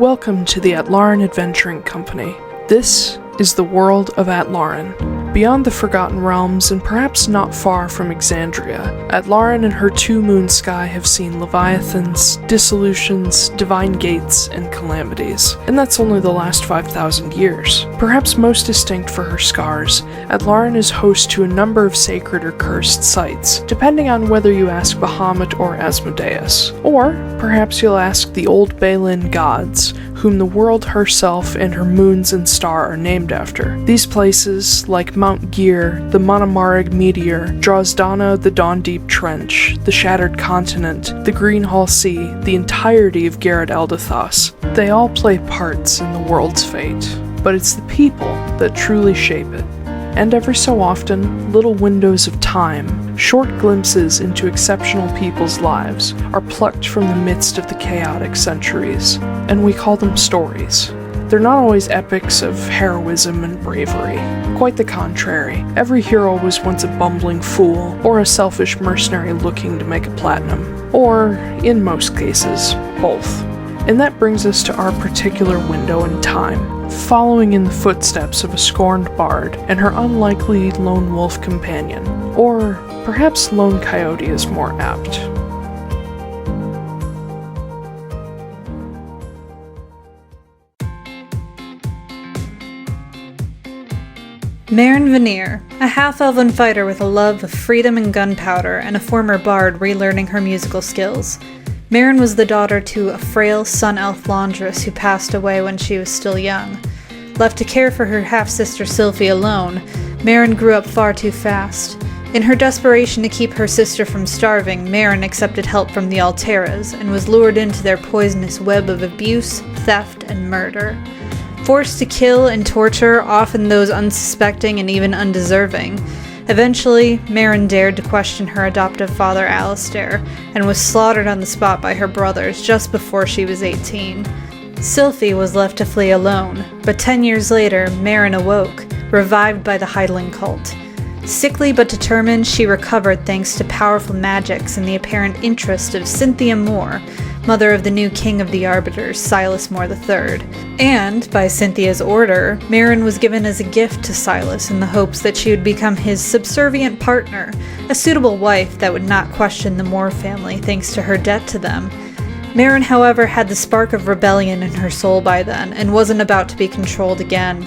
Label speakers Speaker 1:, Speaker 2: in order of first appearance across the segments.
Speaker 1: Welcome to the Atlaran Adventuring Company. This is the world of Atlaran. Beyond the Forgotten Realms and perhaps not far from Exandria, Atlaran and her two-moon sky have seen leviathans, dissolutions, divine gates, and calamities. And that's only the last 5,000 years. Perhaps most distinct for her scars, Atlaran is host to a number of sacred or cursed sites, depending on whether you ask Bahamut or Asmodeus. Or perhaps you'll ask the old Balin gods, whom the world herself and her moons and star are named after. These places, like Mount Gear, the Monomarig Meteor, Drozdana, the Dawn Deep Trench, the Shattered Continent, the Greenhall Sea, the entirety of Garrett Eldathos, they all play parts in the world's fate. But it's the people that truly shape it. And every so often, little windows of time, short glimpses into exceptional people's lives, are plucked from the midst of the chaotic centuries, and we call them stories. They're not always epics of heroism and bravery. Quite the contrary. Every hero was once a bumbling fool, or a selfish mercenary looking to make a platinum. Or, in most cases, both. And that brings us to our particular window in time, following in the footsteps of a scorned bard and her unlikely lone wolf companion. Or perhaps lone coyote is more apt.
Speaker 2: Marin Veneer, a half-elven fighter with a love of freedom and gunpowder and a former bard relearning her musical skills. Marin was the daughter to a frail sun-elf laundress who passed away when she was still young. Left to care for her half-sister Sylvie alone, Marin grew up far too fast. In her desperation to keep her sister from starving, Marin accepted help from the Alteras and was lured into their poisonous web of abuse, theft, and murder. Forced to kill and torture often those unsuspecting and even undeserving. Eventually, Marin dared to question her adoptive father Alistair, and was slaughtered on the spot by her brothers just before she was 18. Sylvie was left to flee alone, but 10 years later, Marin awoke, revived by the Heidling cult. Sickly but determined, she recovered thanks to powerful magics and the apparent interest of Cynthia Moore, mother of the new king of the Arbiters, Silas Moore III. And, by Cynthia's order, Marin was given as a gift to Silas in the hopes that she would become his subservient partner, a suitable wife that would not question the Moore family thanks to her debt to them. Marin, however, had the spark of rebellion in her soul by then, and wasn't about to be controlled again.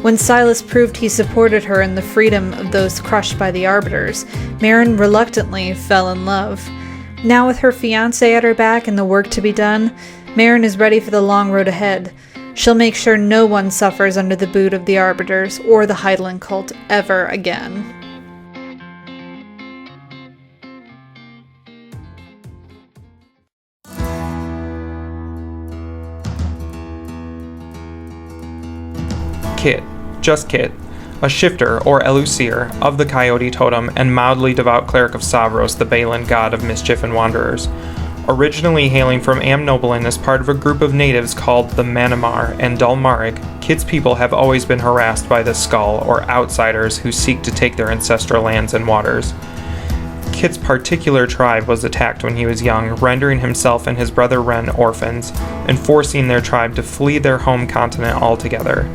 Speaker 2: When Silas proved he supported her in the freedom of those crushed by the Arbiters, Marin reluctantly fell in love. Now with her fiancé at her back and the work to be done, Marin is ready for the long road ahead. She'll make sure no one suffers under the boot of the Arbiters or the Heidling cult ever again.
Speaker 3: Kit, just Kit, a shifter or elusir of the Coyote Totem and mildly devout cleric of Savros, the Balin god of mischief and wanderers. Originally hailing from Amnoblin as part of a group of natives called the Manamar and Dalmaric, Kit's people have always been harassed by the Skull, or outsiders who seek to take their ancestral lands and waters. Kit's particular tribe was attacked when he was young, rendering himself and his brother Ren orphans, and forcing their tribe to flee their home continent altogether.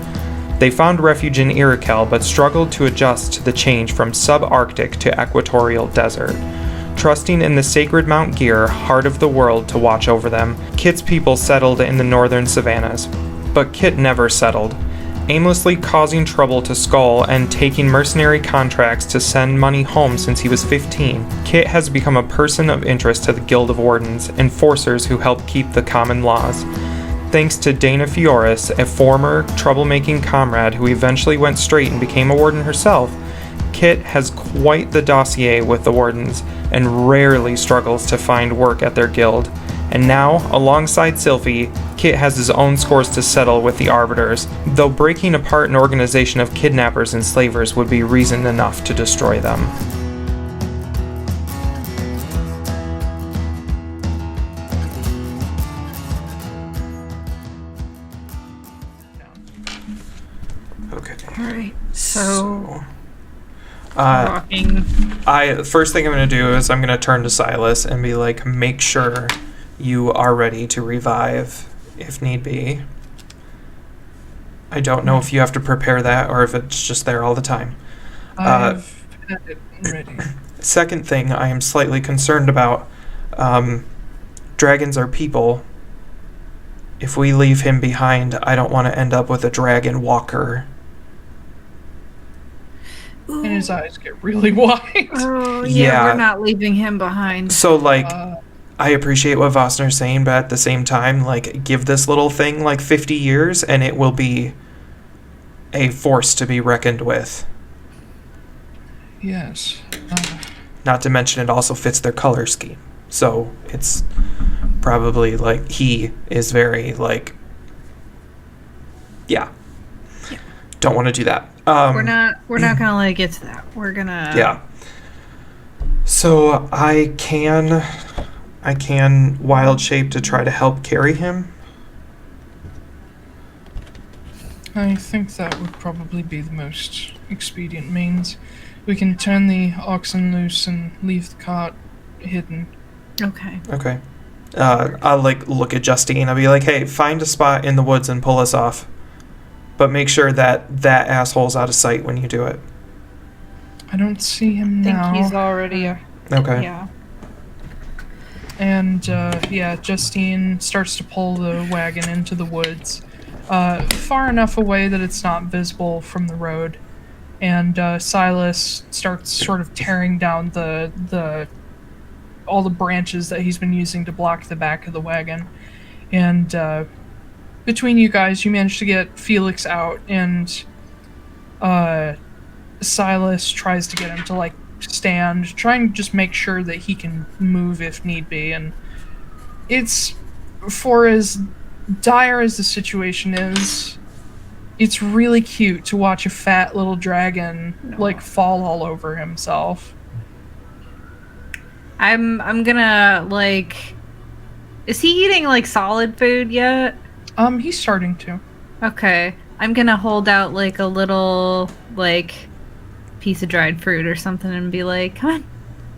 Speaker 3: They found refuge in Irakel, but struggled to adjust to the change from subarctic to equatorial desert. Trusting in the sacred Mount Gear, heart of the world, to watch over them, Kit's people settled in the northern savannas. But Kit never settled, aimlessly causing trouble to Skull and taking mercenary contracts to send money home since he was 15. Kit has become a person of interest to the Guild of Wardens, enforcers who help keep the common laws. Thanks to Dana Fioris, a former troublemaking comrade who eventually went straight and became a warden herself, Kit has quite the dossier with the Wardens, and rarely struggles to find work at their guild. And now, alongside Sylvie, Kit has his own scores to settle with the Arbiters, though breaking apart an organization of kidnappers and slavers would be reason enough to destroy them.
Speaker 1: Alright, so
Speaker 2: Rocking.
Speaker 3: First thing I'm going to do is I'm going to turn to Silas and be like, make sure you are ready to revive if need be. I don't know if you have to prepare that or if it's just there all the time.
Speaker 1: I've had it ready.
Speaker 3: Second thing I am slightly concerned about, dragons are people. If we leave him behind, I don't want to end up with a dragon walker.
Speaker 1: And his eyes get really wide.
Speaker 4: Oh,
Speaker 3: Yeah.
Speaker 4: we're not leaving him behind.
Speaker 3: So, like, I appreciate what Vossner's saying, but at the same time, like, give this little thing, like, 50 years, and it will be a force to be reckoned with.
Speaker 1: Yes.
Speaker 3: Not to mention it also fits their color scheme. So, it's probably, like, he is very, like, yeah. Don't want to do that.
Speaker 4: We're not gonna let it get to that. We're gonna.
Speaker 3: Yeah. So I can wild shape to try to help carry him.
Speaker 1: I think that would probably be the most expedient means. We can turn the oxen loose and leave the cart hidden.
Speaker 4: Okay.
Speaker 3: Okay. I'll like look at Justine. I'll be like, hey, find a spot in the woods and pull us off. But make sure that ashole's out of sight when you do it.
Speaker 1: I don't see him
Speaker 4: I
Speaker 1: now.
Speaker 4: think he's already.
Speaker 3: Okay.
Speaker 4: Yeah.
Speaker 1: And, Justine starts to pull the wagon into the woods, far enough away that it's not visible from the road. And, Silas starts sort of tearing down all the branches that he's been using to block the back of the wagon. And, between you guys, you manage to get Felix out, and, Silas tries to get him to, like, stand, trying to just make sure that he can move if need be. And it's, for as dire as the situation is, it's really cute to watch a fat little dragon like fall all over himself.
Speaker 4: I'm gonna like. Is he eating like solid food yet?
Speaker 1: He's starting to.
Speaker 4: Okay. I'm gonna hold out like a little like piece of dried fruit or something and be like, come on.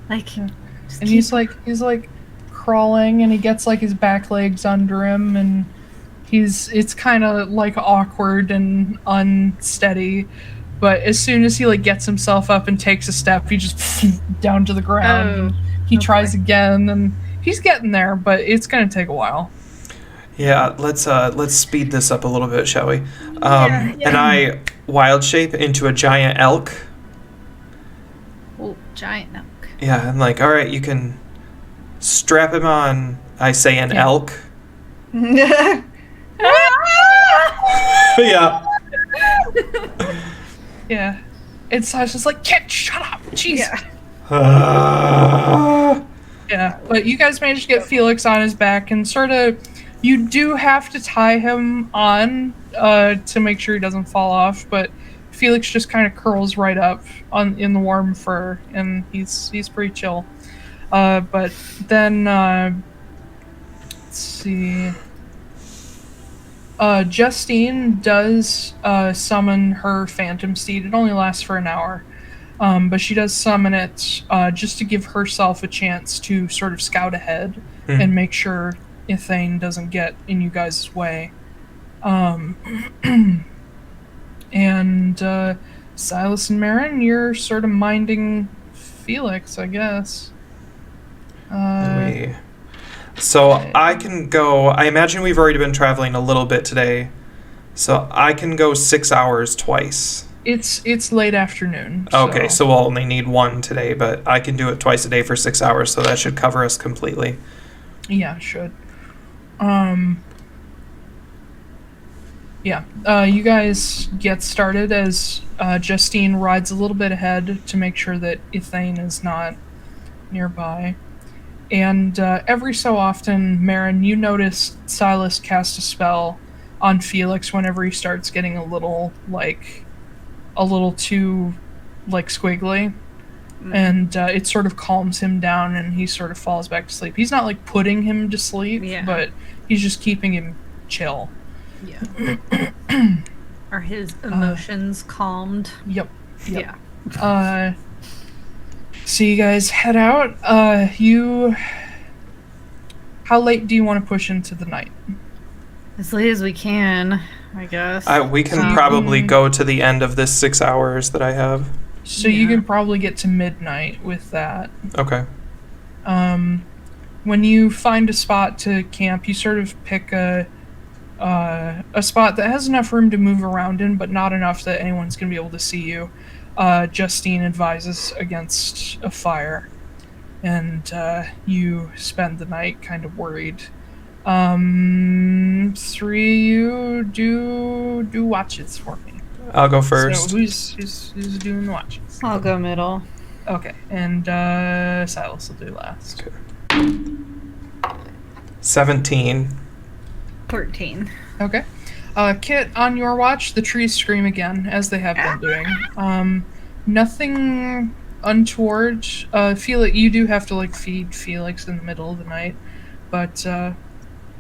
Speaker 4: Like just
Speaker 1: And he's like crawling, and he gets like his back legs under him, and it's kind of like awkward and unsteady, but as soon as he like gets himself up and takes a step, he just down to the ground. And he tries again, and he's getting there, but it's gonna take a while.
Speaker 3: Yeah, let's speed this up a little bit, shall we? And I wild shape into a giant elk.
Speaker 4: Oh, giant elk.
Speaker 3: Yeah, I'm like, all right, you can strap him on. I say an elk. Yeah.
Speaker 1: Yeah. And Sasha's like, Kit, shut up! Jeez. Yeah, but you guys managed to get Felix on his back, and sort of, you do have to tie him on to make sure he doesn't fall off, but Felix just kind of curls right up in the warm fur, and he's pretty chill. But then, let's see. Justine does summon her phantom steed. It only lasts for an hour. But she does summon it just to give herself a chance to sort of scout ahead and make sure Ithane doesn't get in you guys' way. And Silas and Marin, you're sort of minding Felix, I guess.
Speaker 3: So I can go. I imagine we've already been traveling a little bit today, so I can go 6 hours twice.
Speaker 1: It's late afternoon.
Speaker 3: Okay, so we'll only need one today, but I can do it twice a day for 6 hours, so that should cover us completely.
Speaker 1: Yeah, it should. You guys get started as Justine rides a little bit ahead to make sure that Ithane is not nearby. And every so often, Marin, you notice Silas cast a spell on Felix whenever he starts getting a little too, squiggly. And it sort of calms him down, and he sort of falls back to sleep. He's not, putting him to sleep, but he's just keeping him chill.
Speaker 4: Yeah. Are his emotions calmed?
Speaker 1: Yep.
Speaker 4: Yeah.
Speaker 1: So you guys head out. How late do you want to push into the night?
Speaker 4: As late as we can, I guess.
Speaker 3: We can probably go to the end of this 6 hours that I have.
Speaker 1: So you can probably get to midnight with that.
Speaker 3: Okay.
Speaker 1: When you find a spot to camp, you sort of pick a spot that has enough room to move around in, but not enough that anyone's going to be able to see you. Justine advises against a fire, and you spend the night kind of worried. 3 of you do watches for me.
Speaker 3: I'll go first.
Speaker 1: So who's doing the watches?
Speaker 4: I'll go middle.
Speaker 1: Okay, and Silas will do last.
Speaker 3: Okay. 17.
Speaker 4: 14.
Speaker 1: Okay. Kit, on your watch, the trees scream again, as they have been doing. Nothing untoward. Felix, you do have to, like, feed Felix in the middle of the night, but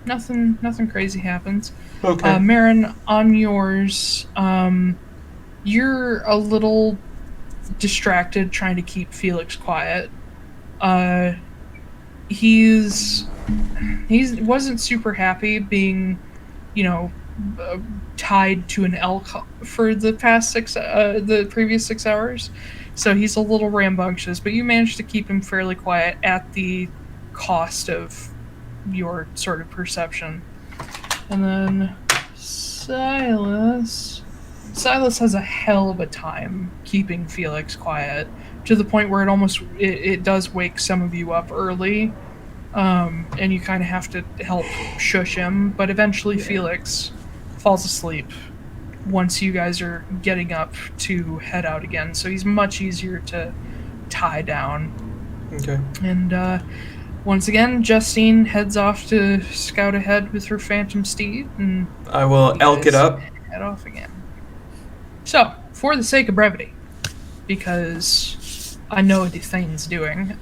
Speaker 1: nothing crazy happens.
Speaker 3: Okay.
Speaker 1: Marin, on yours, you're a little distracted trying to keep Felix quiet. He wasn't super happy being, tied to an elk for the past the previous 6 hours, so he's a little rambunctious. But you managed to keep him fairly quiet at the cost of your sort of perception. And then Silas has a hell of a time keeping Felix quiet, to the point where it does wake some of you up early, and you kind of have to help shush him, but eventually Felix falls asleep once you guys are getting up to head out again, so he's much easier to tie down.
Speaker 3: Okay.
Speaker 1: And once again, Justine heads off to scout ahead with her phantom steed, and
Speaker 3: I will elk it up.
Speaker 1: Head off again. So, for the sake of brevity, because I know what the thing's doing,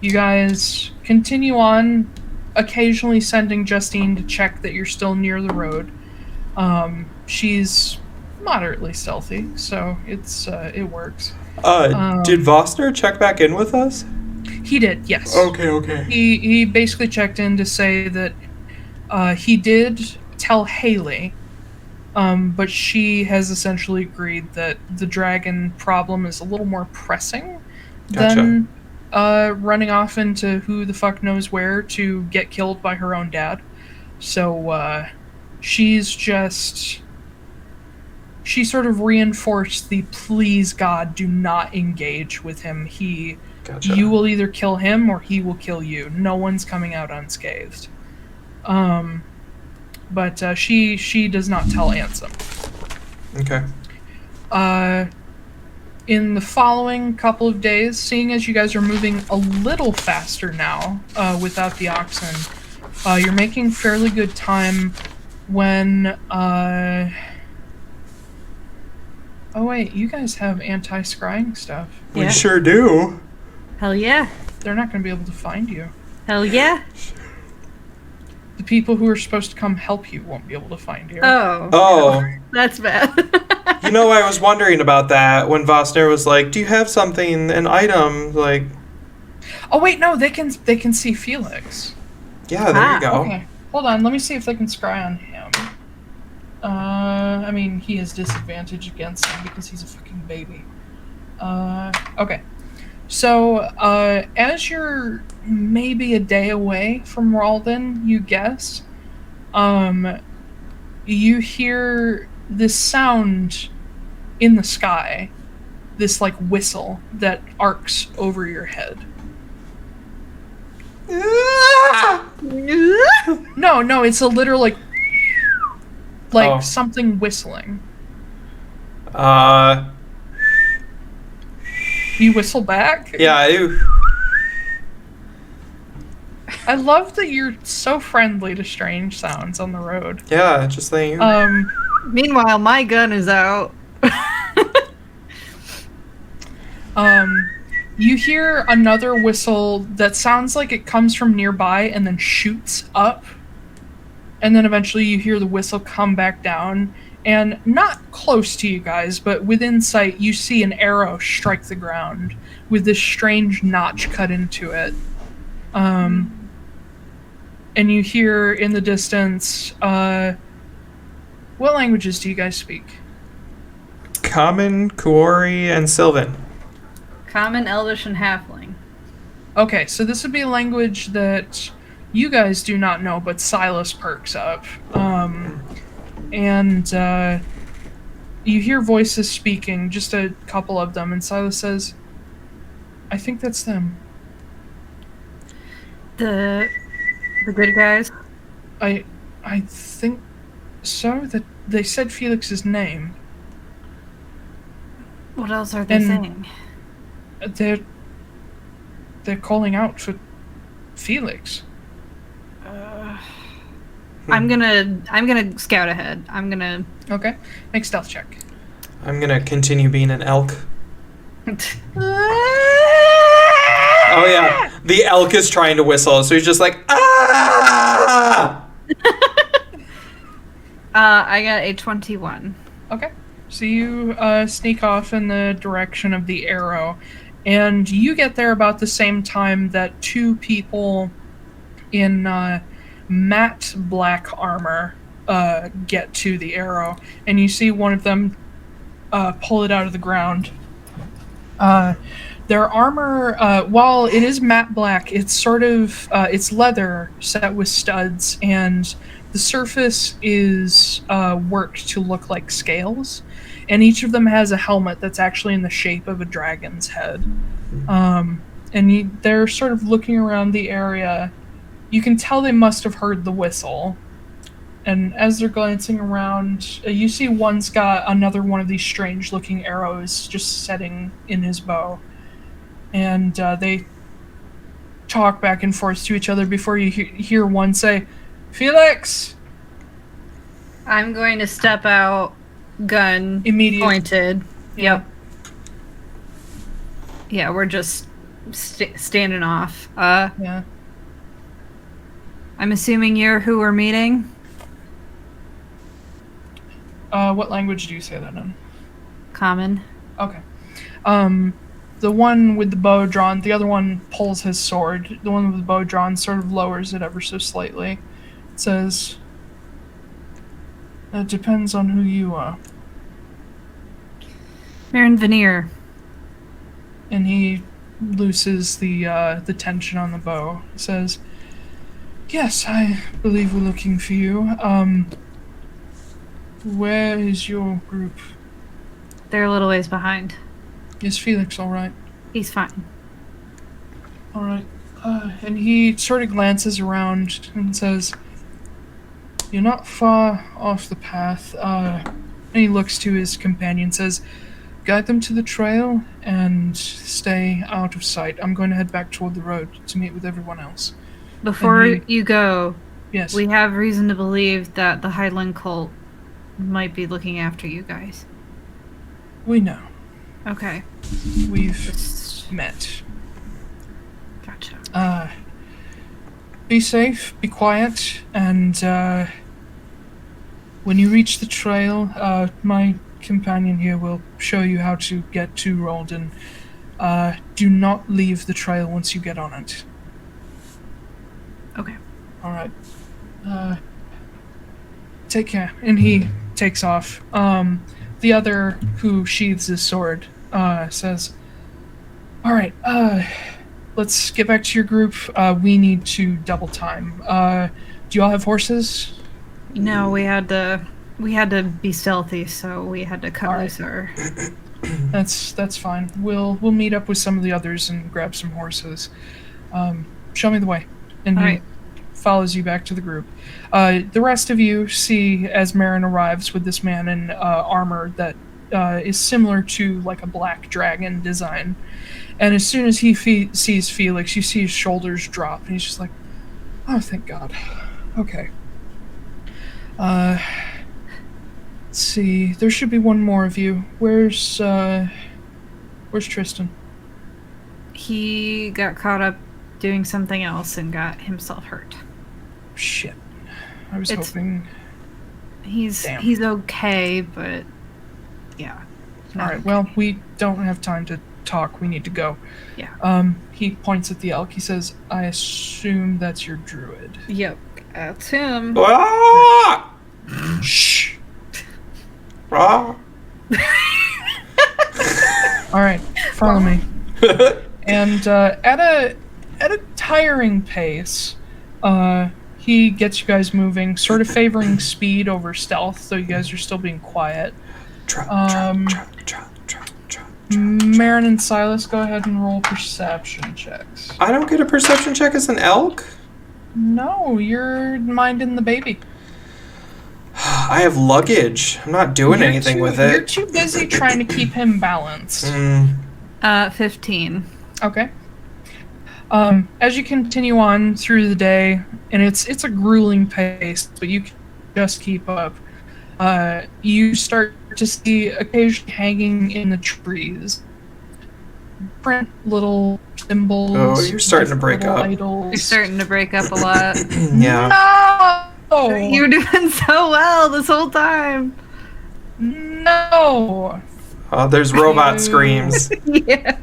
Speaker 1: you guys continue on, occasionally sending Justine to check that you're still near the road. She's moderately stealthy, so it works.
Speaker 3: Did Vostner check back in with us?
Speaker 1: He did, yes.
Speaker 3: Okay.
Speaker 1: He basically checked in to say that he did tell Haley, but she has essentially agreed that the dragon problem is a little more pressing than running off into who the fuck knows where to get killed by her own dad. So she sort of reinforced the please God, do not engage with him. You will either kill him or he will kill you. No one's coming out unscathed. But she does not tell Ansem.
Speaker 3: Okay.
Speaker 1: In the following couple of days, seeing as you guys are moving a little faster now, without the oxen, you're making fairly good time when, oh wait, you guys have anti-scrying stuff.
Speaker 3: We sure do.
Speaker 4: Hell yeah.
Speaker 1: They're not going to be able to find you.
Speaker 4: Hell yeah.
Speaker 1: The people who are supposed to come help you won't be able to find you.
Speaker 3: Oh.
Speaker 4: That's bad.
Speaker 3: I was wondering about that when Vostner was like, do you have something, an item, like...
Speaker 1: Oh wait, no, they can see Felix.
Speaker 3: Yeah, there you go.
Speaker 1: Okay, hold on, let me see if they can scry on him. I mean, he has disadvantage against him because he's a fucking baby. Okay. So, as you're maybe a day away from Raulden, you guess, you hear this sound in the sky, this, like, whistle that arcs over your head. No, it's a literal, like something whistling. You whistle back?
Speaker 3: Yeah, I do.
Speaker 1: I love that you're so friendly to strange sounds on the road.
Speaker 3: Yeah, just saying.
Speaker 4: Meanwhile, my gun is out.
Speaker 1: You hear another whistle that sounds like it comes from nearby and then shoots up. And then eventually you hear the whistle come back down. And not close to you guys, but within sight, you see an arrow strike the ground with this strange notch cut into it. and you hear in the distance, what languages do you guys speak?
Speaker 3: Common, Kuori, and Sylvan.
Speaker 4: Common, Elvish, and Halfling.
Speaker 1: Okay, so this would be a language that you guys do not know, but Silas perks up. And you hear voices speaking, just a couple of them, and Silas says, I think that's them.
Speaker 4: The good guys?
Speaker 1: I think so. That they said Felix's name.
Speaker 4: What else are they
Speaker 1: And-
Speaker 4: saying?
Speaker 1: They're calling out for Felix.
Speaker 4: I'm gonna scout ahead. I'm gonna.
Speaker 1: Okay, make stealth check.
Speaker 3: I'm gonna continue being an elk. Oh yeah, the elk is trying to whistle, so he's just like, ah!
Speaker 4: I got a 21.
Speaker 1: Okay, so you sneak off in the direction of the arrow, and you get there about the same time that two people in matte black armor get to the arrow, and you see one of them pull it out of the ground. Their armor, while it is matte black, it's sort of it's leather set with studs, and the surface is worked to look like scales, and each of them has a helmet that's actually in the shape of a dragon's head. They're sort of looking around the area. You can tell they must have heard the whistle. And as they're glancing around, you see one's got another one of these strange-looking arrows just setting in his bow. And they talk back and forth to each other before you hear one say, Felix!
Speaker 4: I'm going to step out, gun
Speaker 1: Immediate.
Speaker 4: pointed.
Speaker 1: Yeah.
Speaker 4: Yep. Yeah, we're just standing off.
Speaker 1: Yeah.
Speaker 4: I'm assuming you're who we're meeting?
Speaker 1: What language do you say that in?
Speaker 4: Common.
Speaker 1: Okay. The one with the bow drawn, the other one pulls his sword. The one with the bow drawn sort of lowers it ever so slightly. It says, it depends on who you are.
Speaker 4: Marin Veneer.
Speaker 1: And he looses the tension on the bow. He says, yes, I believe we're looking for you. Where is your group?
Speaker 4: They're a little ways behind.
Speaker 1: Is Felix alright?
Speaker 4: He's fine.
Speaker 1: Alright. And he sort of glances around and says, you're not far off the path. And he looks to his companion and says, guide them to the trail and stay out of sight. I'm going to head back toward the road to meet with everyone else.
Speaker 4: Before you go,
Speaker 1: Yes.
Speaker 4: we have reason to believe that the Highland cult might be looking after you guys.
Speaker 1: We know.
Speaker 4: Okay.
Speaker 1: We've met.
Speaker 4: Gotcha.
Speaker 1: Be safe, be quiet, and when you reach the trail, my companion here will show you how to get to Raulden. Do not leave the trail once you get on it.
Speaker 4: Okay.
Speaker 1: Alright. Take care. And he takes off. The other, who sheathes his sword, says, alright, let's get back to your group. We need to double time. Do you all have horses?
Speaker 4: No, we had to be stealthy, so we had to cut loose our...
Speaker 1: That's fine. We'll meet up with some of the others and grab some horses. Show me the way. And he follows you back to the group. The rest of you see as Marin arrives with this man in armor that is similar to like a black dragon design. And as soon as he sees Felix, you see his shoulders drop, and he's just like, oh, thank God. Okay. Let's see. There should be one more of you. Where's Tristan?
Speaker 4: He got caught up doing something else and got himself hurt.
Speaker 1: Shit. I was hoping...
Speaker 4: He's okay, but... Yeah.
Speaker 1: Alright, well, we don't have time to talk. We need to go.
Speaker 4: Yeah.
Speaker 1: He points at the elk. He says, I assume that's your druid.
Speaker 4: Yep. That's him.
Speaker 3: Ah!
Speaker 1: Shh.
Speaker 3: Ah!
Speaker 1: All right, follow me. And at a tiring pace, he gets you guys moving, sort of favoring speed over stealth, though you guys are still being quiet. Marin and Silas, go ahead and roll perception checks.
Speaker 3: I don't get a perception check as an elk?
Speaker 1: No, you're minding the baby.
Speaker 3: I have luggage. I'm not doing anything with it.
Speaker 1: You're too busy trying to keep him balanced.
Speaker 4: 15.
Speaker 1: Okay. As you continue on through the day, and it's a grueling pace, but you can just keep up, you start to see occasionally hanging in the trees different little symbols.
Speaker 3: Oh, you're starting to break up.
Speaker 1: Idols.
Speaker 4: You're starting to break up a lot.
Speaker 3: Yeah.
Speaker 1: No!
Speaker 4: You were doing so well this whole time.
Speaker 1: No!
Speaker 3: There's robot screams.
Speaker 4: Yeah.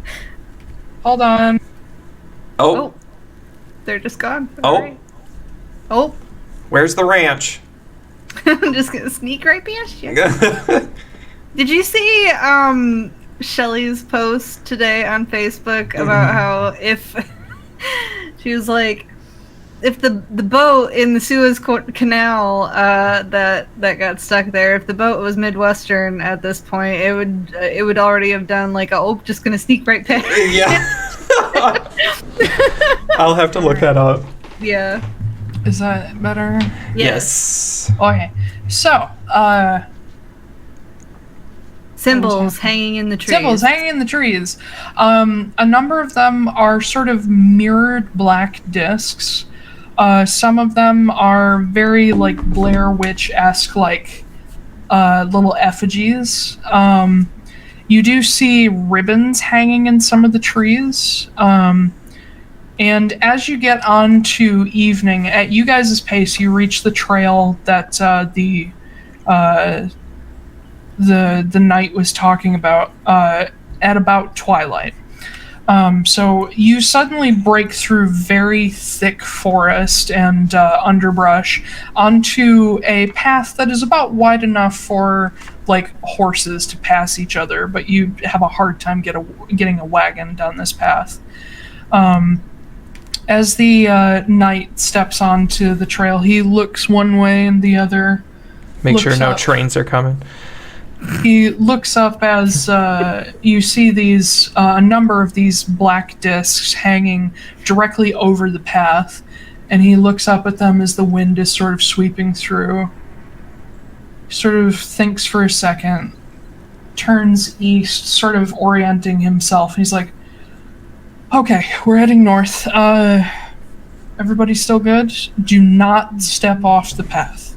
Speaker 1: Hold on.
Speaker 3: Oh.
Speaker 4: They're just gone.
Speaker 3: Oh.
Speaker 4: Right. Oh.
Speaker 3: Where's the ranch?
Speaker 4: I'm just gonna sneak right past you. Did you see Shelley's post today on Facebook about how if she was like, if the boat in the Suez Canal that got stuck there, if the boat was Midwestern at this point, it would already have done like just gonna sneak right past.
Speaker 3: Yeah. I'll have to look that up.
Speaker 4: Yeah.
Speaker 1: Is that better?
Speaker 3: Yes.
Speaker 1: Okay. So,
Speaker 4: Symbols hanging in the trees.
Speaker 1: Symbols hanging in the trees. A number of them are sort of mirrored black discs. Some of them are very like Blair Witch-esque, like little effigies. You do see ribbons hanging in some of the trees. And as you get on to evening, at you guys' pace, you reach the trail that the knight was talking about at about twilight. So you suddenly break through very thick forest and underbrush onto a path that is about wide enough for like horses to pass each other, but you have a hard time getting a wagon down this path. As the knight steps onto the trail, he looks one way and the other.
Speaker 3: Make sure no
Speaker 1: up.
Speaker 3: trains are coming.
Speaker 1: He looks up as you see these a number of these black discs hanging directly over the path, and he looks up at them as the wind is sort of sweeping through. Sort of thinks for a second, turns east, sort of orienting himself. He's like, okay, we're heading north. Everybody still good? Do not step off the path.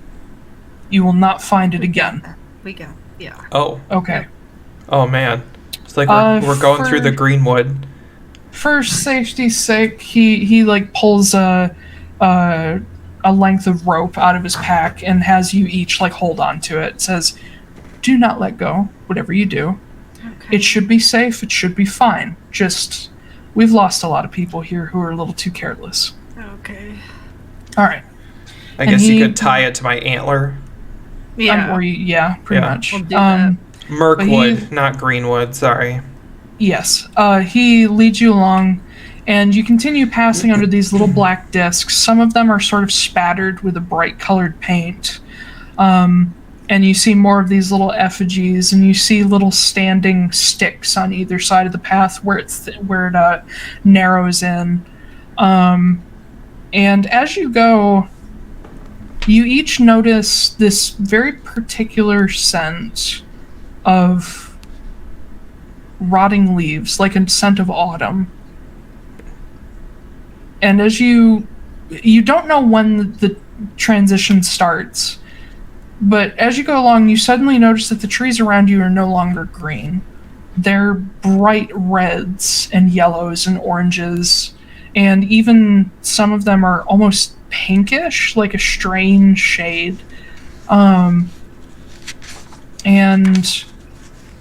Speaker 1: You will not find it again.
Speaker 4: We go. Yeah.
Speaker 3: Oh.
Speaker 1: Okay.
Speaker 3: Oh man. It's like we're going through the greenwood.
Speaker 1: For safety's sake, he like pulls a length of rope out of his pack and has you each like hold on to it. Says, do not let go, whatever you do.
Speaker 4: Okay.
Speaker 1: It should be safe, it should be fine. Just, we've lost a lot of people here who are a little too careless.
Speaker 4: Okay.
Speaker 1: Alright.
Speaker 3: I guess you could tie it to my antler.
Speaker 4: Yeah.
Speaker 1: Pretty much.
Speaker 4: We'll do that.
Speaker 3: Mirkwood, not greenwood, sorry.
Speaker 1: Yes. He leads you along, and you continue passing under these little black discs. Some of them are sort of spattered with a bright colored paint. And you see more of these little effigies, and you see little standing sticks on either side of the path where it narrows in. And as you go, you each notice this very particular scent of rotting leaves, like a scent of autumn. And as you don't know when the transition starts, but as you go along, you suddenly notice that the trees around you are no longer green. They're bright reds and yellows and oranges, and even some of them are almost pinkish, like a strange shade. And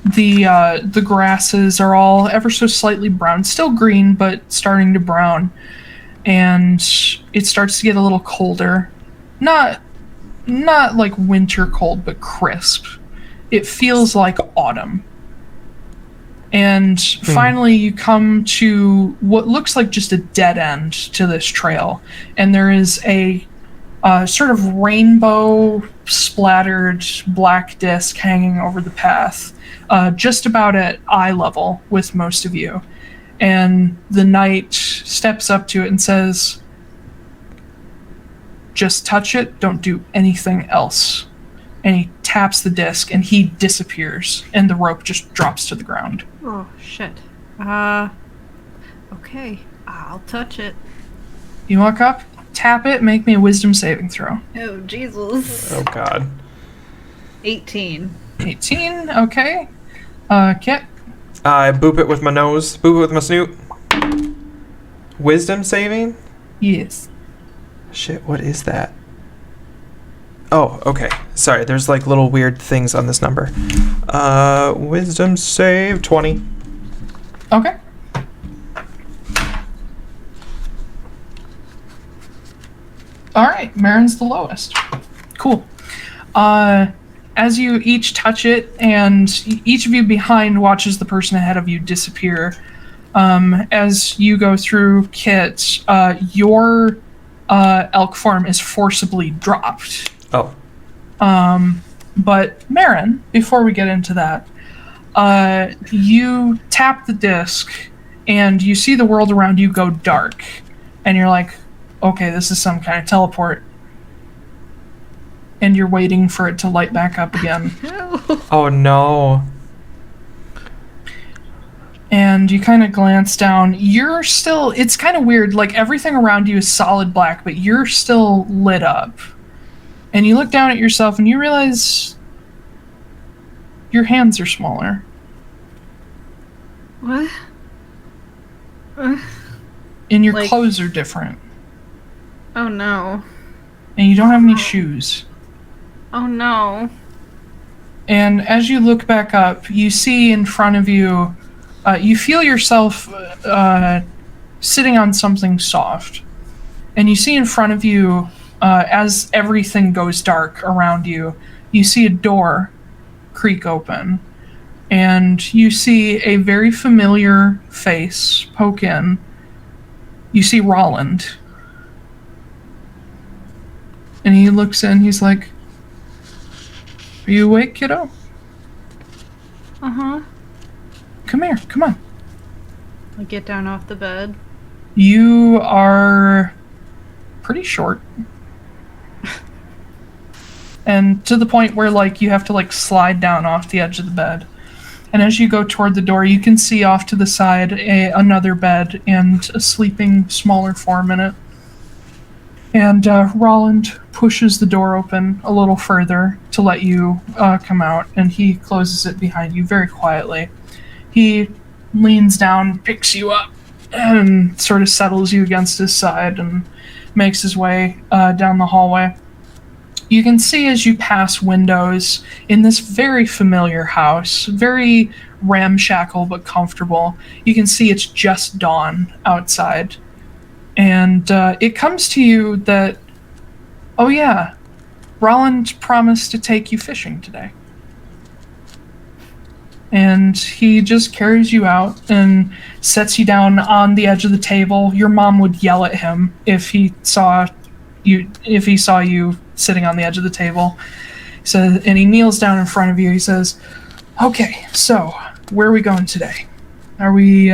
Speaker 1: The grasses are all ever so slightly brown, still green, but starting to brown. And it starts to get a little colder. Not like winter cold, but crisp. It feels like autumn. And finally you come to what looks like just a dead end to this trail. And there is a sort of rainbow splattered black disc hanging over the path, just about at eye level with most of you. And the knight steps up to it and says, "Just touch it, don't do anything else." And he taps the disc and he disappears and the rope just drops to the ground.
Speaker 4: Oh, shit. Okay. I'll touch it.
Speaker 1: You walk up, tap it, make me a wisdom saving throw.
Speaker 4: Oh, Jesus.
Speaker 3: Oh, God.
Speaker 4: 18.
Speaker 1: 18, okay. Kit?
Speaker 3: I boop it with my nose. Boop it with my snoot. Wisdom saving?
Speaker 1: Yes.
Speaker 3: Shit, what is that? Oh, okay. Sorry, there's like little weird things on this number. Wisdom save 20.
Speaker 1: Okay. Alright, Marin's the lowest. Cool. As you each touch it, and each of you behind watches the person ahead of you disappear, as you go through Kit, your elk form is forcibly dropped.
Speaker 3: Oh.
Speaker 1: But Marin, before we get into that, you tap the disc, and you see the world around you go dark, and you're like, okay, this is some kind of teleport. And you're waiting for it to light back up again.
Speaker 3: Oh, no.
Speaker 1: And you kind of glance down. You're still... It's kind of weird. Like, everything around you is solid black, but you're still lit up. And you look down at yourself, and you realize... your hands are smaller.
Speaker 4: What?
Speaker 1: And your clothes are different.
Speaker 4: Oh, no.
Speaker 1: And you don't have any shoes.
Speaker 4: Oh, no.
Speaker 1: And as you look back up, you see in front of you, you feel yourself sitting on something soft. And you see in front of you, as everything goes dark around you, you see a door creak open. And you see a very familiar face poke in. You see Raulden. And he looks in, he's like, "Are you awake, kiddo?
Speaker 4: Uh-huh.
Speaker 1: Come here, come on."
Speaker 4: I get down off the bed.
Speaker 1: You are pretty short. And to the point where, like, you have to, like, slide down off the edge of the bed. And as you go toward the door, you can see off to the side another bed and a sleeping, smaller form in it. And Raulden pushes the door open a little further to let you come out, and he closes it behind you very quietly. He leans down, picks you up, and sort of settles you against his side and makes his way down the hallway. You can see as you pass windows in this very familiar house, very ramshackle but comfortable, you can see it's just dawn outside. And it comes to you that, oh yeah, Raulden promised to take you fishing today. And he just carries you out and sets you down on the edge of the table. Your mom would yell at him if he saw you sitting on the edge of the table. And he kneels down in front of you. He says, "Okay, so where are we going today? Are we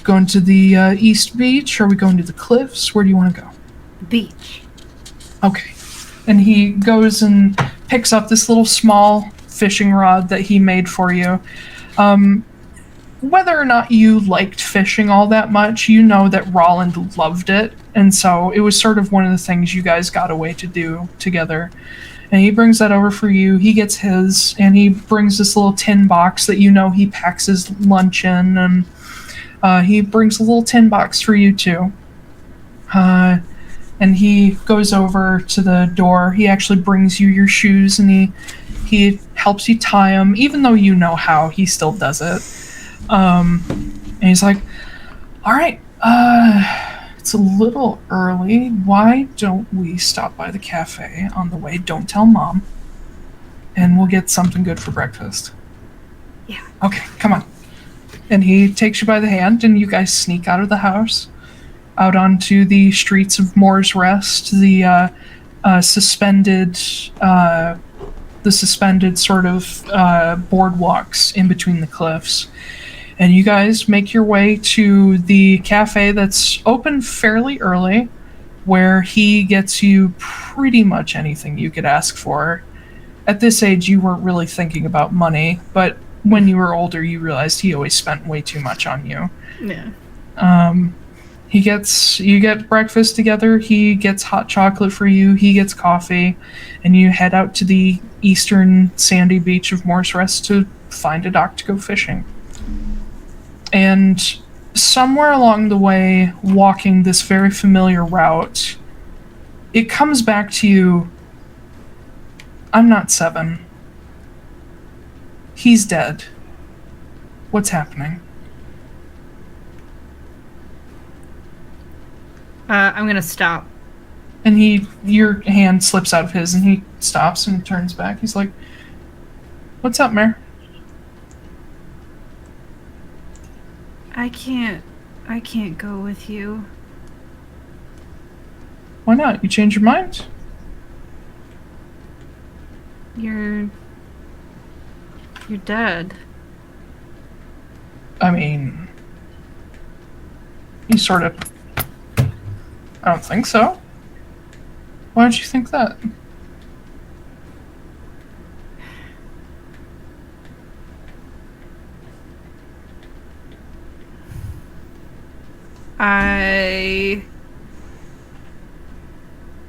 Speaker 1: going to the East Beach? Are we going to the cliffs? Where do you want to go?"
Speaker 4: Beach.
Speaker 1: Okay. And he goes and picks up this little small fishing rod that he made for you. Whether or not you liked fishing all that much, you know that Raulden loved it, and so it was sort of one of the things you guys got away to do together. And he brings that over for you. He gets his, and he brings this little tin box that you know he packs his lunch in, and he brings a little tin box for you too. And he goes over to the door. He actually brings you your shoes, and he helps you tie him, even though you know how, he still does it. And he's like, all right, it's a little early. Why don't we stop by the cafe on the way? Don't tell Mom. And we'll get something good for breakfast.
Speaker 4: Yeah.
Speaker 1: Okay, come on. And he takes you by the hand, and you guys sneak out of the house, out onto the streets of Moore's Rest, the suspended sort of boardwalks in between the cliffs. And you guys make your way to the cafe that's open fairly early, where he gets you pretty much anything you could ask for. At this age, you weren't really thinking about money, but when you were older, you realized he always spent way too much on you.
Speaker 4: Yeah.
Speaker 1: You get breakfast together, he gets hot chocolate for you, he gets coffee, and you head out to the eastern sandy beach of Moore's Rest to find a dock to go fishing. And somewhere along the way, walking this very familiar route, it comes back to you, I'm not 7. He's dead. What's happening?
Speaker 4: I'm gonna stop.
Speaker 1: And your hand slips out of his, and he stops and turns back. He's like, what's up, Mare?
Speaker 4: I can't go with you.
Speaker 1: Why not? You change your mind?
Speaker 4: You're dead.
Speaker 1: I mean, you sort of... I don't think so. Why don't you think that?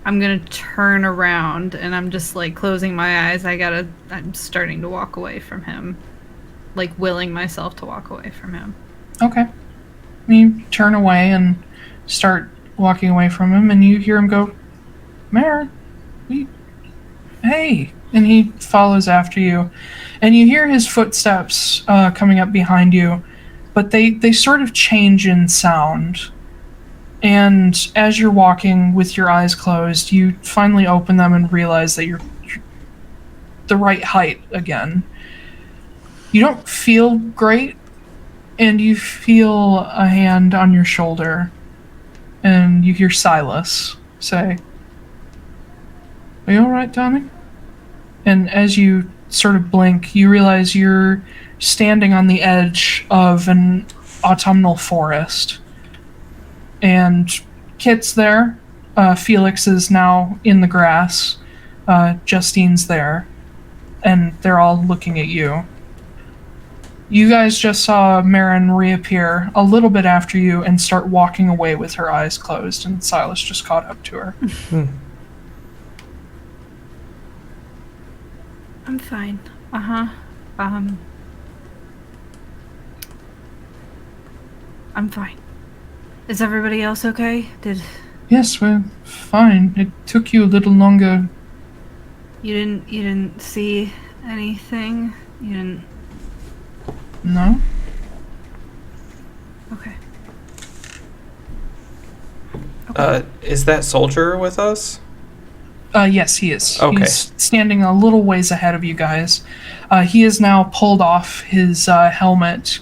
Speaker 4: I'm gonna turn around and I'm just like closing my eyes. I'm starting to walk away from him. Like willing myself to walk away from him.
Speaker 1: Okay. You turn away and start walking away from him, and you hear him go, Mare, hey. And he follows after you. And you hear his footsteps coming up behind you, but they sort of change in sound. And as you're walking with your eyes closed, you finally open them and realize that you're the right height again. You don't feel great, and you feel a hand on your shoulder, and you hear Silas say, "Are you alright, darling?" And as you sort of blink, you realize you're standing on the edge of an autumnal forest. And Kit's there. Felix is now in the grass. Justine's there. And they're all looking at you. You guys just saw Marin reappear a little bit after you and start walking away with her eyes closed, and Silas just caught up to her.
Speaker 4: I'm fine. I'm fine. Is everybody else okay?
Speaker 1: Yes, we're fine. It took you a little longer.
Speaker 4: You didn't see anything? You didn't...
Speaker 1: No?
Speaker 4: Okay.
Speaker 3: Is that soldier with us?
Speaker 1: Yes, he is.
Speaker 3: Okay.
Speaker 1: He's standing a little ways ahead of you guys. He has now pulled off his helmet,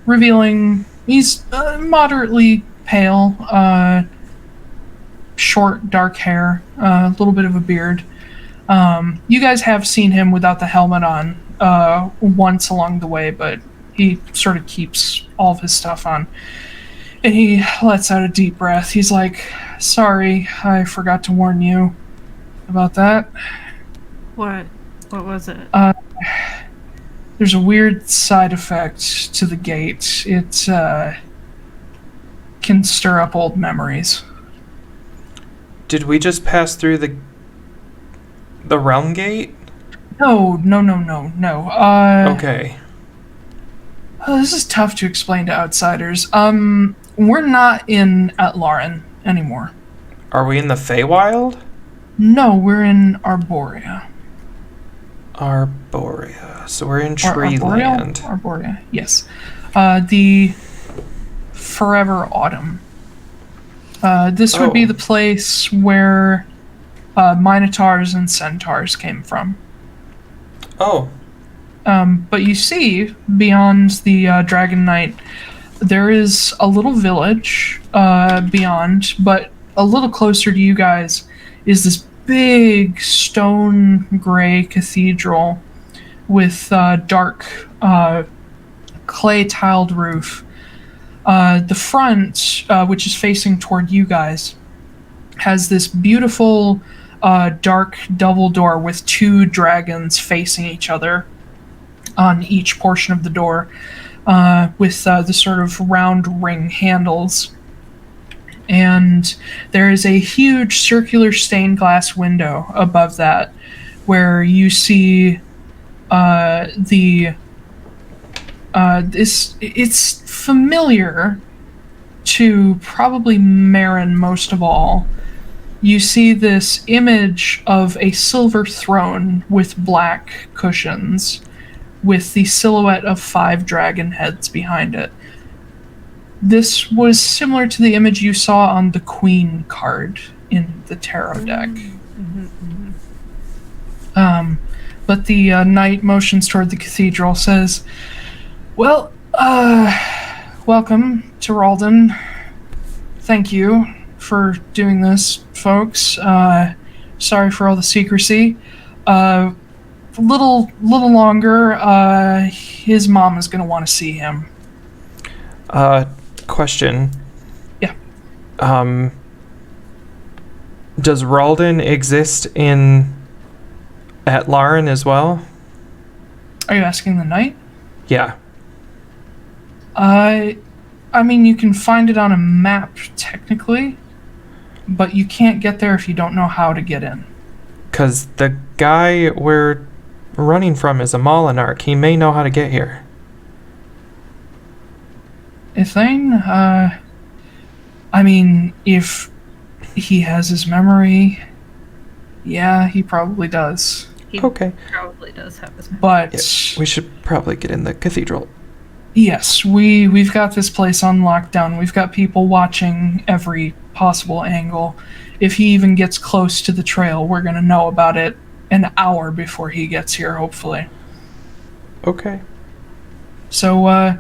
Speaker 1: revealing he's moderately pale, short, dark hair, a little bit of a beard. You guys have seen him without the helmet on once along the way, but he sort of keeps all of his stuff on. And he lets out a deep breath. He's like, "Sorry, I forgot to warn you about that."
Speaker 4: What was it?
Speaker 1: There's a weird side effect to the gate. It can stir up old memories.
Speaker 3: Did we just pass through the realm gate?
Speaker 1: No.
Speaker 3: Okay.
Speaker 1: This is tough to explain to outsiders. We're not in Atlaran anymore.
Speaker 3: Are we in the Feywild?
Speaker 1: No, we're in Arborea.
Speaker 3: Arborea. Arborea. So we're in
Speaker 1: Arboreal?
Speaker 3: Treeland.
Speaker 1: Arborea, yes. The Forever Autumn. This would be the place where Minotaurs and Centaurs came from.
Speaker 3: Oh.
Speaker 1: But you see, beyond the Dragon Knight, there is a little village beyond, but a little closer to you guys is this big stone gray cathedral with dark clay tiled roof. The front, which is facing toward you guys, has this beautiful dark double door with two dragons facing each other on each portion of the door, with the sort of round ring handles. And there is a huge circular stained glass window above that, where you see it's familiar to probably Marin most of all. You see this image of a silver throne with black cushions, with the silhouette of 5 dragon heads behind it. This was similar to the image you saw on the Queen card in the tarot deck. But the knight motions toward the cathedral, says, "Well, welcome to Raulden. Thank you for doing this, folks. Sorry for all the secrecy. Little longer, his mom is going to want to see him."
Speaker 3: Question.
Speaker 1: Yeah.
Speaker 3: Does Raulden exist in Atlaran as well?
Speaker 1: Are you asking the knight?
Speaker 3: Yeah.
Speaker 1: I mean, you can find it on a map, technically, but you can't get there if you don't know how to get in.
Speaker 3: Because the guy we're running from is a Molinarch. He may know how to get here.
Speaker 1: Ithane, I mean, if he has his memory, yeah, he probably does.
Speaker 4: He
Speaker 3: Okay.
Speaker 4: probably does have his.
Speaker 1: But
Speaker 3: Yeah, we should probably get in the cathedral.
Speaker 1: yes, we've got this place on lockdown. We've got people watching every possible angle. If he even gets close to the trail, we're gonna know about it an hour before he gets here, hopefully.
Speaker 3: Okay.
Speaker 1: So,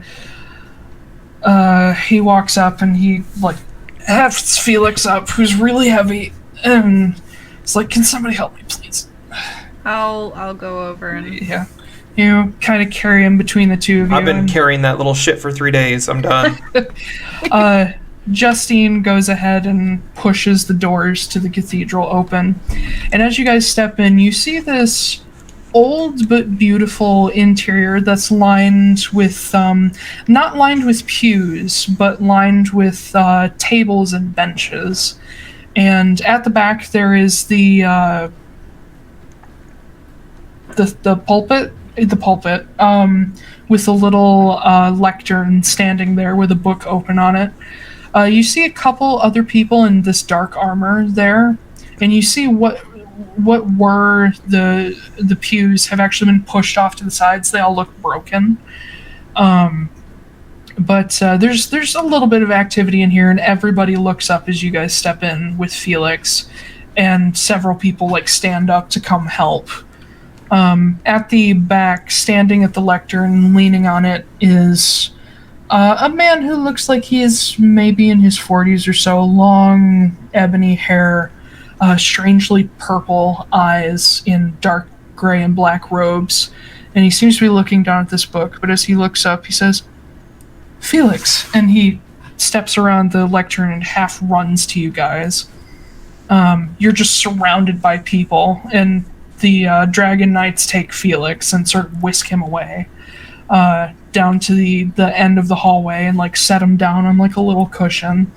Speaker 1: he walks up and he, like, hefts Felix up, who's really heavy, and it's like, "Can somebody help me, please?"
Speaker 4: I'll go over and
Speaker 1: Yeah. You kind of carry him between the two of you.
Speaker 3: I've been
Speaker 1: and,
Speaker 3: carrying that little shit for 3 days. I'm done.
Speaker 1: Justine goes ahead and pushes the doors to the cathedral open. And as you guys step in, you see this old but beautiful interior that's lined with, not lined with pews, but lined with tables and benches. And at the back there is the pulpit, with a little lectern standing there with a book open on it. You see a couple other people in this dark armor there, and you see what were the pews have actually been pushed off to the sides. They all look broken. But there's a little bit of activity in here, and everybody looks up as you guys step in with Felix, and several people like stand up to come help. At the back, standing at the lectern, leaning on it, is a man who looks like he is maybe in his 40s or so. Long, ebony hair, strangely purple eyes in dark gray and black robes. And he seems to be looking down at this book, but as he looks up, he says, "Felix," and he steps around the lectern and half runs to you guys. You're just surrounded by people, and the Dragon Knights take Felix and sort of whisk him away down to the end of the hallway and like set him down on like a little cushion.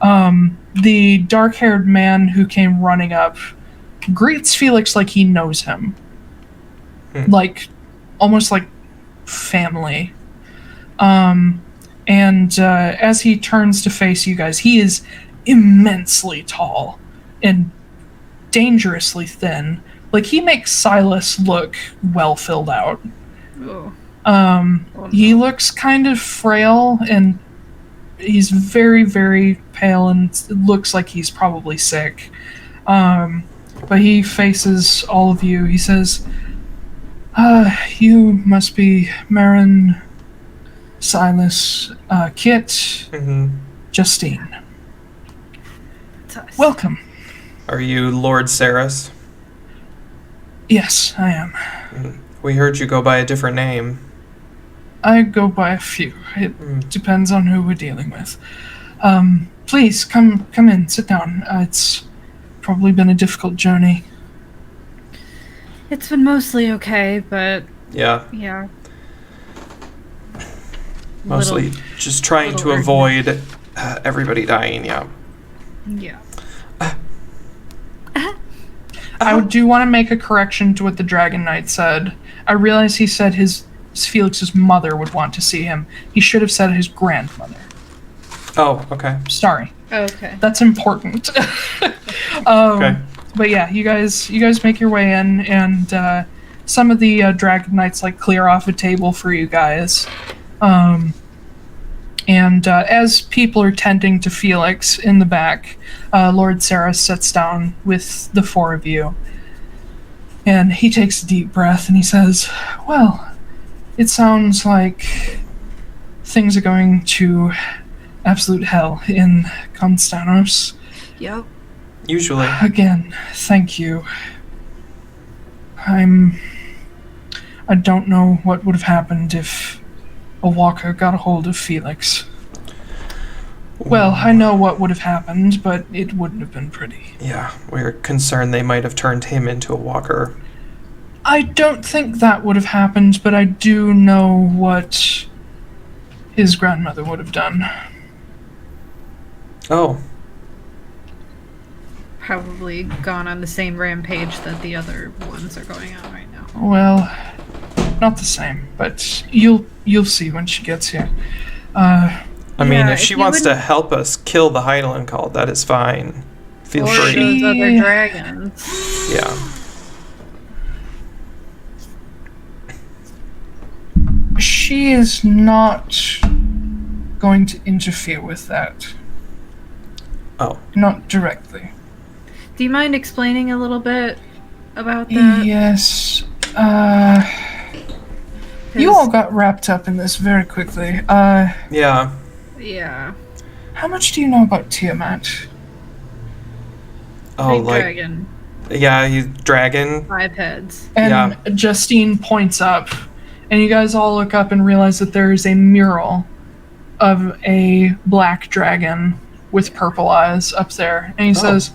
Speaker 1: The dark-haired man who came running up greets Felix like he knows him. Like, almost like family. And as he turns to face you guys, he is immensely tall and dangerously thin. Like, he makes Silas look well filled out.
Speaker 4: Oh.
Speaker 1: He looks kind of frail, and he's very, very pale, and it looks like he's probably sick. But he faces all of you. He says, you must be Marin, Silas, Kit, Justine. Welcome.
Speaker 3: Are you Lord Saris?
Speaker 1: Yes, I am.
Speaker 3: We heard you go by a different name.
Speaker 1: I go by a few. It depends on who we're dealing with. Please, come in, sit down. It's probably been a difficult journey.
Speaker 4: It's been mostly okay, but...
Speaker 3: Yeah. Mostly just trying to avoid everybody dying, yeah.
Speaker 4: Yeah.
Speaker 1: I do want to make a correction to what the Dragon Knight said. I realize he said Felix's mother would want to see him. He should have said his grandmother.
Speaker 3: Oh, okay.
Speaker 1: Sorry.
Speaker 4: Okay.
Speaker 1: That's important.
Speaker 3: Okay.
Speaker 1: But yeah, you guys make your way in, and some of the Dragon Knights clear off a table for you guys. And as people are tending to Felix in the back, Lord Saris sits down with the four of you. And he takes a deep breath and he says, well, it sounds like things are going to absolute hell in Constanos.
Speaker 4: Yep.
Speaker 3: Usually.
Speaker 1: Again, thank you. I don't know what would have happened if a walker got a hold of Felix. Well, I know what would have happened, but it wouldn't have been pretty.
Speaker 3: Yeah, we're concerned they might have turned him into a walker.
Speaker 1: I don't think that would have happened, but I do know what his grandmother would have done.
Speaker 3: Oh.
Speaker 4: Probably gone on the same rampage that the other ones are going on right now.
Speaker 1: Well, not the same, but you'll see when she gets here.
Speaker 3: I mean, if she wants to help us kill the Highland Cult, that is fine. Feel free.
Speaker 4: Those other dragons.
Speaker 3: Yeah.
Speaker 1: She is not going to interfere with that.
Speaker 3: Oh.
Speaker 1: Not directly.
Speaker 4: Do you mind explaining a little bit about that?
Speaker 1: Yes. You all got wrapped up in this very quickly.
Speaker 3: Yeah.
Speaker 4: Yeah.
Speaker 1: How much do you know about Tiamat?
Speaker 3: Oh,
Speaker 4: Big dragon.
Speaker 3: Yeah, he's dragon.
Speaker 4: 5 heads.
Speaker 1: And Justine points up, and you guys all look up and realize that there is a mural of a black dragon with purple eyes up there. And he says,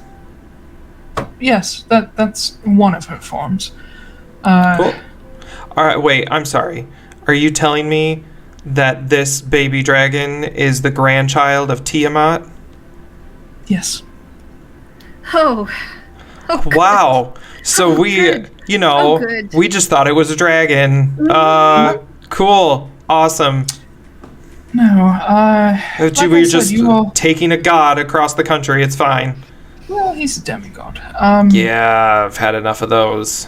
Speaker 1: yes, that's one of her forms.
Speaker 3: Cool. Alright, wait, I'm sorry. Are you telling me that this baby dragon is the grandchild of Tiamat?
Speaker 1: Yes.
Speaker 4: Oh.
Speaker 3: Wow. So we just thought it was a dragon. Cool. Awesome.
Speaker 1: No,
Speaker 3: We were just taking a god across the country. It's fine.
Speaker 1: Well, he's a demigod.
Speaker 3: Yeah, I've had enough of those.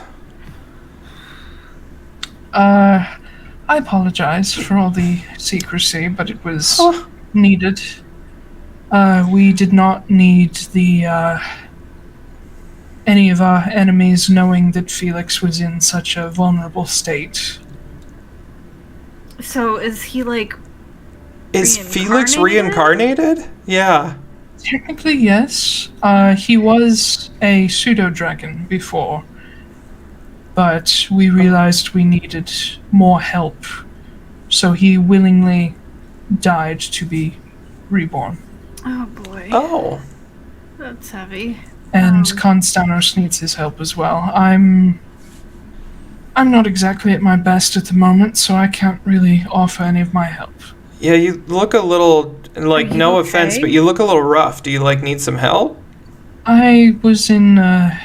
Speaker 1: I apologize for all the secrecy, but it was needed. We did not need any of our enemies knowing that Felix was in such a vulnerable state.
Speaker 4: So is he
Speaker 3: Is Felix reincarnated? Yeah.
Speaker 1: Technically, yes. He was a pseudo-dragon before. But we realized we needed more help. So he willingly died to be reborn.
Speaker 4: Oh boy.
Speaker 3: Oh.
Speaker 4: That's heavy.
Speaker 1: And Constanos needs his help as well. I'm not exactly at my best at the moment, so I can't really offer any of my help.
Speaker 3: Yeah, you look a little, no offense, but you look a little rough. Do you, need some help?
Speaker 1: I was in a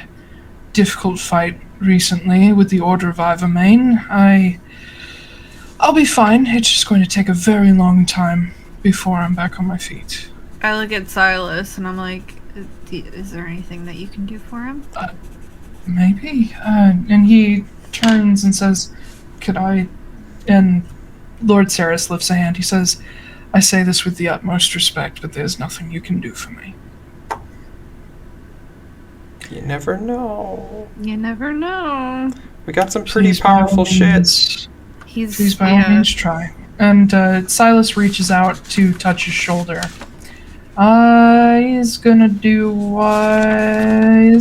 Speaker 1: difficult fight recently with the Order of Ivermain. I'll be fine. It's just going to take a very long time before I'm back on my feet.
Speaker 4: I look at Silas and I'm like, is there anything that you can do for him?
Speaker 1: Maybe. And he turns and says, could I... And Lord Saris lifts a hand. He says, I say this with the utmost respect, but there's nothing you can do for me.
Speaker 3: You never know.
Speaker 4: You never know.
Speaker 3: We got some pretty powerful shit.
Speaker 1: Please, by all means, try. And Silas reaches out to touch his shoulder. He's gonna do a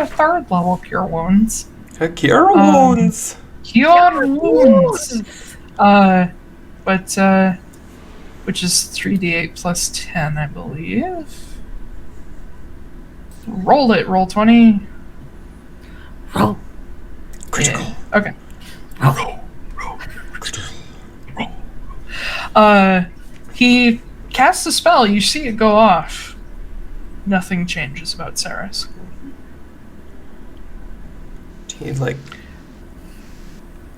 Speaker 1: third level Cure Wounds.
Speaker 3: Cure Wounds!
Speaker 1: Cure Wounds! Which is 3d8 plus 10, I believe. Roll it, roll 20.
Speaker 4: Roll.
Speaker 3: Critical.
Speaker 1: Yeah. Okay.
Speaker 3: Roll.
Speaker 1: He casts a spell, you see it go off. Nothing changes about Saris.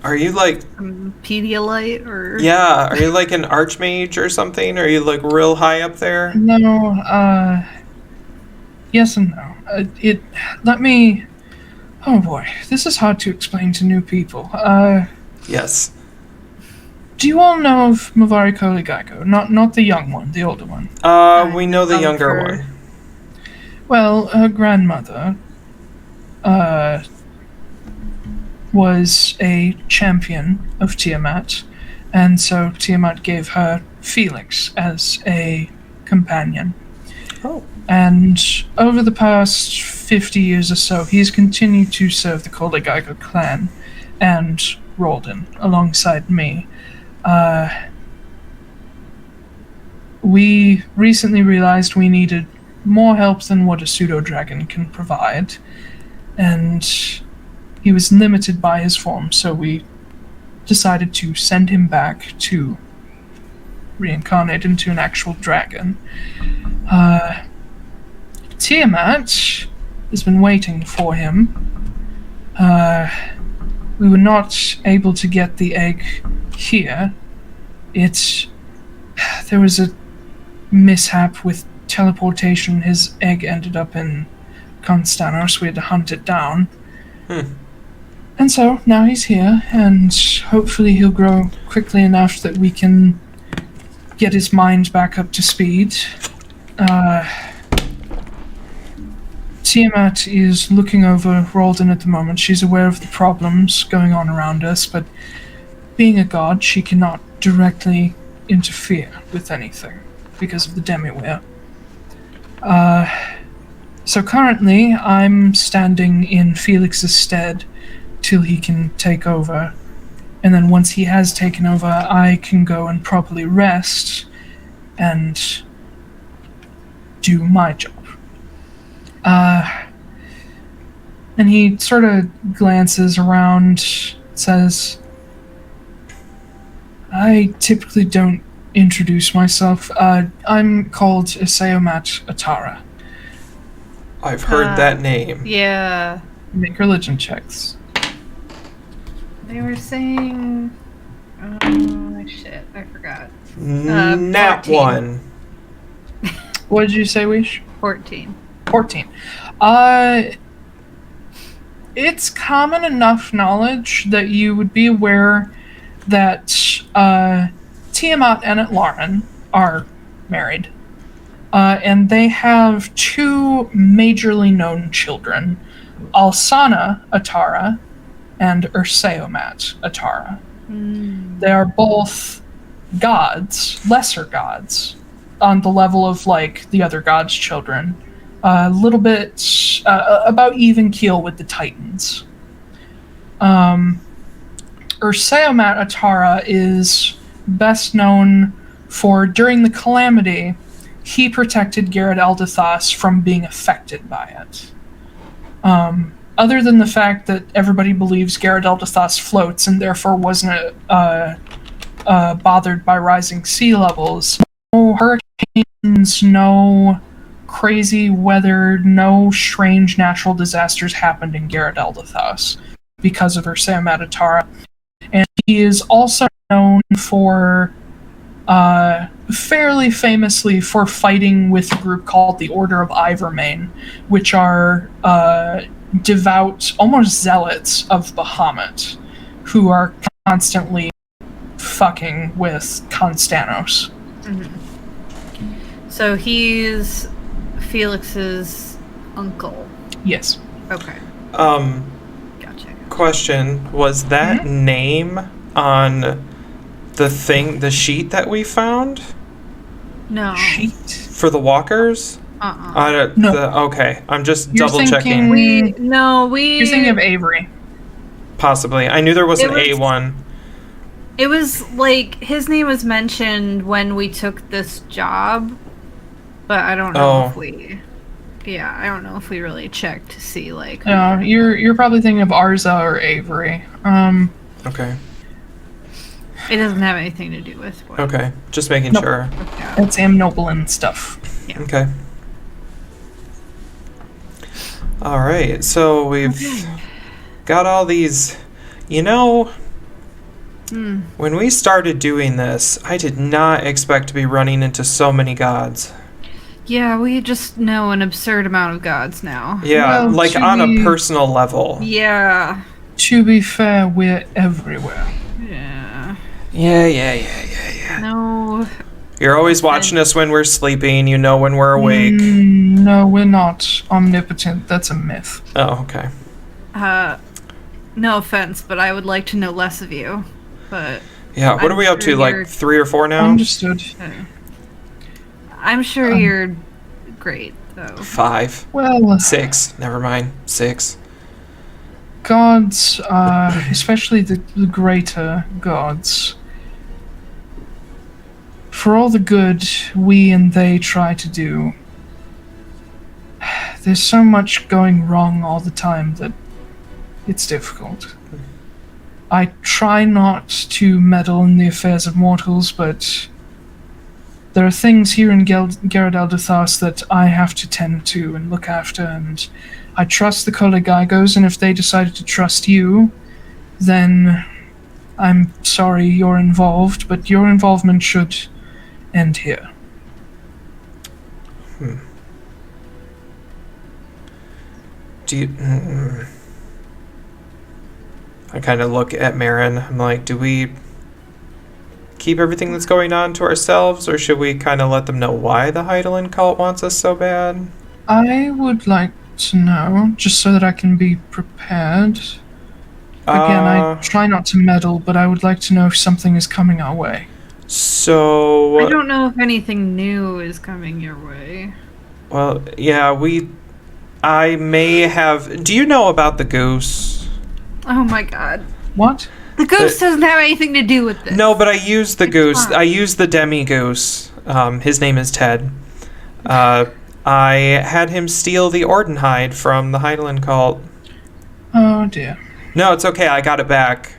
Speaker 3: Are you like...
Speaker 4: Pedialyte, or...
Speaker 3: Yeah, are you like an archmage or something? Are you like real high up there?
Speaker 1: No, yes and no. Let me... Oh boy, this is hard to explain to new people.
Speaker 3: Yes.
Speaker 1: Do you all know of Mavari Koligaiko? Not the young one, the older one.
Speaker 3: We know the younger one.
Speaker 1: Well, her grandmother, was a champion of Tiamat, and so Tiamat gave her Felix as a companion.
Speaker 3: Oh.
Speaker 1: And over the past 50 years or so, he's continued to serve the Koligaiko clan and Raulden alongside me. We recently realized we needed more help than what a pseudo-dragon can provide, and he was limited by his form, so we decided to send him back to reincarnate into an actual dragon. Tiamat has been waiting for him. We were not able to get the egg here. There was a mishap with teleportation. His egg ended up in Constanos. We had to hunt it down. And so now he's here, and hopefully he'll grow quickly enough that we can get his mind back up to speed. Tiamat is looking over Raulden at the moment. She's aware of the problems going on around us, but being a god, she cannot directly interfere with anything because of the Demiweir. So currently, I'm standing in Felix's stead till he can take over, and then once he has taken over, I can go and properly rest and do my job. And he sort of glances around, says, I typically don't introduce myself. I'm called Isayomat Atara.
Speaker 3: I've heard that name.
Speaker 4: Yeah.
Speaker 1: Make religion checks.
Speaker 4: They were saying... Oh, shit. I forgot.
Speaker 3: Nat
Speaker 4: 14.
Speaker 3: 1.
Speaker 1: What did you say, Wish?
Speaker 4: 14.
Speaker 1: 14. It's common enough knowledge that you would be aware that Tiamat and Atlaran are married. And they have two majorly known children, Alsana Atara and Urseomat Atara. They are both gods, lesser gods, on the level of, like, the other gods' children. A little bit, about even keel with the Titans. Urseomat Atara is best known for, during the Calamity, he protected Garrett Eldathos from being affected by it. Other than the fact that everybody believes Garrett Eldathos floats and therefore wasn't bothered by rising sea levels, no hurricanes, no crazy weather, no strange natural disasters happened in Garrett Eldathos because of Urseomat Atara. And he is also known for, fairly famously, for fighting with a group called the Order of Ivermain, which are devout, almost zealots of Bahamut, who are constantly fucking with Constanos.
Speaker 4: So he's Felix's uncle.
Speaker 1: Yes.
Speaker 4: Okay. Gotcha.
Speaker 3: Question, was that name on the sheet that we found
Speaker 4: No.
Speaker 1: Sheet.
Speaker 3: for the walkers?
Speaker 1: No.
Speaker 3: Okay, I'm just
Speaker 1: You're
Speaker 3: double checking.
Speaker 1: thinking-
Speaker 4: You're
Speaker 1: You're thinking of Avery.
Speaker 3: Possibly. I knew there was
Speaker 4: It
Speaker 3: an
Speaker 4: was-
Speaker 3: A1.
Speaker 4: It was like his name was mentioned when we took this job, but I don't know if we. Yeah, I don't know if we really checked to see like.
Speaker 1: No, you're probably thinking of Arza or Avery.
Speaker 3: Okay.
Speaker 4: It doesn't have anything to do with what.
Speaker 3: Okay. Just making
Speaker 1: Nope.
Speaker 3: sure.
Speaker 1: It's Amnoblin stuff.
Speaker 4: Yeah.
Speaker 3: Okay. All right. So we've got all these. You know, when we started doing this, I did not expect to be running into so many gods.
Speaker 4: Yeah, we just know an absurd amount of gods now.
Speaker 3: Yeah,
Speaker 1: Well,
Speaker 3: like
Speaker 1: to
Speaker 3: on a
Speaker 1: be-
Speaker 3: personal level.
Speaker 4: Yeah.
Speaker 1: To be fair, we're everywhere.
Speaker 4: Yeah.
Speaker 3: Yeah.
Speaker 4: No.
Speaker 3: You're always watching us when we're sleeping. You know when we're awake.
Speaker 1: No, we're not omnipotent. That's a myth.
Speaker 3: Oh, okay.
Speaker 4: No offense, but I would like to know less of you. But
Speaker 3: Yeah, what
Speaker 4: I'm
Speaker 3: are we up
Speaker 4: sure
Speaker 3: to? Like
Speaker 4: you're-
Speaker 3: 3 or 4 now?
Speaker 1: Understood.
Speaker 4: I'm sure you're great, though.
Speaker 3: 5,
Speaker 1: Well,
Speaker 3: 6. Never mind. 6.
Speaker 1: gods, especially the greater gods, for all the good we and they try to do, there's so much going wrong all the time that it's difficult. I try not to meddle in the affairs of mortals, but there are things here in Gerard Eldathos that I have to tend to and look after, and I trust the Collegagos, and if they decided to trust you, then I'm sorry you're involved, but your involvement should end here.
Speaker 3: Do you... I kind of look at Marin. I'm like, do we keep everything that's going on to ourselves, or should we kind of let them know why the Heidelin cult wants us so bad?
Speaker 1: I would like to know, just so that I can be prepared. Again, I try not to meddle, but I would like to know if something is coming our way.
Speaker 3: So...
Speaker 4: I don't know if anything new is coming your way.
Speaker 3: Well, yeah, I may have... Do you know about the goose?
Speaker 4: Oh my god.
Speaker 1: What?
Speaker 4: The goose doesn't have anything to do with this.
Speaker 3: No, but I used the
Speaker 4: It's
Speaker 3: goose.
Speaker 4: fine.
Speaker 3: I used the demi-goose. His name is Ted. I had him steal the Ordenhide from the Heidelin cult.
Speaker 1: Oh dear.
Speaker 3: No, it's okay. I got it back.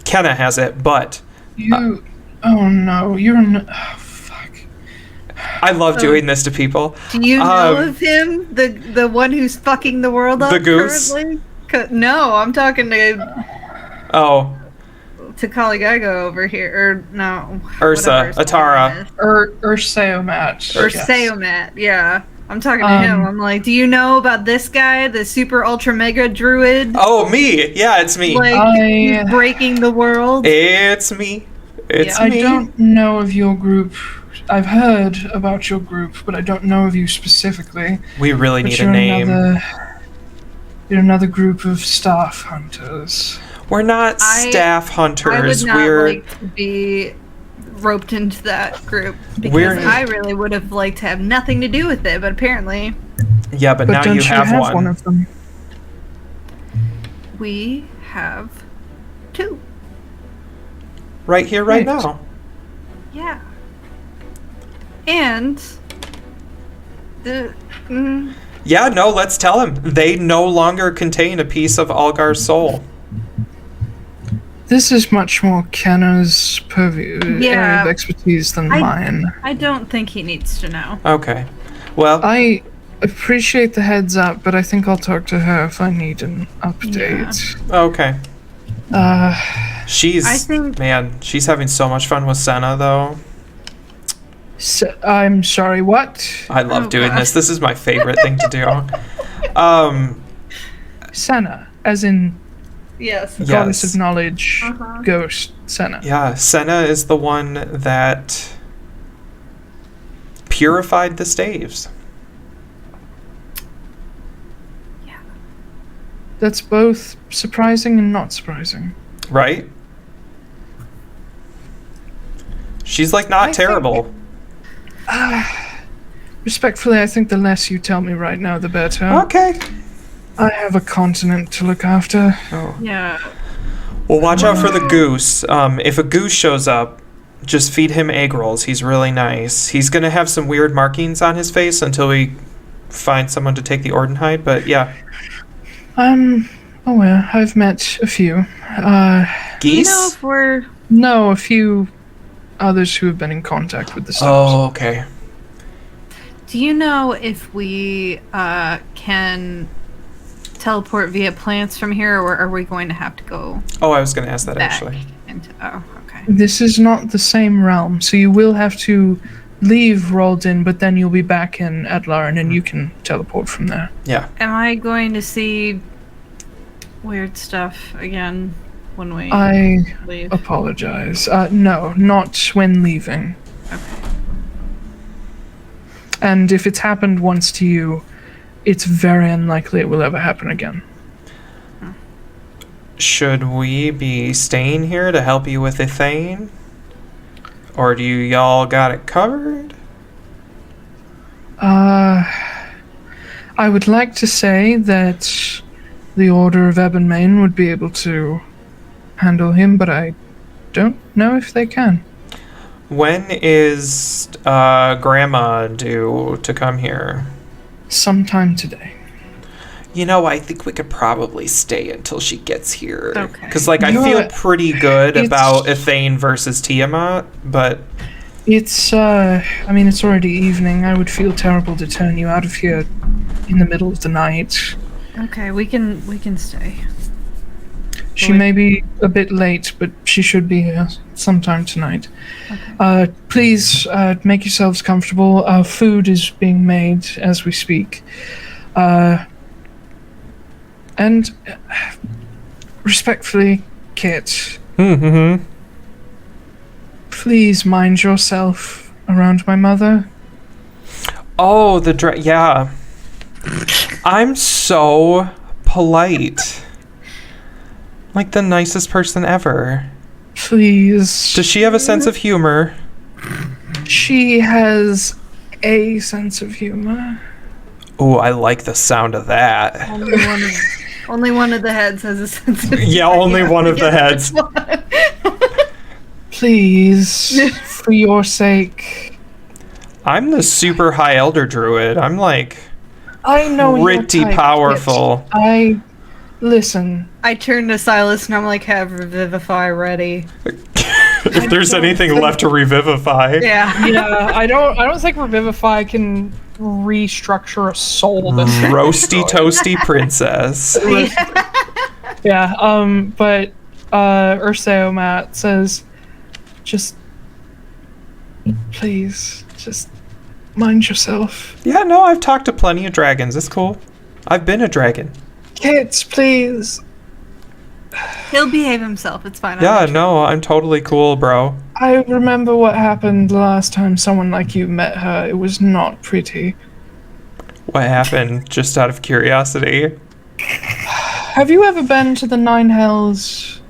Speaker 3: Kenna has it, but
Speaker 1: You... oh no, you're oh, fuck.
Speaker 3: I love doing this to people.
Speaker 4: Do you know of him? The one who's fucking the world up
Speaker 3: The goose?
Speaker 4: currently? No, I'm talking
Speaker 3: Oh,
Speaker 4: to Kaligago over here. Or no.
Speaker 3: Ursa,
Speaker 4: whatever his
Speaker 3: Atara.
Speaker 4: name is.
Speaker 1: Urseomat.
Speaker 4: Or
Speaker 1: yes.
Speaker 4: Seomat, yeah. I'm talking to him. I'm like, do you know about this guy, the super ultra mega druid?
Speaker 3: Oh, me. Yeah, it's me.
Speaker 4: Like, he's breaking the world.
Speaker 3: It's me. It's
Speaker 4: Yeah.
Speaker 1: I
Speaker 3: me.
Speaker 1: don't know of your group. I've heard about your group, but I don't know of you specifically.
Speaker 3: We really
Speaker 1: But
Speaker 3: need a
Speaker 1: you're
Speaker 3: name.
Speaker 1: You're another group of staff hunters.
Speaker 3: We're not staff
Speaker 4: I
Speaker 3: hunters.
Speaker 4: would not
Speaker 3: We're
Speaker 4: like to be roped into that group because
Speaker 3: We're-
Speaker 4: I really would have liked to have nothing to do with it, but apparently
Speaker 3: yeah, but now
Speaker 1: don't
Speaker 3: you have one.
Speaker 1: of them?
Speaker 4: we have 2.
Speaker 3: Right here, right
Speaker 1: Right.
Speaker 3: now.
Speaker 4: Yeah. And the
Speaker 3: Yeah, no, let's tell him. They no longer contain a piece of Algar's soul.
Speaker 1: This is much more Kenna's purview
Speaker 4: Yeah.
Speaker 1: area of expertise than mine.
Speaker 4: I don't think he needs to know.
Speaker 3: Okay. Well,
Speaker 1: I appreciate the heads up, but I think I'll talk to her if I need an update.
Speaker 3: okay. She's
Speaker 4: I think-
Speaker 3: man, she's having so much fun with Senna though.
Speaker 1: So, I'm sorry, what?
Speaker 3: I love
Speaker 4: Oh,
Speaker 3: doing
Speaker 4: gosh.
Speaker 3: this. This is my favorite thing to do.
Speaker 1: Senna, as in
Speaker 4: Yes.
Speaker 1: the goddess
Speaker 3: Yes.
Speaker 1: of knowledge, ghost, Senna.
Speaker 3: Yeah, Senna is the one that purified the staves.
Speaker 1: That's both surprising and not surprising.
Speaker 3: Right? She's like not terrible.
Speaker 1: Respectfully, I think the less you tell me right now, the better.
Speaker 3: Okay.
Speaker 1: I have a continent to look after.
Speaker 4: Yeah.
Speaker 3: Well, watch out for the goose. If a goose shows up, just feed him egg rolls. He's really nice. He's gonna have some weird markings on his face until we find someone to take the Ordenhide, but yeah.
Speaker 1: I'm aware. I've met a few.
Speaker 3: Geese?
Speaker 4: You know if we're...
Speaker 1: No, a few others who have been in contact with the stones.
Speaker 3: Oh, okay.
Speaker 4: Do you know if we can teleport via plants from here, or are we going to have to go
Speaker 3: Oh, I was gonna ask that
Speaker 4: back
Speaker 3: actually.
Speaker 4: into... Oh, okay.
Speaker 1: This is not the same realm, so you will have to leave Raulden, but then you'll be back in Atlaran and you can teleport from there.
Speaker 3: Yeah.
Speaker 4: Am I going to see weird stuff again when we
Speaker 1: I
Speaker 4: leave?
Speaker 1: apologize. No, not when leaving.
Speaker 4: Okay.
Speaker 1: And if it's happened once to you, it's very unlikely it will ever happen again.
Speaker 3: Should we be staying here to help you with the thing? Or do y'all got it covered?
Speaker 1: I would like to say that the Order of Ebonmain would be able to handle him, but I don't know if they can.
Speaker 3: When is Grandma due to come here?
Speaker 1: Sometime today.
Speaker 3: You know, I think we could probably stay until she gets here.
Speaker 4: Okay.
Speaker 3: Because, like, I
Speaker 1: You're-
Speaker 3: feel pretty good
Speaker 1: it's-
Speaker 3: about Ithane versus Tiamat, but...
Speaker 1: It's, I mean, it's already evening. I would feel terrible to turn you out of here in the middle of the night.
Speaker 4: Okay, we can stay.
Speaker 1: She may be a bit late, but she should be here sometime tonight. Please, make yourselves comfortable. Our food is being made as we speak. And respectfully, Kit, please mind yourself around my mother.
Speaker 3: Oh, yeah. I'm so polite. Like the nicest person ever.
Speaker 1: Please.
Speaker 3: Does she have a sense of humor?
Speaker 1: She has a sense of humor.
Speaker 3: Ooh, I like the sound of that.
Speaker 4: Only one of the heads has a sense of
Speaker 3: Yeah, only one of the heads.
Speaker 1: Please, for your sake.
Speaker 3: I'm the super high elder druid. I'm like
Speaker 1: I know you're
Speaker 3: pretty
Speaker 1: type,
Speaker 3: powerful.
Speaker 1: Kit. Listen.
Speaker 4: I turn to Silas and I'm like, have Revivify ready.
Speaker 3: If there's anything left to revivify.
Speaker 4: Yeah.
Speaker 1: Yeah, I don't think Revivify can restructure a soul that's
Speaker 3: Roasty toasty princess.
Speaker 1: Yeah, but Urseo Matt says, just please, just mind yourself.
Speaker 3: Yeah, no, I've talked to plenty of dragons. It's cool. I've been a dragon.
Speaker 1: Kids, please.
Speaker 4: He'll behave himself. It's fine.
Speaker 3: Yeah, no, I'm totally cool, bro.
Speaker 1: I remember what happened last time someone like you met her. It was not pretty.
Speaker 3: What happened, just out of curiosity?
Speaker 1: Have you ever been to the Nine Hells?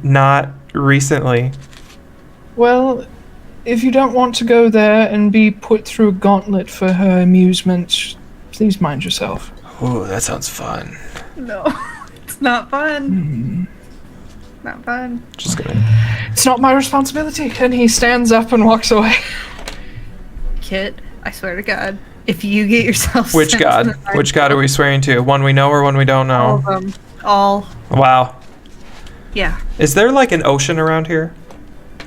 Speaker 3: Not recently.
Speaker 1: Well, if you don't want to go there and be put through a gauntlet for her amusement, please mind yourself.
Speaker 3: Ooh, that sounds fun.
Speaker 4: No, it's not fun. Not fun.
Speaker 3: Just gonna...
Speaker 1: It's not my responsibility. And he stands up and walks away.
Speaker 4: Kit, I swear to God, if you get yourself
Speaker 3: Which
Speaker 4: sent
Speaker 3: god?
Speaker 4: to the
Speaker 3: Which god are we swearing to? One we know or one we don't
Speaker 4: all
Speaker 3: know?
Speaker 4: of them. All.
Speaker 3: Wow.
Speaker 4: Yeah.
Speaker 3: Is there like an ocean around here?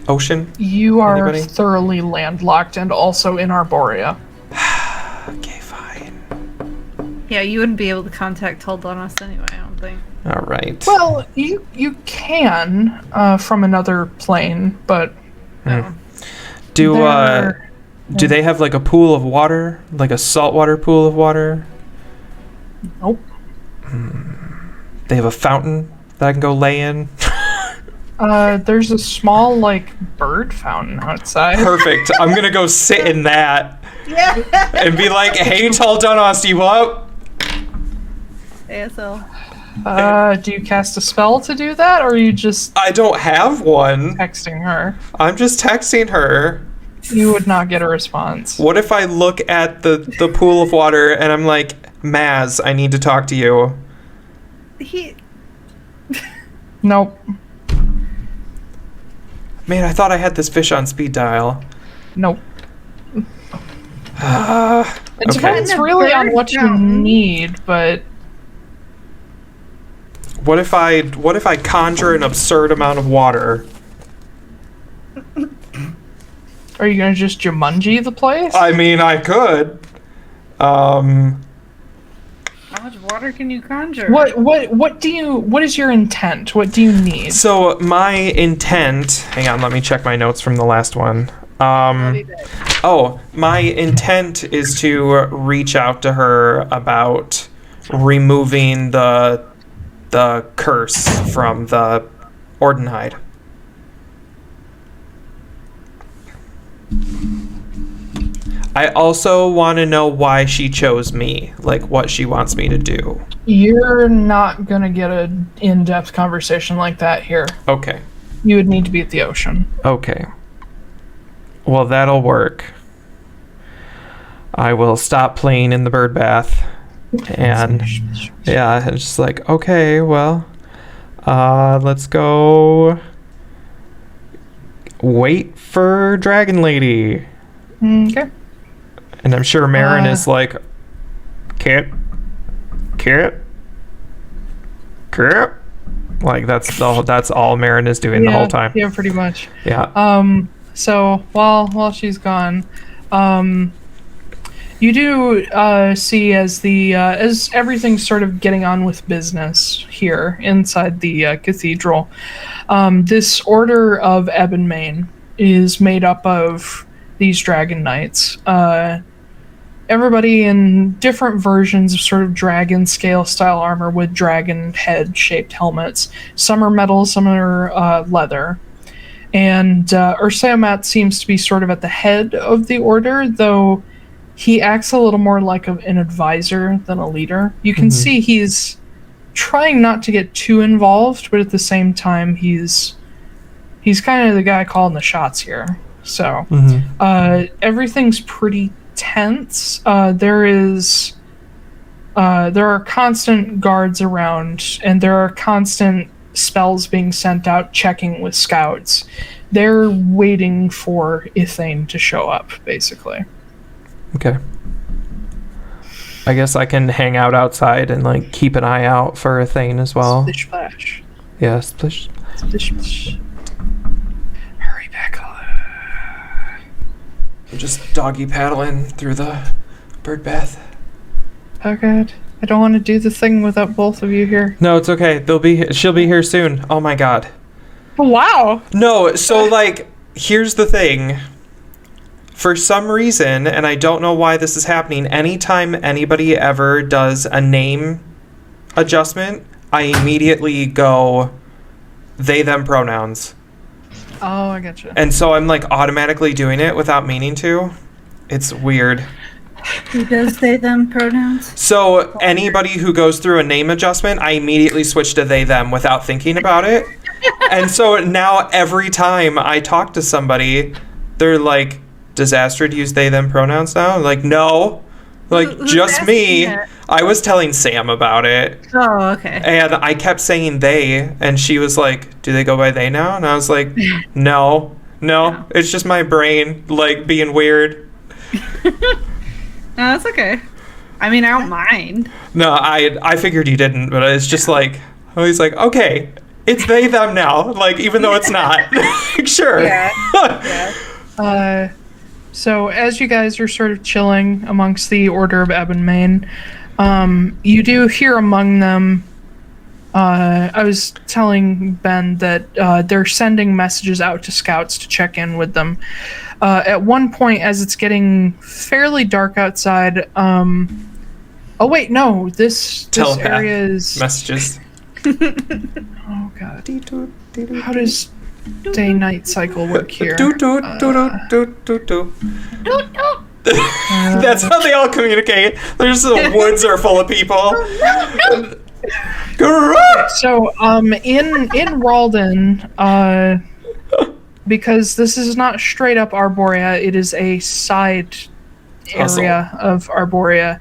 Speaker 3: Ocean?
Speaker 1: You are
Speaker 3: Anybody?
Speaker 1: thoroughly landlocked and also in Arborea.
Speaker 3: Okay, fine.
Speaker 4: Yeah, you wouldn't be able to contact Tuldonos anyway, I don't think.
Speaker 3: All right.
Speaker 1: Well, you can from another plane, but
Speaker 3: Do
Speaker 1: there-
Speaker 3: do they have like a pool of water, like a saltwater pool of water?
Speaker 1: Nope.
Speaker 3: They have a fountain that I can go lay in.
Speaker 1: There's a small, like, bird fountain outside.
Speaker 3: Perfect. I'm gonna go sit in that
Speaker 4: Yeah.
Speaker 3: and be like, hey, tall Dunosty, you up?
Speaker 4: ASL.
Speaker 1: Do you cast a spell to do that, or are you just
Speaker 3: I don't have one.
Speaker 1: texting her?
Speaker 3: I'm just texting her.
Speaker 1: You would not get a response.
Speaker 3: What if I look at the pool of water and I'm like, Maz, I need to talk to you?
Speaker 1: Nope.
Speaker 3: Man, I thought I had this fish on speed dial.
Speaker 1: Nope. It
Speaker 3: Okay.
Speaker 1: depends really on what you need, but
Speaker 3: What if I conjure an absurd amount of water?
Speaker 1: are you gonna just Jumanji the place?
Speaker 3: I mean, I could.
Speaker 4: How much water can you conjure?
Speaker 1: What is your intent? What do you need?
Speaker 3: So my intent. Hang on, let me check my notes from the last one. My intent is to reach out to her about removing the curse from the Ordenhide. I also want to know why she chose me, like what she wants me to do.
Speaker 1: You're not gonna get an in-depth conversation like that here.
Speaker 3: Okay.
Speaker 1: You would need to be at the ocean.
Speaker 3: Okay. Well, that'll work. I will stop playing in the bird bath. And yeah, it's just like, okay, well, let's go wait for Dragon Lady.
Speaker 1: Okay.
Speaker 3: And I'm sure Marin is like, Kit. Like that's all Marin is doing the whole time.
Speaker 1: Yeah, pretty much.
Speaker 3: Yeah.
Speaker 1: So while she's gone, you do see as everything's sort of getting on with business here inside the cathedral. This Order of Ebonmain is made up of these Dragon Knights. Everybody in different versions of sort of dragon scale style armor with dragon head shaped helmets. Some are metal, some are leather. And Ursaomat seems to be sort of at the head of the order, though he acts a little more like an advisor than a leader. You can see he's trying not to get too involved, but at the same time he's kind of the guy calling the shots here. So everything's pretty tense. There are constant guards around, and there are constant spells being sent out checking with scouts. They're waiting for Ithane to show up, basically.
Speaker 3: Okay. I guess I can hang out outside and like keep an eye out for Ithane as well.
Speaker 1: Splish splash.
Speaker 3: Yeah, splish.
Speaker 1: Splish splash. Hurry back on.
Speaker 3: I'm just doggy paddling through the bird bath.
Speaker 1: Oh god. I don't want to do the thing without both of you here.
Speaker 3: No, it's okay. She'll be here soon. Oh my god.
Speaker 1: Wow.
Speaker 3: No, so like here's the thing. For some reason, and I don't know why this is happening, anytime anybody ever does a name adjustment, I immediately go they them pronouns.
Speaker 1: Oh, I gotcha.
Speaker 3: And so I'm like automatically doing it without meaning to. It's weird.
Speaker 4: Who does they them pronouns?
Speaker 3: So anybody who goes through a name adjustment, I immediately switch to they them without thinking about it. And so now every time I talk to somebody, they're like, does Astrid use they them pronouns now? I'm like, no. Like, just me. I was telling Sam about it.
Speaker 4: Oh, okay.
Speaker 3: And I kept saying they, and she was like, do they go by they now? And I was like, no, it's just my brain, like, being weird.
Speaker 4: No, that's okay. I mean, I don't mind.
Speaker 3: No, I figured you didn't, but it's just like, I was like, okay, it's they, them now, like, even though it's not. Sure.
Speaker 4: Yeah.
Speaker 1: So as you guys are sort of chilling amongst the Order of Ebonmain, you do hear among them, I was telling Ben that they're sending messages out to scouts to check in with them. At one point, as it's getting fairly dark outside, a Oh wait, no. This
Speaker 3: Telepath
Speaker 1: area is
Speaker 3: messages.
Speaker 1: Oh god. How does day-night cycle work here?
Speaker 3: That's how they all communicate. There's the woods are full of people.
Speaker 1: So, in Raulden, because this is not straight up Arborea, it is a side area of Arborea.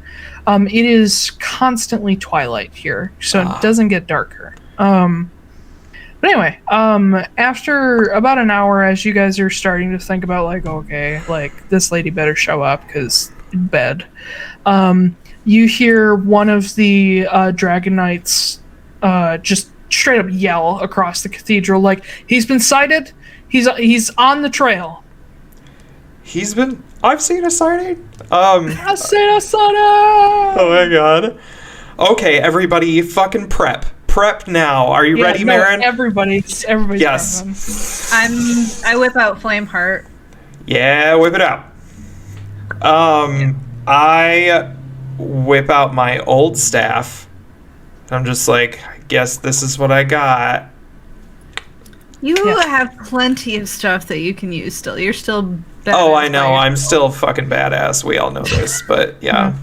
Speaker 1: It is constantly twilight here, so it doesn't get darker. But anyway, after about an hour, as you guys are starting to think about, like, okay, like, this lady better show up, because bed, you hear one of the Dragon Knights just straight up yell across the cathedral, like, he's been sighted, he's on the trail.
Speaker 3: I've seen a sighting?
Speaker 1: I've seen a sighting!
Speaker 3: Oh my god. Okay, everybody, fucking prep. Prep now. Are you ready, Marin?
Speaker 1: Everybody's
Speaker 3: yes.
Speaker 4: I whip out Flameheart.
Speaker 3: Yeah, whip it out. I whip out my old staff. I'm just like, I guess this is what I got.
Speaker 4: You have plenty of stuff that you can use still. You're still badass.
Speaker 3: Oh, I know. I'm still fucking badass. We all know this, but yeah.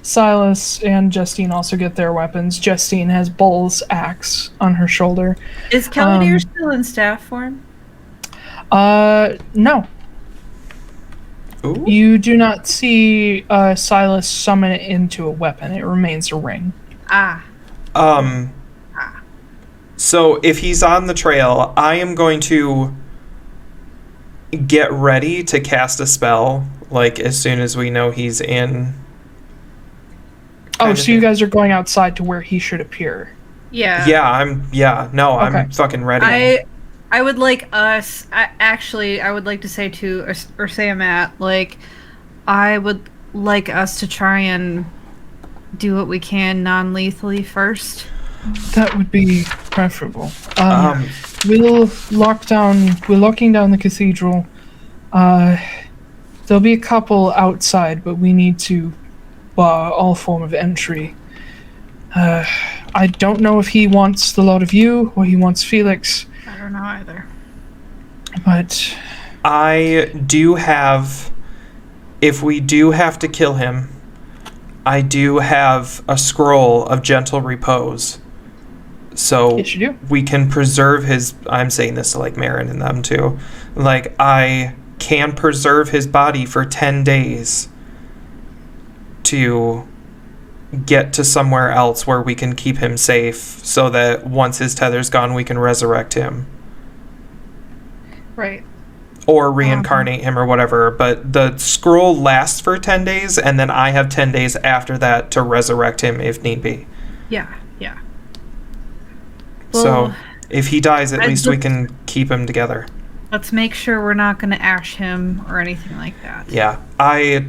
Speaker 1: Silas and Justine also get their weapons. Justine has Bull's axe on her shoulder.
Speaker 4: Is Kelley still in staff form?
Speaker 1: No.
Speaker 3: Ooh.
Speaker 1: You do not see Silas summon it into a weapon. It remains a ring.
Speaker 3: So if he's on the trail, I am going to get ready to cast a spell, like, as soon as we know he's in.
Speaker 1: Oh, so you guys are going outside to where he should appear.
Speaker 4: Yeah.
Speaker 3: Yeah, I'm fucking ready.
Speaker 4: I would like us, I would like to say to Matt, like, I would like us to try and do what we can non-lethally first.
Speaker 1: That would be preferable. We're locking down the cathedral. There'll be a couple outside, but we need to bar all form of entry. I don't know if he wants the lot of you or he wants Felix.
Speaker 4: I don't know either.
Speaker 1: But
Speaker 3: I do have, if we do have to kill him, I do have a scroll of gentle repose. So
Speaker 1: yes, you do.
Speaker 3: We can preserve his, I'm saying this to like Marin and them too, like, I can preserve his body for 10 days to get to somewhere else where we can keep him safe, so that once his tether's gone, we can resurrect him.
Speaker 4: Right.
Speaker 3: Or reincarnate him or whatever, but the scroll lasts for 10 days, and then I have 10 days after that to resurrect him if need be.
Speaker 4: Yeah.
Speaker 3: So,
Speaker 4: well,
Speaker 3: if he dies, at least we can keep him together.
Speaker 4: Let's make sure we're not going to ash him or anything like that.
Speaker 3: Yeah, I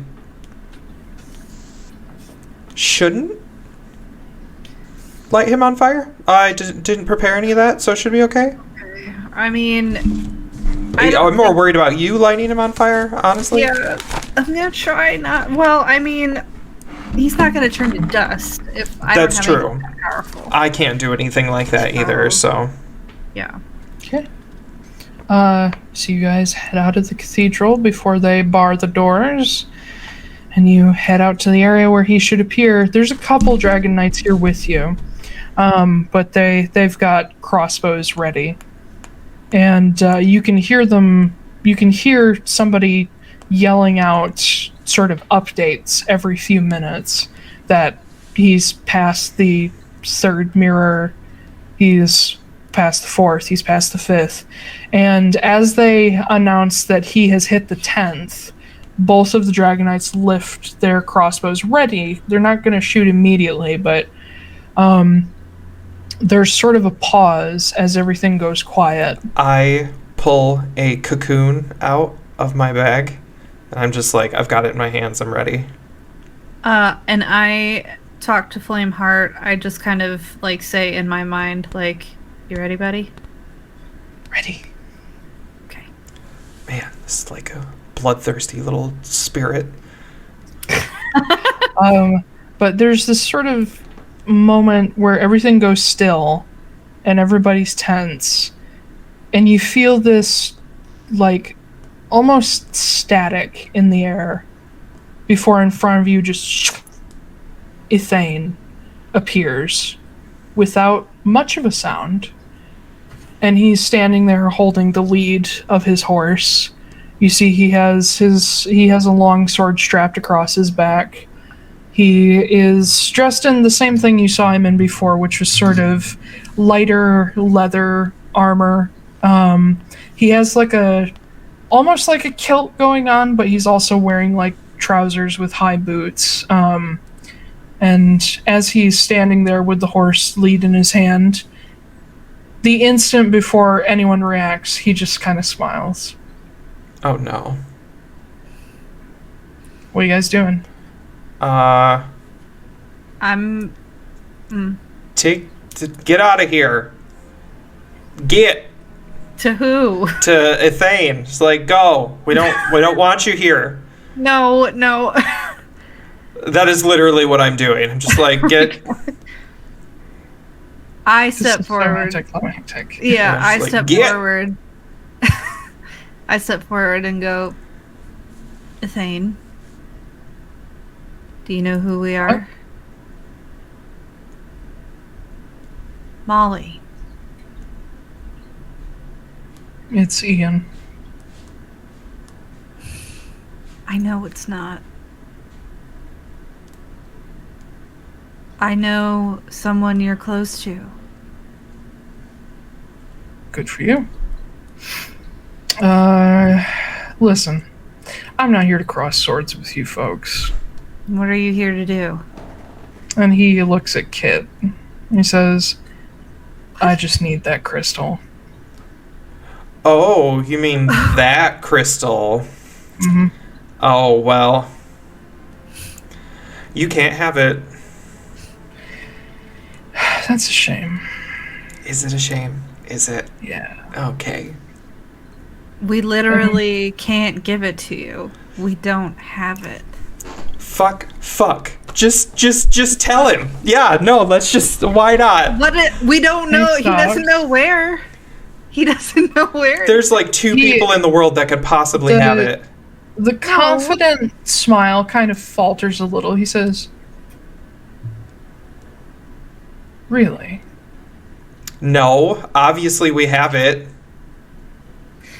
Speaker 3: shouldn't light him on fire. I didn't prepare any of that, so should we be okay?
Speaker 4: I mean,
Speaker 3: I'm more worried about you lighting him on fire, honestly.
Speaker 4: Yeah, I'm going to try not... Well, I mean, he's not going to turn to dust if I
Speaker 3: That's
Speaker 4: don't have
Speaker 3: true.
Speaker 4: anything that powerful.
Speaker 3: I can't do anything like that either, so...
Speaker 4: Yeah.
Speaker 1: Okay. So you guys head out of the cathedral before they bar the doors, and you head out to the area where he should appear. There's a couple Dragon Knights here with you, but they've got crossbows ready, and you can hear them. You can hear somebody yelling out sort of updates every few minutes that he's past the third mirror, he's past the fourth, he's past the fifth. And as they announce that he has hit the 10th, both of the Dragon Knights lift their crossbows ready. They're not going to shoot immediately, but there's sort of a pause as everything goes quiet.
Speaker 3: I pull a cocoon out of my bag, and I'm just like, I've got it in my hands, I'm ready.
Speaker 4: And I talk to Flameheart. I just kind of, like, say in my mind, like, you ready, buddy?
Speaker 1: Ready.
Speaker 4: Okay.
Speaker 3: Man, this is like a bloodthirsty little spirit.
Speaker 1: But there's this sort of moment where everything goes still and everybody's tense, and you feel this, like, almost static in the air before in front of you just Ithane appears without much of a sound. And he's standing there holding the lead of his horse. You see he has a long sword strapped across his back. He is dressed in the same thing you saw him in before, which was sort of lighter leather armor. He has almost like a kilt going on, but he's also wearing like trousers with high boots. And as he's standing there with the horse lead in his hand, the instant before anyone reacts, he just kind of smiles.
Speaker 3: Oh no.
Speaker 1: What are you guys doing?
Speaker 3: Get out of here. Get
Speaker 4: To who?
Speaker 3: to Ithane. It's like, go. We don't want you here.
Speaker 4: No.
Speaker 3: That is literally what I'm doing. I'm just like, get.
Speaker 4: I
Speaker 1: This
Speaker 4: step
Speaker 1: is
Speaker 4: forward.
Speaker 1: romantic.
Speaker 4: Yeah, I
Speaker 3: Like,
Speaker 4: step
Speaker 3: get.
Speaker 4: forward. I step forward and go, Ithane, do you know who we are?
Speaker 1: What?
Speaker 4: Molly.
Speaker 1: It's Ian.
Speaker 4: I know it's not. I know someone you're close to.
Speaker 1: Good for you. Listen, I'm not here to cross swords with you folks.
Speaker 4: What are you here to do?
Speaker 1: And he looks at Kit. He says, I just need that crystal.
Speaker 3: Oh, you mean that crystal?
Speaker 1: Mm-hmm.
Speaker 3: Oh, well. You can't have it.
Speaker 1: That's a shame.
Speaker 3: Is it a shame? Is it?
Speaker 1: Yeah.
Speaker 3: Okay.
Speaker 4: We literally can't give it to you. We don't have it.
Speaker 3: Fuck. Just tell him. Yeah, no, let's just, why not?
Speaker 4: We don't know.
Speaker 1: Thanks,
Speaker 4: He doesn't
Speaker 1: dog.
Speaker 4: know where. He doesn't know where.
Speaker 3: There's like two people in the world that could possibly have it.
Speaker 1: The confident smile kind of falters a little. He says, really?
Speaker 3: No, obviously we have it.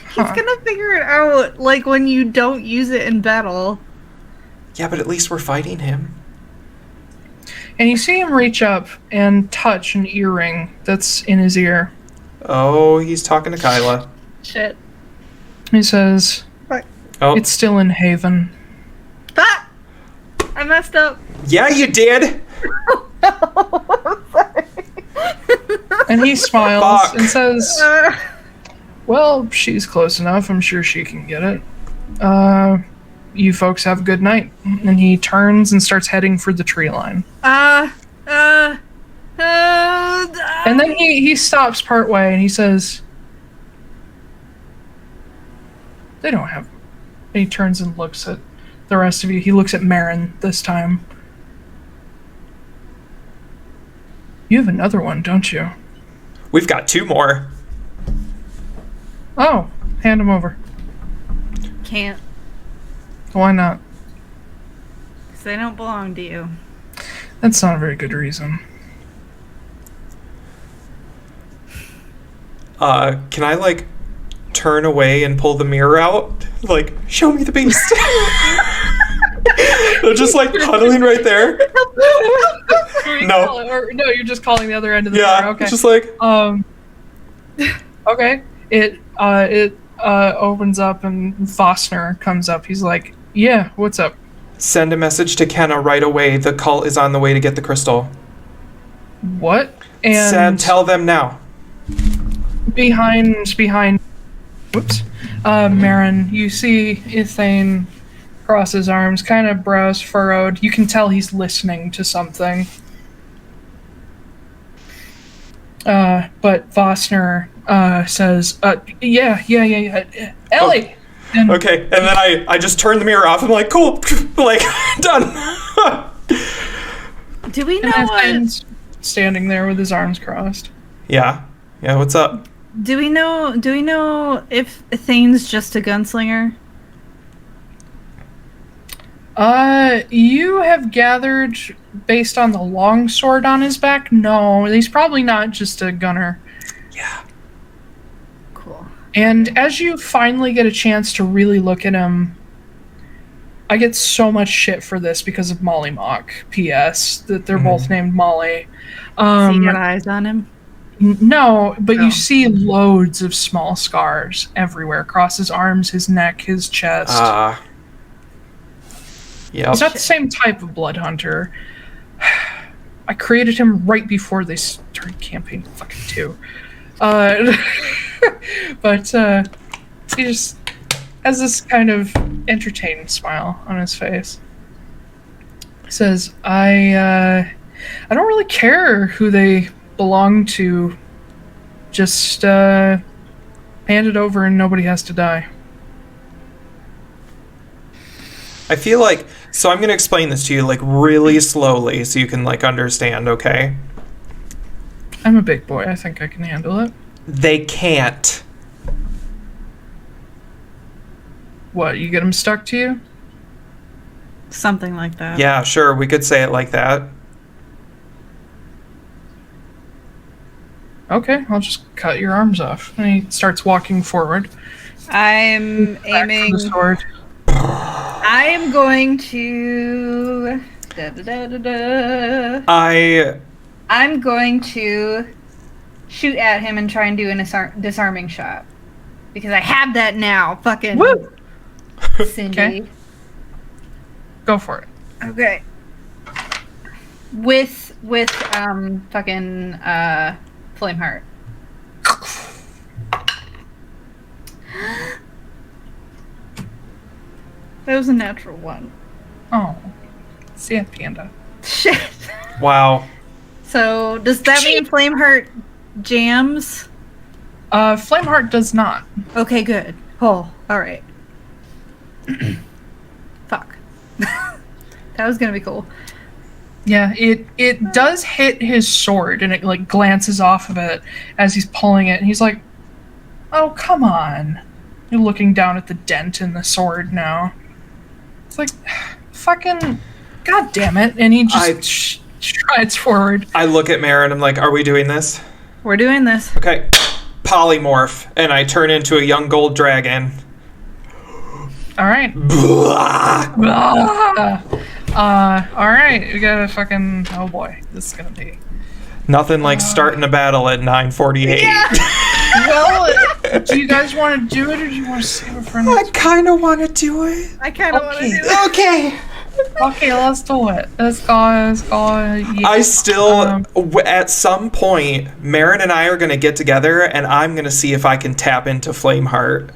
Speaker 4: He's gonna figure it out, like, when you don't use it in battle.
Speaker 3: Yeah, but at least we're fighting him.
Speaker 1: And you see him reach up and touch an earring that's in his ear.
Speaker 3: Oh, he's talking to Kyla.
Speaker 4: Shit.
Speaker 1: He says,
Speaker 3: Oh,
Speaker 1: it's still in Haven.
Speaker 4: Ah! I messed up.
Speaker 3: yeah, you did.
Speaker 1: And he smiles
Speaker 3: Fuck.
Speaker 1: and says, well, she's close enough. I'm sure she can get it. You folks have a good night. And he turns and starts heading for the tree line. And then he stops partway and he says, they don't have... And he turns and looks at the rest of you. He looks at Marin this time. You have another one, don't you?
Speaker 3: We've got two more.
Speaker 1: Oh, hand him over.
Speaker 4: Can't.
Speaker 1: Why not?
Speaker 4: 'Cause they don't belong to you.
Speaker 1: That's not a very good reason.
Speaker 3: Can I, like, turn away and pull the mirror out? Like, show me the beast. They're just, like, huddling right there. No.
Speaker 1: No, you're just calling the other end of the
Speaker 3: Yeah,
Speaker 1: mirror. Okay.
Speaker 3: it's just like,
Speaker 1: Okay. It opens up and Vosner comes up. He's like, yeah, what's up?
Speaker 3: send a message to Kenna right away. The cult is on the way to get the crystal.
Speaker 1: What? And
Speaker 3: Tell them now.
Speaker 1: behind whoops, Marin, you see Ithane cross his arms, kind of brows furrowed. You can tell he's listening to something. But Vosner says, yeah. Ellie! And
Speaker 3: Okay, and then I just turn the mirror off. I'm like, cool, like, done.
Speaker 4: Do we know
Speaker 1: And
Speaker 4: what?
Speaker 1: Finn's standing there with his arms crossed.
Speaker 3: Yeah. Yeah, what's up?
Speaker 4: Do we know if Thane's just a gunslinger?
Speaker 1: You have gathered, based on the long sword on his back, no, he's probably not just a gunner.
Speaker 3: Yeah.
Speaker 4: Cool.
Speaker 1: And as you finally get a chance to really look at him, I get so much shit for this because of Molly Mock, P.S., that they're both named Molly.
Speaker 4: So you got eyes on him?
Speaker 1: No, but you see loads of small scars everywhere, across his arms, his neck, his chest.
Speaker 3: Yeah.
Speaker 1: He's not the same type of blood hunter. I created him right before they started campaign fucking 2. But he just has this kind of entertained smile on his face. He says, I don't really care who they belong to. Just hand it over and nobody has to die.
Speaker 3: I feel like, so I'm going to explain this to you, like, really slowly so you can, like, understand, okay?
Speaker 1: I'm a big boy. I think I can handle it.
Speaker 3: They can't.
Speaker 1: What, you get them stuck to you?
Speaker 4: Something like that.
Speaker 3: Yeah, sure, we could say it like that.
Speaker 1: Okay, I'll just cut your arms off. And he starts walking forward.
Speaker 4: I'm
Speaker 1: Back for
Speaker 4: aiming.
Speaker 1: the sword.
Speaker 4: I am going to. I'm going to shoot at him and try and do an disarming shot. Because I have that now. Fucking.
Speaker 1: Woo!
Speaker 4: Cindy.
Speaker 1: Okay. Go for it.
Speaker 4: Okay. With fucking Flameheart. That was a natural one.
Speaker 1: Oh. Sand panda.
Speaker 4: Shit.
Speaker 3: Wow.
Speaker 4: So does that mean Flameheart jams?
Speaker 1: Flameheart does not.
Speaker 4: Okay, good. Oh, alright. Fuck. That was gonna be cool.
Speaker 1: Yeah, it does hit his sword, and it, like, glances off of it as he's pulling it, and he's like, oh, come on. You're looking down at the dent in the sword now. It's like, fucking, god damn it. And he just strides forward.
Speaker 3: I look at Marin, I'm like, are we doing this?
Speaker 4: We're doing this.
Speaker 3: Okay. Polymorph, and I turn into a young gold dragon.
Speaker 1: Alright. Alright, we got a fucking, oh boy, this is gonna be.
Speaker 3: Nothing like starting a battle at 9:48.
Speaker 4: Yeah.
Speaker 1: Well, do you guys want to do it, or do you want to save it for next?
Speaker 3: I kind of want to do it.
Speaker 4: I kind of want to
Speaker 1: Okay.
Speaker 4: do it.
Speaker 3: Okay.
Speaker 1: Okay, let's do it. Let's go, yeah.
Speaker 3: I still, at some point, Marin and I are going to get together, and I'm going to see if I can tap into Flameheart.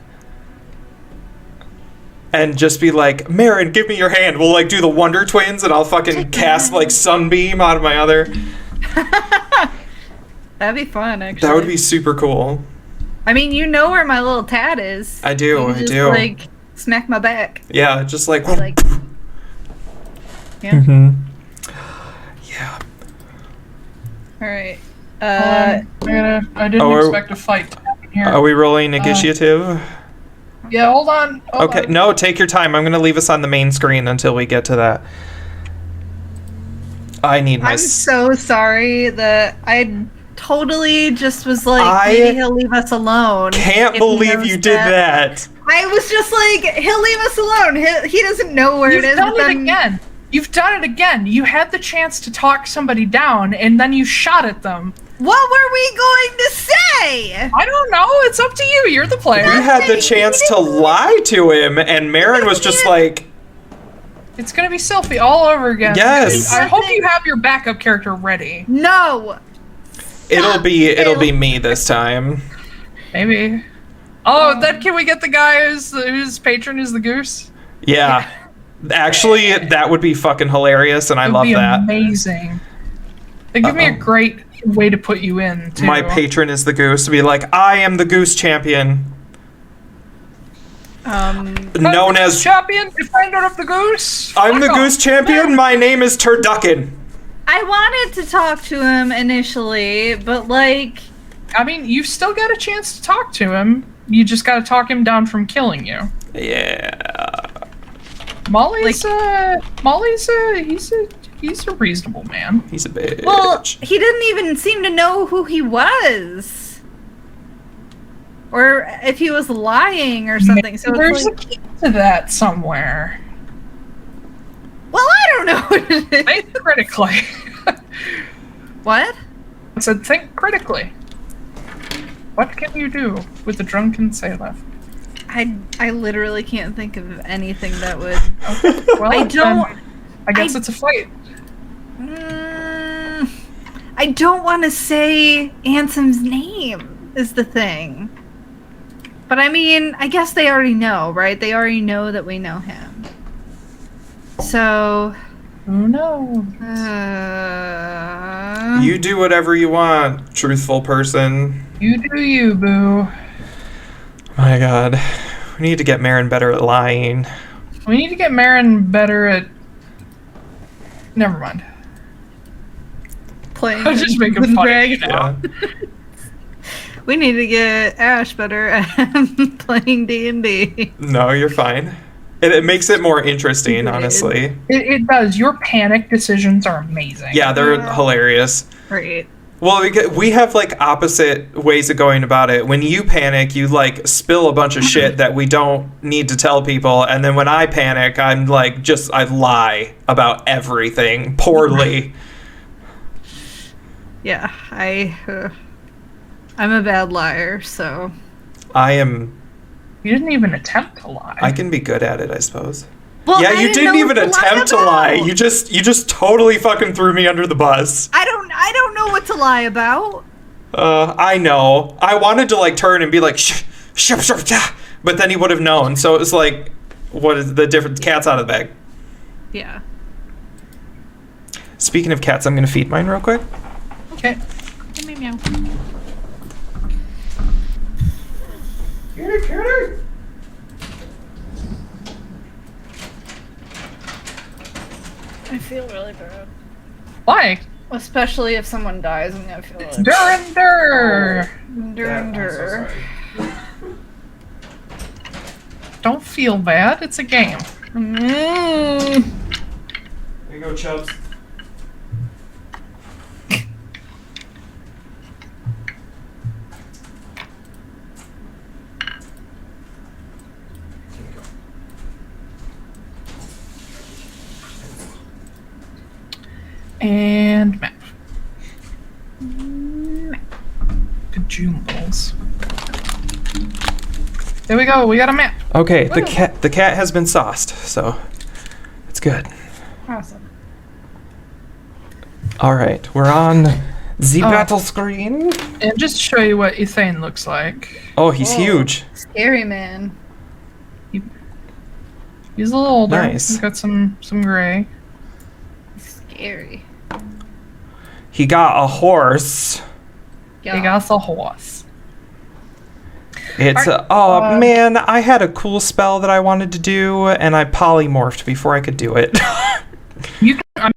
Speaker 3: And just be like, Marin, give me your hand. We'll, like, do the Wonder Twins, and I'll fucking cast, like, Sunbeam out of my other.
Speaker 4: That'd be fun, actually.
Speaker 3: That would be super cool.
Speaker 4: I mean, you know where my little tad is.
Speaker 3: I do,
Speaker 4: You
Speaker 3: I
Speaker 4: can just,
Speaker 3: do.
Speaker 4: like, smack my back.
Speaker 3: Yeah, just like...
Speaker 4: Like, yeah.
Speaker 3: Mm-hmm. Yeah.
Speaker 4: Alright.
Speaker 1: I didn't expect a fight to happen here.
Speaker 3: Are we rolling initiative?
Speaker 1: Yeah, hold on. Hold
Speaker 3: Okay,
Speaker 1: on.
Speaker 3: no, take your time. I'm going to leave us on the main screen until we get to that. I need my...
Speaker 4: I'm so sorry that I totally just was like,
Speaker 3: I
Speaker 4: maybe he'll leave us alone.
Speaker 3: Can't
Speaker 4: if he
Speaker 3: believe
Speaker 4: knows
Speaker 3: you did that.
Speaker 4: I was just like, he'll leave us alone. He doesn't know where
Speaker 1: You've
Speaker 4: it is.
Speaker 1: done
Speaker 4: but
Speaker 1: it
Speaker 4: then-
Speaker 1: again. You've done it again. You had the chance to talk somebody down, and then you shot at them.
Speaker 4: What were we going to say?
Speaker 1: I don't know. It's up to you. You're the player.
Speaker 3: We had the chance to lie to him, and Marin was just like,
Speaker 1: It's gonna be Sylphie all over again.
Speaker 3: Yes.
Speaker 1: I hope you have your backup character ready.
Speaker 4: No.
Speaker 3: it'll be me this time.
Speaker 1: Maybe. Oh, then can we get the guy whose patron is the goose?
Speaker 3: Yeah. Actually, that would be fucking hilarious, and I
Speaker 1: It would
Speaker 3: love
Speaker 1: be
Speaker 3: that.
Speaker 1: Amazing. They give me a great way to put you in, too.
Speaker 3: My patron is the goose. To be like, I am the goose champion. Known as...
Speaker 1: champion, defender of the goose.
Speaker 3: I'm the
Speaker 1: Fuck
Speaker 3: goose
Speaker 1: off.
Speaker 3: champion. My name is Turducken.
Speaker 4: I wanted to talk to him initially, but like...
Speaker 1: I mean, you've still got a chance to talk to him. You just gotta talk him down from killing you.
Speaker 3: Yeah.
Speaker 1: Molly's he's a reasonable man.
Speaker 3: He's a bitch.
Speaker 4: Well, he didn't even seem to know who he was. Or if he was lying or something. So
Speaker 1: there's
Speaker 4: it's like,
Speaker 1: a key to that somewhere.
Speaker 4: well, I don't know what it is.
Speaker 1: Think critically.
Speaker 4: What?
Speaker 1: I said think critically. What can you do with the drunken sailor?
Speaker 4: I literally can't think of anything that would...
Speaker 1: Okay, well,
Speaker 4: I don't...
Speaker 1: I guess it's a fight.
Speaker 4: I don't want to say Ansem's name is the thing. But I mean, I guess they already know, right? They already know that we know him. So...
Speaker 1: Who knows?
Speaker 3: You do whatever you want, truthful person.
Speaker 1: You do you, boo.
Speaker 3: My god. We need to get Marin better at lying.
Speaker 1: We need to get Marin better at... Never mind.
Speaker 4: Playing
Speaker 1: I was just making fun of you now.
Speaker 4: We need to get Ash better at playing D&D.
Speaker 3: No, you're fine. It makes it more interesting, honestly.
Speaker 1: It does. Your panic decisions are amazing.
Speaker 3: Yeah, they're hilarious.
Speaker 4: Great.
Speaker 3: Well, we have, like, opposite ways of going about it. When you panic, you, like, spill a bunch of shit that we don't need to tell people. And then when I panic, I'm, like, I lie about everything poorly.
Speaker 4: Yeah, I'm a bad liar, so...
Speaker 3: I am...
Speaker 1: You didn't even attempt to lie.
Speaker 3: I can be good at it, I suppose.
Speaker 4: Well,
Speaker 3: yeah, you didn't even attempt to lie. You just totally fucking threw me under the bus.
Speaker 4: I don't know what to lie about.
Speaker 3: I know. I wanted to, like, turn and be like, shh, but then he would have known. So it was like, what is the difference? Cat's out of the bag.
Speaker 4: Yeah.
Speaker 3: Speaking of cats, I'm going to feed mine real quick.
Speaker 1: Okay.
Speaker 4: Meow, meow.
Speaker 3: Kitty.
Speaker 4: I feel really bad.
Speaker 1: Why?
Speaker 4: Especially if someone dies, I'm gonna feel like...
Speaker 1: Durr.
Speaker 4: Dur.
Speaker 1: Don't feel bad. It's a game.
Speaker 3: There you go, Chubbs.
Speaker 1: And map. Good jumbles. There we go. We got a map.
Speaker 3: Okay, the cat has been sauced, so it's good.
Speaker 4: Awesome.
Speaker 3: All right, we're on the battle screen.
Speaker 1: And just to show you what Ethane looks like.
Speaker 3: Oh, he's huge.
Speaker 4: Scary man.
Speaker 3: Nice.
Speaker 1: He's a little older. He's got some gray.
Speaker 4: Scary.
Speaker 3: He got a horse.
Speaker 4: Yeah.
Speaker 1: He got a horse.
Speaker 3: It's man, I had a cool spell that I wanted to do, and I polymorphed before I could do it.
Speaker 1: You can.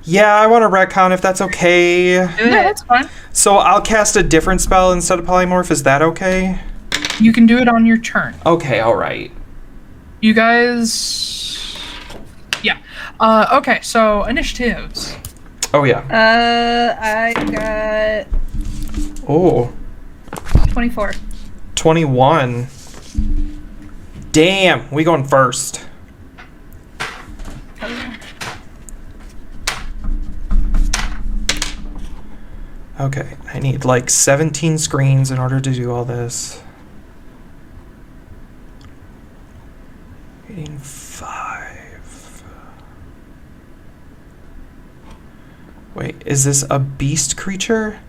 Speaker 3: Yeah, I want to retcon if that's okay.
Speaker 1: Yeah, that's fine.
Speaker 3: So I'll cast a different spell instead of polymorph. Is that okay?
Speaker 1: You can do it on your turn.
Speaker 3: Okay, all right.
Speaker 1: You guys. Yeah. Okay. So initiatives.
Speaker 3: Oh yeah.
Speaker 4: I got
Speaker 3: Oh.
Speaker 4: 24.
Speaker 3: 21. Damn, we going first. Okay, I need like 17 screens in order to do all this. Reading 5. Wait, is this a beast creature?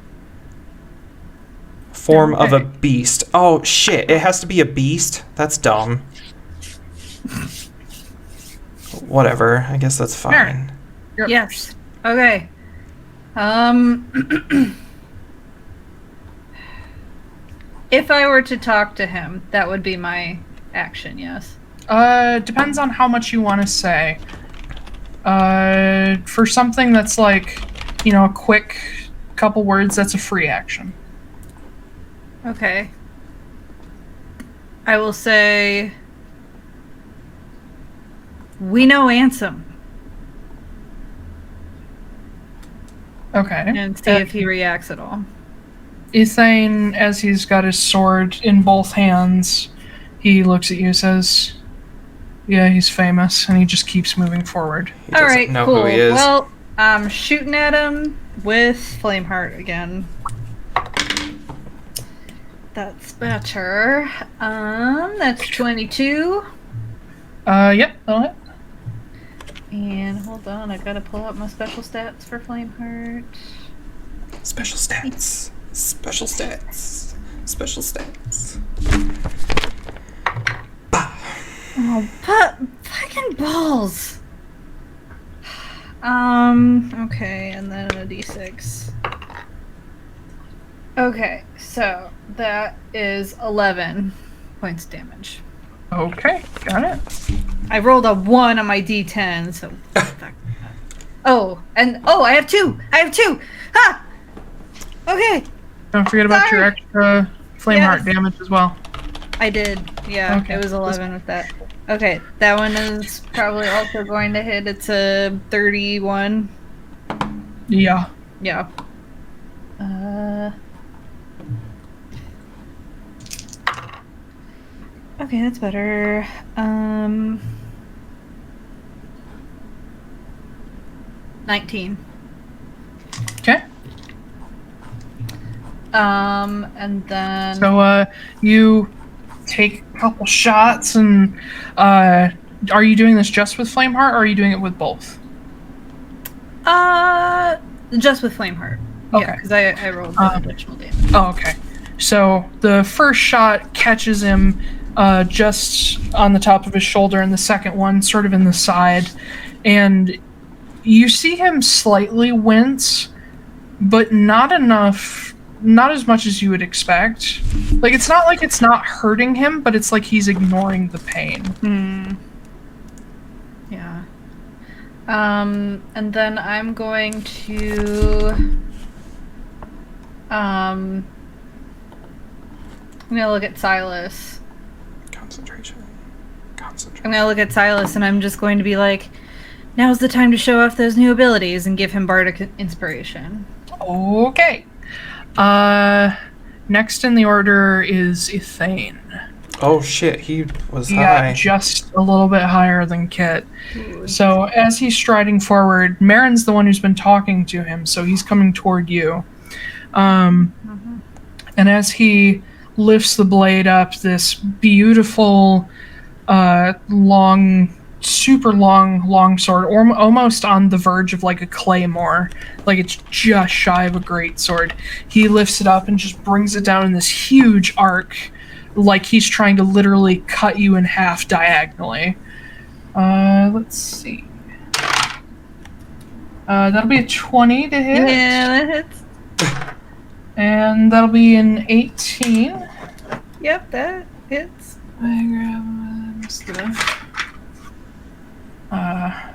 Speaker 3: Form of a beast. Oh shit, it has to be a beast? That's dumb. Whatever, I guess that's fine.
Speaker 4: Yes. Okay. If I were to talk to him, that would be my action, yes.
Speaker 1: Depends on how much you want to say. For something that's like, a quick couple words, that's a free action.
Speaker 2: Okay. I will say, we know Ansem.
Speaker 1: Okay.
Speaker 2: And see if he reacts at all.
Speaker 1: Ethane, as he's got his sword in both hands, he looks at you and says, yeah, he's famous, and he just keeps moving forward.
Speaker 3: He doesn't
Speaker 2: Alright,
Speaker 3: know
Speaker 2: cool.
Speaker 3: who he is.
Speaker 2: Well, I'm shooting at him with Flameheart again. That's better. That's 22.
Speaker 1: Yep, that'll hit.
Speaker 2: And hold on, I gotta pull out my special stats for Flameheart.
Speaker 3: Special stats. Special stats. Special stats.
Speaker 2: Oh, but fucking balls. Okay, and then a d6. Okay, so that is 11 points of damage.
Speaker 1: Okay, got it.
Speaker 2: I rolled a 1 on my d10, so fuck. I have 2! I have 2! Ha! Okay,
Speaker 1: Don't forget about
Speaker 2: Sorry.
Speaker 1: your extra flame heart damage as well.
Speaker 2: I did. Yeah,
Speaker 1: Okay.
Speaker 2: it was 11 with that. Okay, that one is probably also going to hit. It's a 31.
Speaker 1: Yeah.
Speaker 2: Yeah. Okay, that's better. 19.
Speaker 1: Okay.
Speaker 2: And then...
Speaker 1: So, you take a couple shots, and, are you doing this just with Flameheart, or are you doing it with both?
Speaker 2: Just with Flameheart.
Speaker 1: Okay.
Speaker 2: Yeah, because I rolled the additional damage.
Speaker 1: Oh, okay. So, the first shot catches him, just on the top of his shoulder, and the second one sort of in the side, and you see him slightly wince, but not enough, not as much as you would expect. Like, it's not like it's not hurting him, but it's like he's ignoring the pain.
Speaker 2: Yeah. And then I'm going to... I'm gonna look at Silas.
Speaker 3: Concentration.
Speaker 2: I'm gonna look at Silas and I'm just going to be like, now's the time to show off those new abilities and give him bardic inspiration.
Speaker 1: Okay. Next in the order is Ethane.
Speaker 3: Oh shit, he was
Speaker 1: Yeah,
Speaker 3: high.
Speaker 1: just a little bit higher than Kit. So as he's striding forward, Marin's the one who's been talking to him, so he's coming toward you. And as he lifts the blade up, this beautiful, super long sword, almost on the verge of like a claymore, like it's just shy of a great sword. He lifts it up and just brings it down in this huge arc, like he's trying to literally cut you in half diagonally. Let's see. That'll be a 20 to hit.
Speaker 2: Yeah, that hits.
Speaker 1: And that'll be an 18.
Speaker 2: Yep, that hits.
Speaker 1: I grab stuff.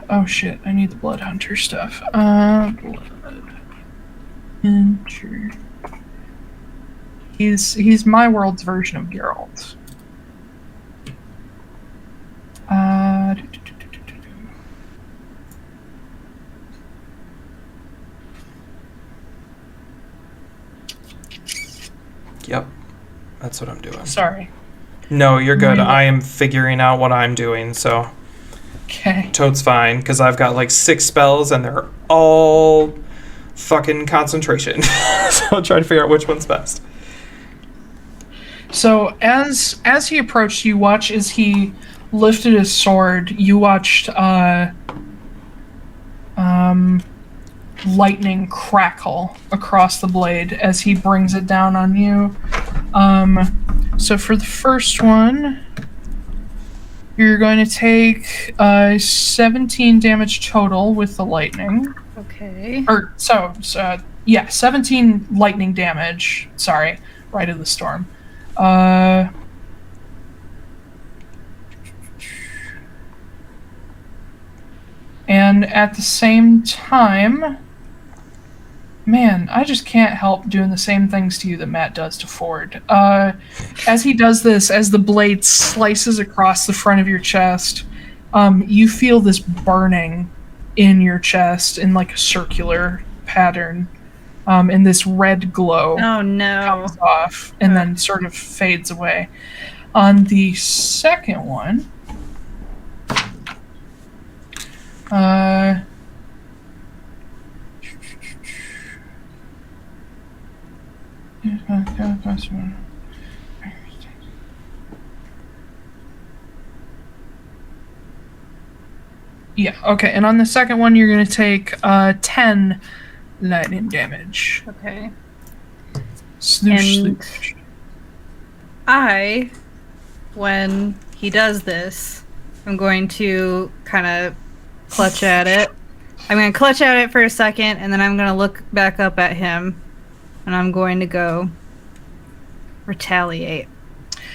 Speaker 1: Oh shit, I need the Blood Hunter stuff. Blood Hunter. He's my world's version of Geralt.
Speaker 3: Yep. That's what I'm doing.
Speaker 1: Sorry.
Speaker 3: No, you're good.
Speaker 1: Right.
Speaker 3: I am figuring out what I'm doing, so
Speaker 1: Okay.
Speaker 3: totes fine, because I've got like 6 spells and they're all fucking concentration. So I'll try to figure out which one's best.
Speaker 1: So as he approached, you watch as he lifted his sword. You watched lightning crackle across the blade as he brings it down on you. So for the first one, you're going to take 17 damage total with the lightning.
Speaker 2: Okay.
Speaker 1: 17 lightning damage. Sorry, right of the storm. And at the same time, man, I just can't help doing the same things to you that Matt does to Ford. As he does this, as the blade slices across the front of your chest, you feel this burning in your chest in like a circular pattern, and this red glow comes off and then sort of fades away. On the second one, yeah, okay, and on the second one, you're going to take 10 lightning damage.
Speaker 4: Okay.
Speaker 1: Sloosh,
Speaker 4: sloosh. When he does this, I'm going to kind of clutch at it. I'm going to clutch at it for a second, and then I'm going to look back up at him, and I'm going to go retaliate.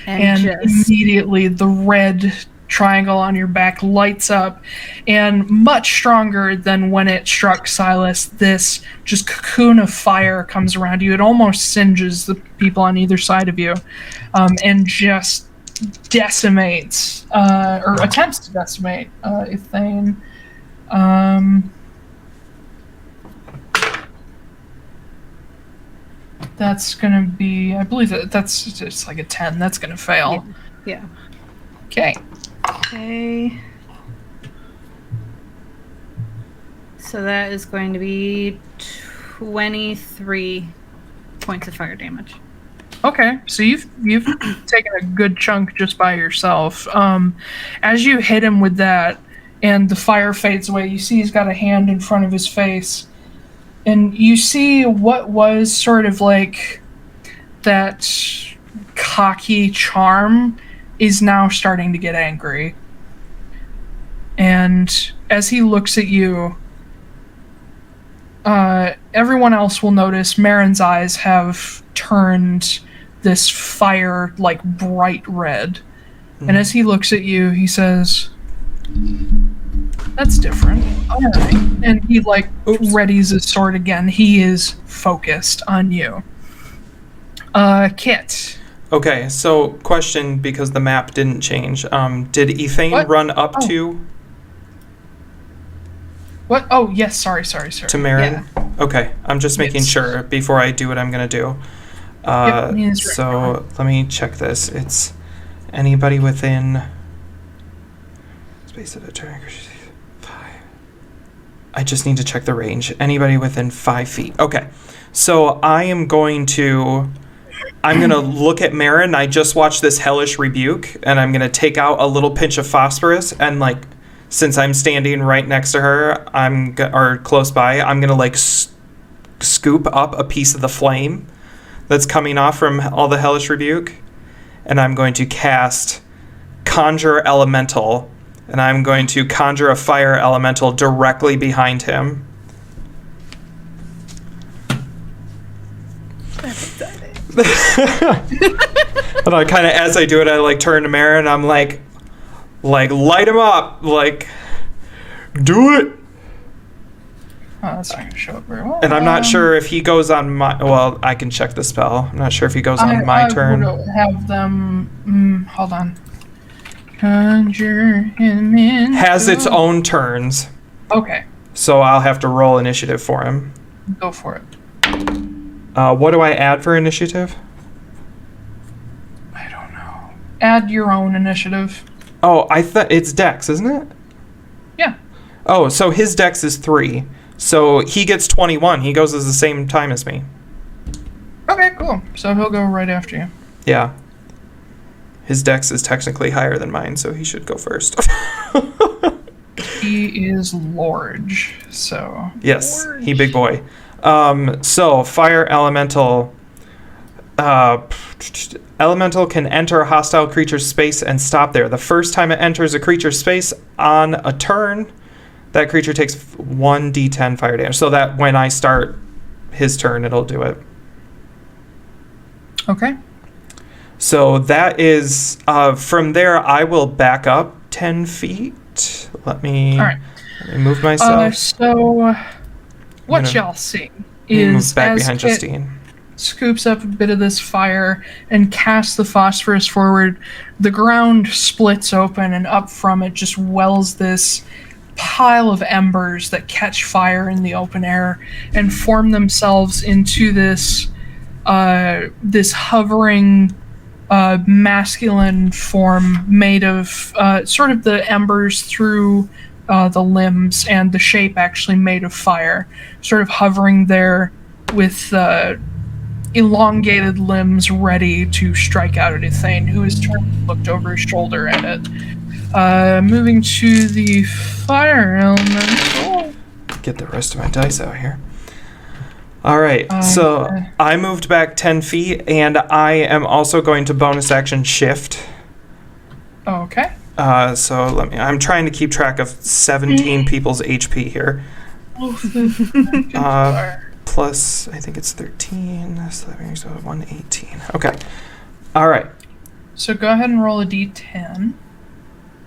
Speaker 1: And immediately the red triangle on your back lights up, and much stronger than when it struck Silas, this just cocoon of fire comes around you. It almost singes the people on either side of you, and just decimates, or attempts to decimate, Ithane. That's gonna be, I believe that's just like a 10. That's gonna fail.
Speaker 4: Yeah.
Speaker 1: Okay.
Speaker 4: Okay. So that is going to be 23 points of fire damage.
Speaker 1: Okay, so you've taken a good chunk just by yourself. As you hit him with that, and the fire fades away, you see he's got a hand in front of his face, and you see what was sort of like that cocky charm is now starting to get angry. And as he looks at you, everyone else will notice Marin's eyes have turned this fire like bright red. And as he looks at you, he says, "That's different." All right. And he like readies his sword again. He is focused on you. Kit.
Speaker 3: Okay, so question, because the map didn't change. Did Ithane run up to?
Speaker 1: What? Oh, yes. Sorry.
Speaker 3: To Marin? Yeah. Okay, I'm just making sure before I do what I'm going to do. So let me check this. It's anybody within space of a turn. 5. I just need to check the range. Anybody within 5 feet. Okay, so I'm going to look at Marin. I just watched this hellish rebuke, and I'm going to take out a little pinch of phosphorus, and like, since I'm standing right next to her, or close by, I'm going to like scoop up a piece of the flame that's coming off from all the hellish rebuke, and I'm going to cast Conjure Elemental, and I'm going to conjure a fire elemental directly behind him.
Speaker 4: That's exciting.
Speaker 3: And I kind of, as I do it, I like turn to Marin, and I'm like light him up, like, do it.
Speaker 1: Oh, that's not going to show up very well.
Speaker 3: And I'm not sure if he goes on my... Well, I can check the spell. I'm not sure if he goes on my turn.
Speaker 1: I would have them... hold on. Conjure him in.
Speaker 3: Has its own turns.
Speaker 1: Okay.
Speaker 3: So I'll have to roll initiative for him.
Speaker 1: Go for it.
Speaker 3: What do I add for initiative?
Speaker 1: I don't know. Add your own initiative.
Speaker 3: Oh, I thought it's Dex, isn't it?
Speaker 1: Yeah.
Speaker 3: Oh, so his Dex is 3. So he gets 21. He goes at the same time as me.
Speaker 1: Okay, cool. So he'll go right after you.
Speaker 3: Yeah. His Dex is technically higher than mine, so he should go first.
Speaker 1: He is large, so...
Speaker 3: Yes,
Speaker 1: large.
Speaker 3: He big boy. So, Fire Elemental... Elemental can enter a hostile creature's space and stop there. The first time it enters a creature's space on a turn, that creature takes 1d10 fire damage. So that when I start his turn, it'll do it.
Speaker 1: Okay.
Speaker 3: So that is... from there, I will back up 10 feet. Let me...
Speaker 1: All right.
Speaker 3: Let me move myself.
Speaker 1: So what y'all see is
Speaker 3: move back
Speaker 1: as
Speaker 3: behind
Speaker 1: Kit
Speaker 3: Justine.
Speaker 1: scoops up a bit of this fire and casts the phosphorus forward, the ground splits open, and up from it just wells this pile of embers that catch fire in the open air and form themselves into this hovering masculine form made of sort of the embers through the limbs, and the shape actually made of fire, sort of hovering there with elongated limbs ready to strike out at Ithane, who has turned and looked over his shoulder at it. Moving to the fire elemental.
Speaker 3: Get the rest of my dice out here. Alright, so I moved back 10 feet, and I am also going to bonus action shift.
Speaker 1: Okay.
Speaker 3: So I'm trying to keep track of 17 people's HP here. Plus, I think it's 13, so that makes it 118. Okay. Alright.
Speaker 1: So go ahead and roll a d10.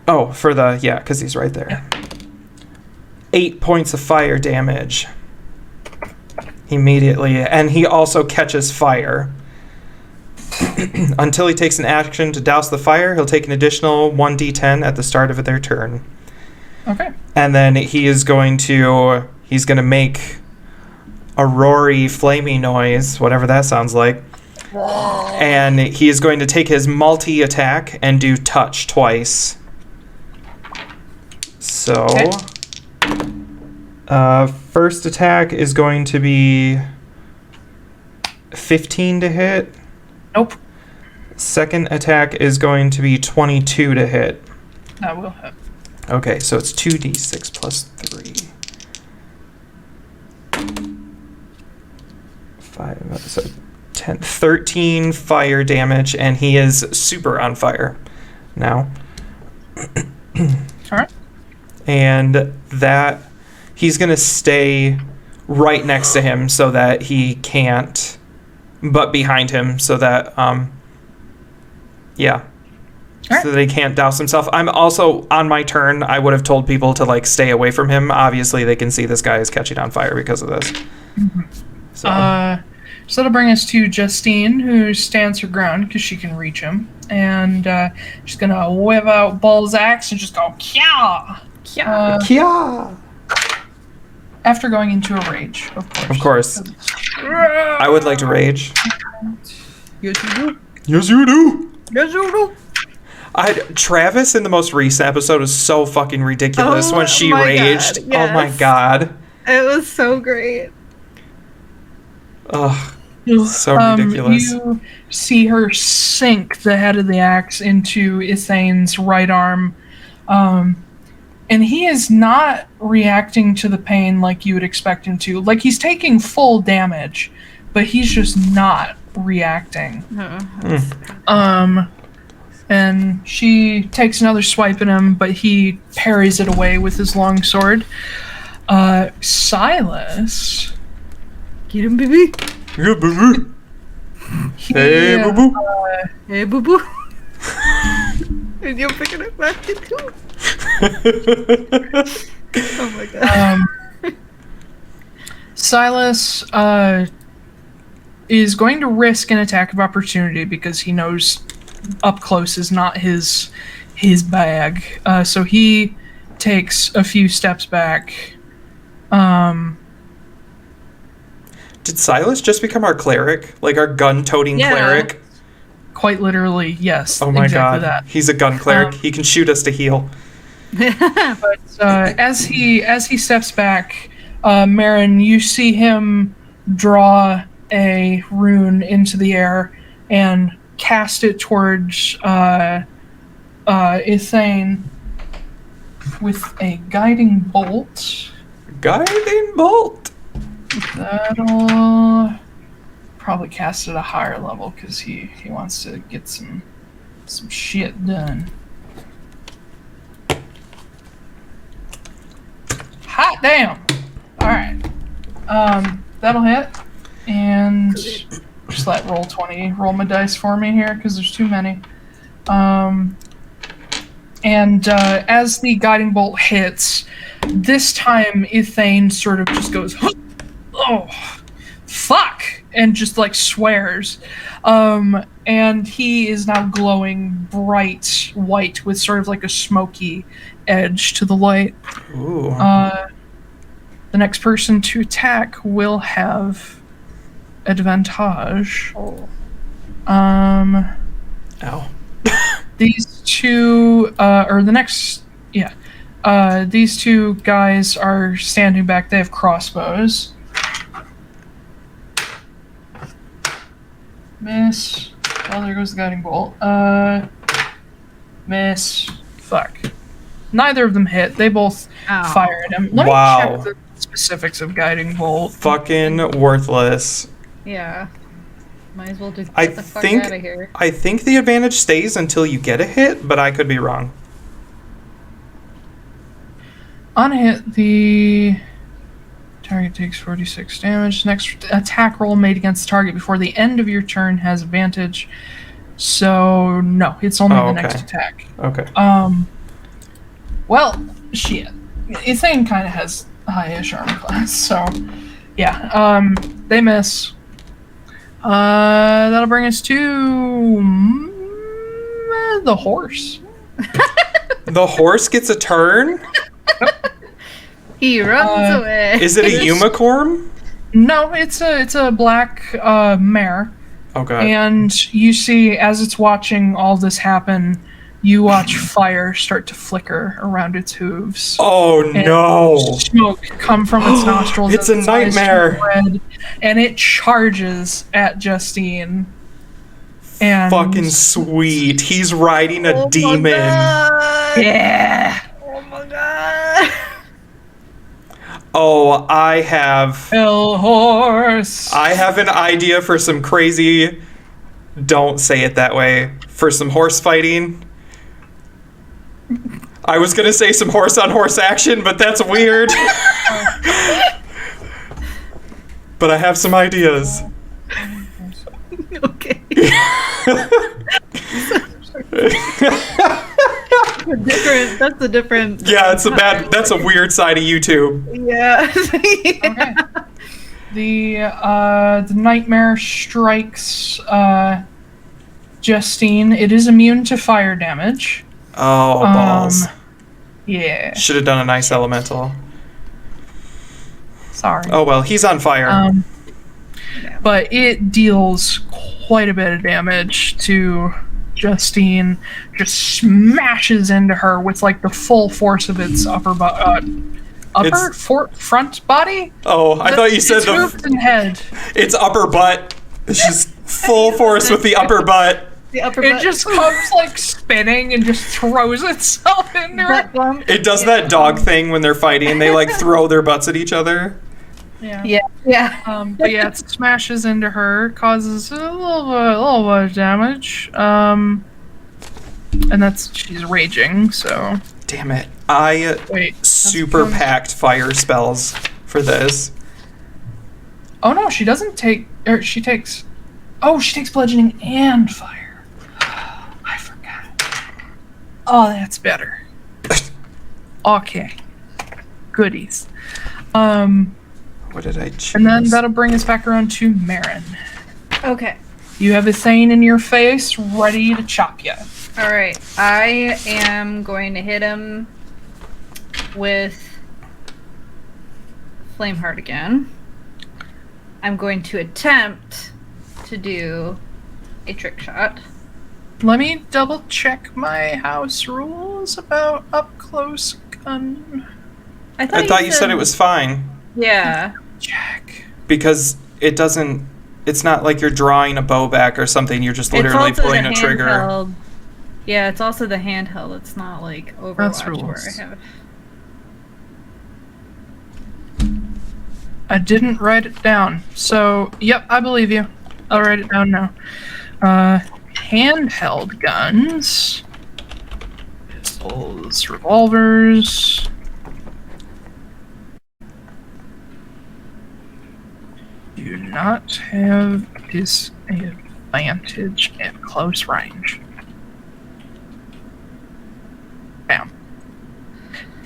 Speaker 3: Oh, because he's right there.
Speaker 1: Yeah.
Speaker 3: 8 points of fire damage. Immediately, and he also catches fire. Until he takes an action to douse the fire, he'll take an additional 1d10 at the start of their turn.
Speaker 1: Okay.
Speaker 3: And then he's going to make a roary, flamey noise, whatever that sounds like. And he is going to take his multi-attack and do touch twice. So, first attack is going to be 15 to hit.
Speaker 1: Nope.
Speaker 3: Second attack is going to be 22 to hit.
Speaker 1: That will hit.
Speaker 3: Okay, so it's 2d6 plus 3. 5, so 10, 13 fire damage, and he is super on fire now.
Speaker 1: Alright.
Speaker 3: And that he's going to stay right next to him so that he can't, but behind him so that, so that he can't douse himself. I'm also, on my turn, I would have told people to, stay away from him. Obviously, they can see this guy is catching on fire because of this.
Speaker 1: Mm-hmm. So that'll bring us to Justine, who stands her ground because she can reach him. And she's going to whip out Bull's axe and just go, Kya! Kya!
Speaker 3: Kya!
Speaker 1: After going into a rage, of course.
Speaker 3: Of course. I would like to rage.
Speaker 4: Yes, you do.
Speaker 3: Yes, you do.
Speaker 4: Yes, you do.
Speaker 3: Travis in the most recent episode is so fucking ridiculous when she raged.
Speaker 4: God, yes.
Speaker 3: Oh my god.
Speaker 4: It was so great.
Speaker 3: Ugh. So ridiculous.
Speaker 1: You see her sink the head of the axe into Ithane's right arm. And he is not reacting to the pain like you would expect him to. Like, he's taking full damage, but he's just not reacting. And she takes another swipe at him, but he parries it away with his long sword. Silas.
Speaker 4: Get him, baby.
Speaker 3: Yeah, baby. Hey, boo boo.
Speaker 4: Hey, boo boo. And you're picking up basket too. Oh my god.
Speaker 1: Silas is going to risk an attack of opportunity because he knows up close is not his bag. So he takes a few steps back.
Speaker 3: Did Silas just become our cleric? Like our gun-toting cleric?
Speaker 1: Quite literally, yes.
Speaker 3: Oh my
Speaker 1: exactly
Speaker 3: god.
Speaker 1: That.
Speaker 3: He's a gun cleric. He can shoot us to heal.
Speaker 1: But as he steps back, Marin, you see him draw a rune into the air and cast it towards Ithane with a guiding bolt.
Speaker 3: Guiding bolt.
Speaker 1: That'll probably cast at a higher level because he wants to get some shit done. Hot damn! Alright. That'll hit. And just let roll 20 roll my dice for me here because there's too many. And as the guiding bolt hits, this time Ithane sort of just goes, oh, fuck, and just like swears. And he is now glowing bright white with sort of like a smoky edge to the light.
Speaker 3: Ooh.
Speaker 1: The next person to attack will have advantage.
Speaker 2: Oh.
Speaker 3: Ow.
Speaker 1: These two, these two guys are standing back. They have crossbows. Miss. Oh, there goes the guiding bolt. Miss. Fuck. Neither of them hit. They both fired him. Let me check the specifics of guiding bolt.
Speaker 3: Fucking worthless.
Speaker 2: Yeah. Might as well just get the fuck out of here.
Speaker 3: I think the advantage stays until you get a hit, but I could be wrong.
Speaker 1: On a hit, the target takes 46 damage. Next attack roll made against the target before the end of your turn has advantage. So, no, it's only the next attack.
Speaker 3: Okay.
Speaker 1: Well, shit. Ithane kind of has high-ish armor class, so, yeah. They miss. That'll bring us to the horse.
Speaker 3: The horse gets a turn?
Speaker 4: He runs away.
Speaker 3: Is it a unicorn?
Speaker 1: No, it's a black mare.
Speaker 3: Okay.
Speaker 1: And you see, as it's watching all this happen, you watch fire start to flicker around its hooves.
Speaker 3: Oh no!
Speaker 1: Smoke come from its nostrils.
Speaker 3: It's a nightmare.
Speaker 1: Red, and it charges at Justine. And
Speaker 3: fucking sweet. He's riding a demon.
Speaker 1: Yeah.
Speaker 4: Oh my god.
Speaker 3: Oh, I have
Speaker 1: horse.
Speaker 3: I have an idea for some crazy, don't say it that way, for some horse fighting. I was gonna say some horse on horse action, but that's weird. But I have some ideas.
Speaker 4: Okay. That's a different.
Speaker 3: Yeah, that's a weird side of YouTube.
Speaker 4: Yeah.
Speaker 1: Okay. The nightmare strikes Justine. It is immune to fire damage.
Speaker 3: Oh, balls.
Speaker 1: Yeah.
Speaker 3: Should have done a nice elemental.
Speaker 1: Sorry.
Speaker 3: Oh well, he's on fire.
Speaker 1: But it deals quite a bit of damage to Justine. Just smashes into her with like the full force of its front body.
Speaker 3: Oh, I thought you said
Speaker 1: its hoof and head.
Speaker 3: It's upper butt. It's just full force with the upper butt.
Speaker 1: It just comes like spinning and just throws itself into her.
Speaker 3: It does that dog thing when they're fighting. They like throw their butts at each other.
Speaker 1: Yeah. But yeah, it smashes into her, causes a little bit of damage. And she's raging. So.
Speaker 3: Damn it! I super packed fire spells for this.
Speaker 1: Oh no, she doesn't take. Or she takes. Oh, she takes bludgeoning and fire. I forgot. Oh, that's better. Okay. Goodies.
Speaker 3: What did I choose?
Speaker 1: And then that'll bring us back around to Marin.
Speaker 2: Okay.
Speaker 1: You have a Thane in your face, ready to chop you.
Speaker 2: Alright. I am going to hit him with Flameheart again. I'm going to attempt to do a trick shot.
Speaker 1: Let me double check my house rules about up close gun.
Speaker 2: I
Speaker 3: thought you said it was fine.
Speaker 2: Yeah.
Speaker 1: Check.
Speaker 3: Because it doesn't. It's not like you're drawing a bow back or something. You're just literally pulling a trigger.
Speaker 2: Handheld. Yeah, it's also the handheld. It's not like Overwatch where I have.
Speaker 1: I didn't write it down. So, yep, I believe you. I'll write it down now. Handheld guns. Pistols, revolvers. Do not have disadvantage at close range.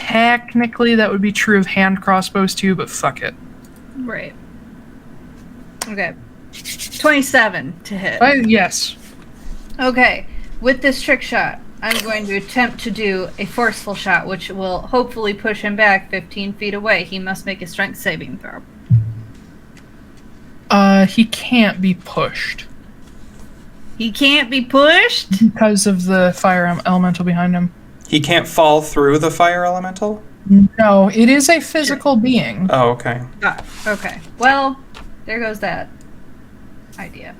Speaker 1: technically that would be true of hand crossbows too, but fuck it.
Speaker 4: Right. Okay. 27 to hit.
Speaker 1: Yes.
Speaker 4: Okay. With this trick shot, I'm going to attempt to do a forceful shot, which will hopefully push him back 15 feet away. He must make a strength saving throw.
Speaker 1: He can't be pushed.
Speaker 4: He can't be pushed?
Speaker 1: Because of the fire elemental behind him.
Speaker 3: He can't fall through the fire elemental?
Speaker 1: No, it is a physical being.
Speaker 3: Oh, okay.
Speaker 4: Okay. Well, there goes that idea.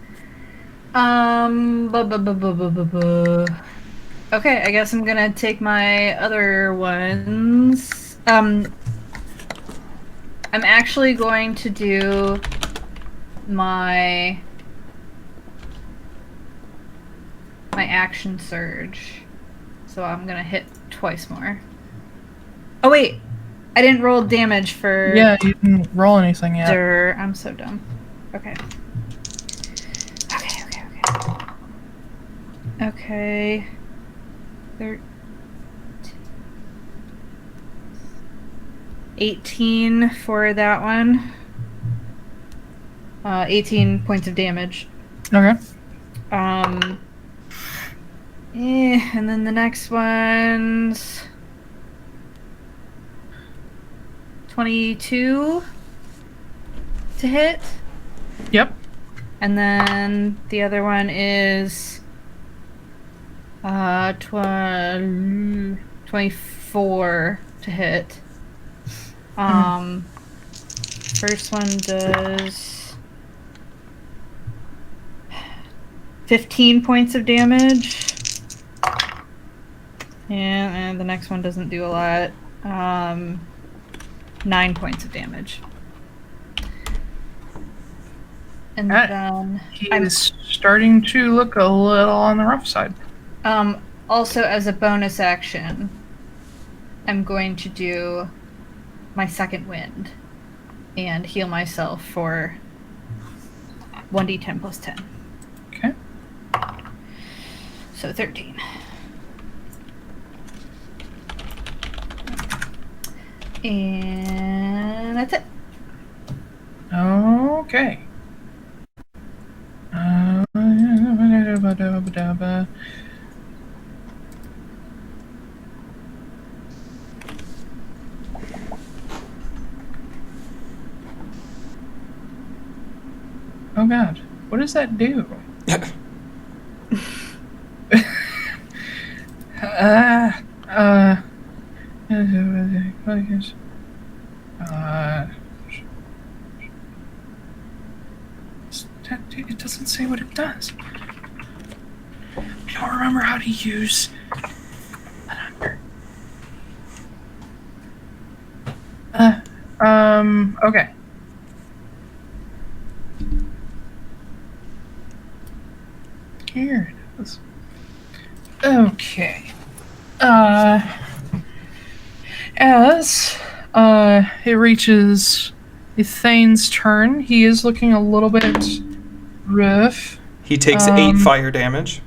Speaker 4: Okay, I guess I'm gonna take my other ones. I'm actually going to do my action surge. So I'm gonna hit twice more. Oh wait, I didn't roll damage for...
Speaker 1: Yeah, you didn't roll anything yet.
Speaker 4: I'm so dumb. Okay. Okay. 18 for that one. 18 points of damage.
Speaker 1: Okay.
Speaker 4: And then the next one's 22 to hit.
Speaker 1: Yep.
Speaker 4: And then the other one is 24 to hit. First one does 15 points of damage. And the next one doesn't do a lot. 9 points of damage. And then
Speaker 1: He's starting to look a little on the rough side.
Speaker 4: Also, as a bonus action, I'm going to do my second wind and heal myself for 1d10 plus 10.
Speaker 1: Okay.
Speaker 4: So 13. And that's it.
Speaker 1: Okay. Oh god, what does that do? It doesn't say what it does. I don't remember how to use okay. Here it is. Okay. As it reaches Ethane's turn, he is looking a little bit rough.
Speaker 3: He takes 8 fire damage.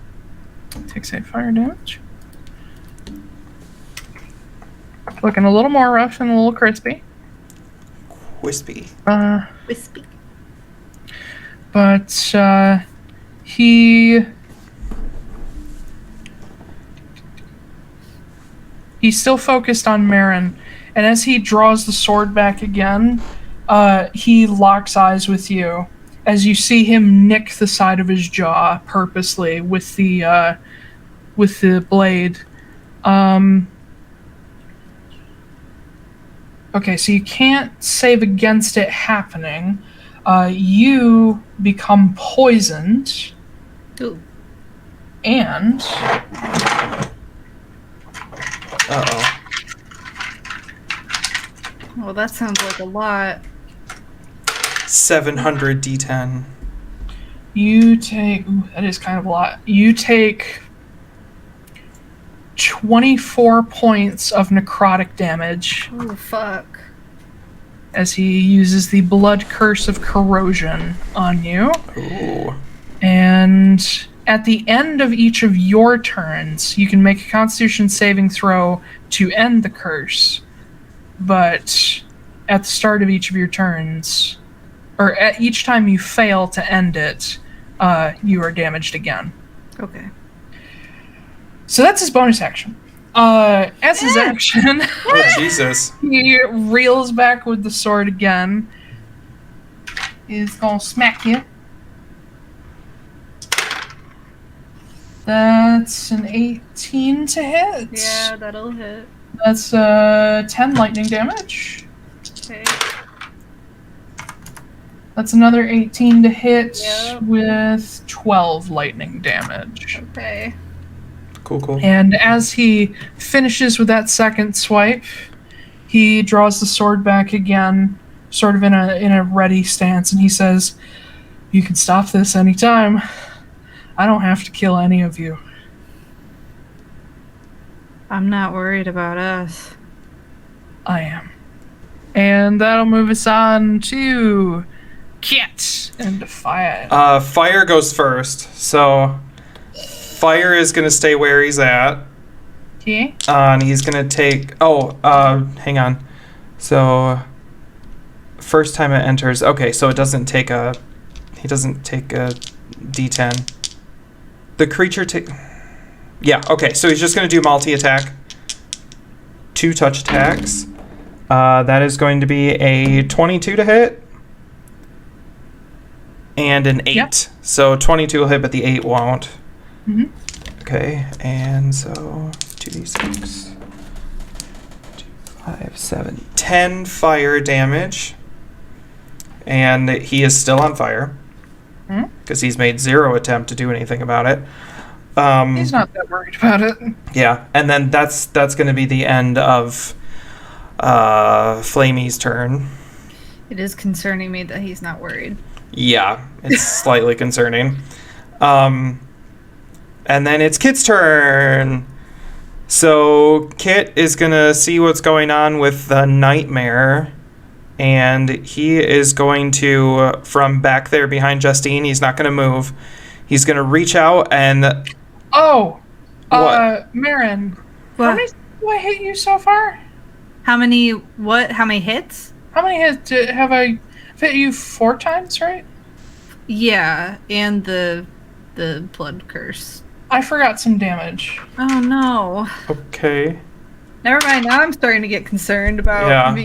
Speaker 1: Takes 8 fire damage. Looking a little more rough and a little crispy.
Speaker 3: Wispy.
Speaker 4: Wispy.
Speaker 1: But he's still focused on Marin, and as he draws the sword back again, he locks eyes with you as you see him nick the side of his jaw purposely with the blade. Okay, so you can't save against it happening. You become poisoned.
Speaker 4: Ooh.
Speaker 1: And...
Speaker 3: Uh-oh.
Speaker 4: Well, that sounds like a lot.
Speaker 3: 700 d10.
Speaker 1: You take... Ooh, that is kind of a lot. You take 24 points of necrotic damage.
Speaker 4: Oh, fuck.
Speaker 1: As he uses the blood curse of corrosion on you.
Speaker 3: Ooh.
Speaker 1: And at the end of each of your turns, you can make a constitution saving throw to end the curse. but at the start of each of your turns, or at each time you fail to end it, you are damaged again.
Speaker 4: Okay.
Speaker 1: So that's his bonus action. As his action,
Speaker 3: Oh, Jesus.
Speaker 1: he reels back with the sword again. He's gonna smack you. That's an 18 to hit.
Speaker 4: Yeah, that'll hit.
Speaker 1: That's 10 lightning damage.
Speaker 4: Okay.
Speaker 1: That's another 18 to hit
Speaker 4: Yep.
Speaker 1: with 12 lightning damage.
Speaker 4: Okay.
Speaker 3: Cool.
Speaker 1: And as he finishes with that second swipe, he draws the sword back again, sort of in a ready stance, and he says, "You can stop this anytime. I don't have to kill any of you."
Speaker 4: I'm not worried about us.
Speaker 1: I am. And that'll move us on to Kit and Fire.
Speaker 3: Fire goes first. So Fire is going to stay where he's at.
Speaker 1: Okay.
Speaker 3: And he's going to take... hang on. So first time it enters... Okay, so it doesn't take a... He doesn't take a D10. The creature take... Yeah, okay, so he's just going to do multi-attack. 2 touch attacks. That is going to be a 22 to hit. And an 8.
Speaker 1: Yep.
Speaker 3: So 22 will hit, but the 8 won't.
Speaker 1: Mm-hmm.
Speaker 3: Okay, and so 2d6. 2, 5, 7, 10 fire damage. And he is still on fire. Because he's made 0 attempt to do anything about it.
Speaker 1: He's not that worried about it.
Speaker 3: Yeah, and then that's going to be the end of Flamey's turn.
Speaker 4: It is concerning me that he's not worried.
Speaker 3: Yeah, it's slightly concerning. And then it's Kit's turn. So Kit is going to see what's going on with the nightmare. And he is going to, from back there behind Justine, he's not going to move. He's going to reach out and...
Speaker 1: Oh!
Speaker 3: What?
Speaker 1: Marin.
Speaker 4: What?
Speaker 1: How many do I hit you so far?
Speaker 4: How many hits?
Speaker 1: How many hits have I hit you 4 times, right?
Speaker 4: Yeah, and the blood curse.
Speaker 1: I forgot some damage.
Speaker 4: Oh no.
Speaker 3: Okay.
Speaker 4: Never mind, now I'm starting to get concerned about
Speaker 3: Yeah.
Speaker 4: me.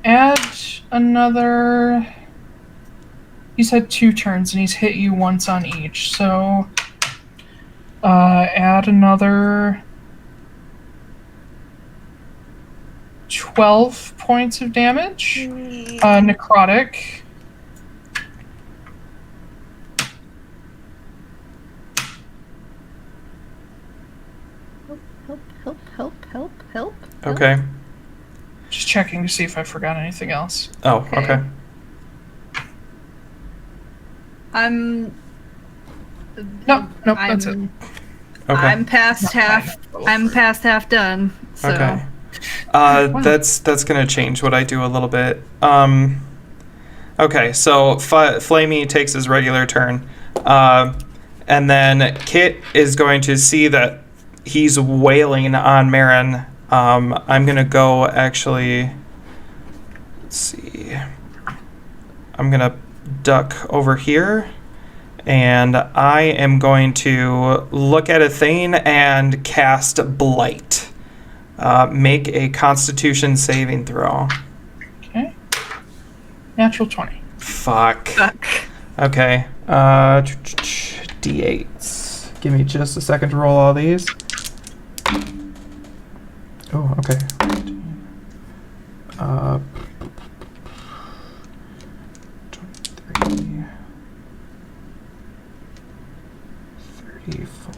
Speaker 1: Add another... He's had 2 turns and he's hit you once on each, so... add another... 12 points of damage. Necrotic.
Speaker 4: Help.
Speaker 3: Okay.
Speaker 1: Just checking to see if I forgot anything else.
Speaker 3: Oh, okay.
Speaker 1: Nope, that's it.
Speaker 3: Okay.
Speaker 4: I'm past half done. So.
Speaker 3: Okay. That's gonna change what I do a little bit. Okay, so Flamey takes his regular turn, and then Kit is going to see that he's wailing on Marin. I'm gonna go actually. Let's see. I'm gonna duck over here, and I am going to look at a thing and cast Blight. Make a Constitution saving throw.
Speaker 1: Okay. Natural 20.
Speaker 3: Fuck. Okay. D8s. Give me just a second to roll all these. Oh, okay. 23, 34,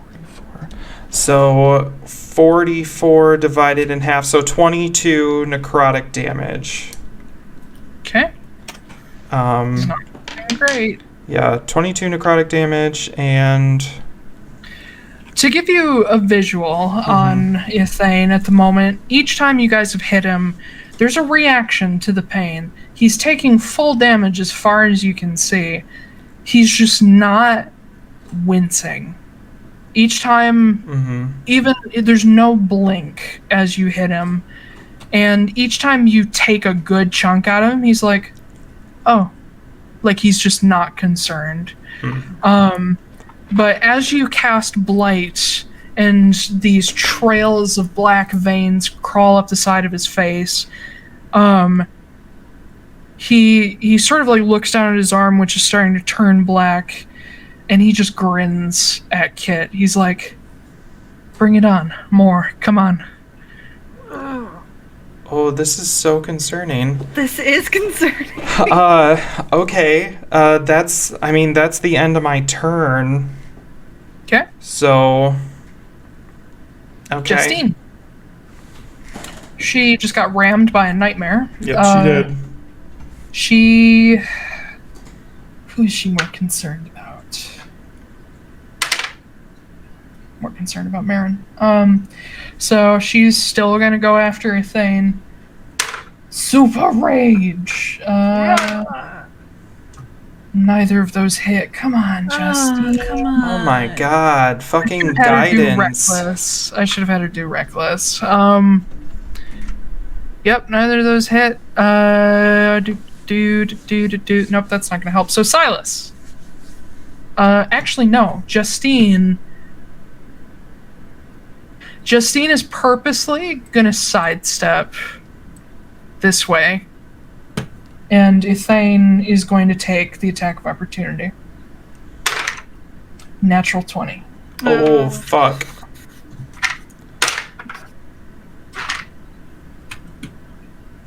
Speaker 3: 44. So 44 divided in half, so 22 necrotic damage.
Speaker 1: Okay. It's not doing great.
Speaker 3: Yeah, 22 necrotic damage, and
Speaker 1: To give you a visual on Ithane at the moment, each time you guys have hit him, there's a reaction to the pain. He's taking full damage as far as you can see. He's just not wincing. Each time, even there's no blink as you hit him, and each time you take a good chunk out of him, he's like, oh, like he's just not concerned. But as you cast Blight and these trails of black veins crawl up the side of his face, he sort of like looks down at his arm, which is starting to turn black, and he just grins at Kit. He's like, bring it on, more, come on.
Speaker 3: Oh, this is so concerning.
Speaker 4: This is concerning.
Speaker 3: Okay. That's the end of my turn.
Speaker 1: Okay.
Speaker 3: So, okay.
Speaker 1: Justine. She just got rammed by a nightmare.
Speaker 3: Yep, she did.
Speaker 1: Who is she more concerned about? More concerned about Marin. So she's still gonna go after Thane. Super Rage! Neither of those hit. Come on, Justine.
Speaker 2: Come on.
Speaker 3: Oh my god. Fucking guidance.
Speaker 1: I should have had her do Reckless. Yep, neither of those hit. Nope, that's not gonna help. So Silas. Actually, no. Justine is purposely gonna sidestep this way. And Ethane is going to take the attack of opportunity. Natural 20.
Speaker 3: Oh, fuck.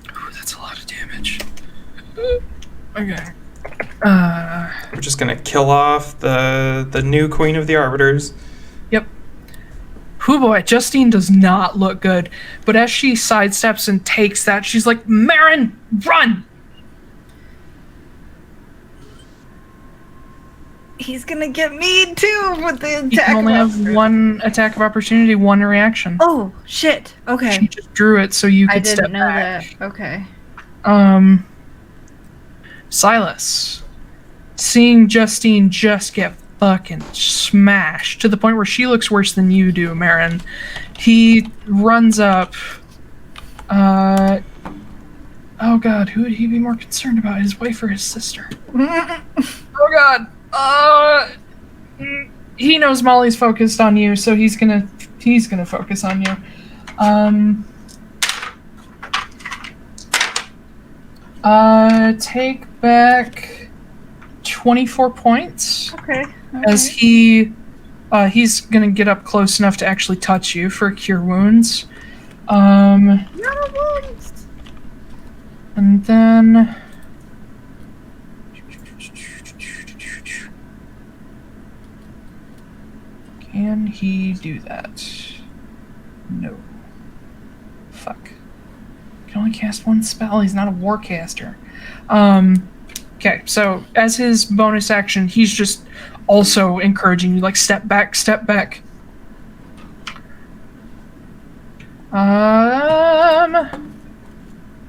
Speaker 1: Ooh, that's a lot of damage. Okay.
Speaker 3: We're just gonna kill off the new Queen of the Arbiters.
Speaker 1: Yep. Hoo boy, Justine does not look good. But as she sidesteps and takes that, she's like, Marin, run!
Speaker 4: He's gonna get me too with the attack.
Speaker 1: You can only have one attack of opportunity, one reaction.
Speaker 4: Oh shit! Okay.
Speaker 1: She just drew it so you could step back.
Speaker 4: I didn't know that. Okay.
Speaker 1: Silas, seeing Justine just get fucking smashed to the point where she looks worse than you do, Marin, he runs up. Oh god, who would he be more concerned about, his wife or his sister? Oh god. He knows Molly's focused on you, so he's gonna focus on you. Take back 24 points.
Speaker 4: Okay.
Speaker 1: As he's gonna get up close enough to actually touch you for cure wounds.
Speaker 4: No wounds.
Speaker 1: And then. Can he do that? No. Fuck. Can only cast one spell. He's not a warcaster. Okay, so as his bonus action, he's just also encouraging you, like, step back, step back.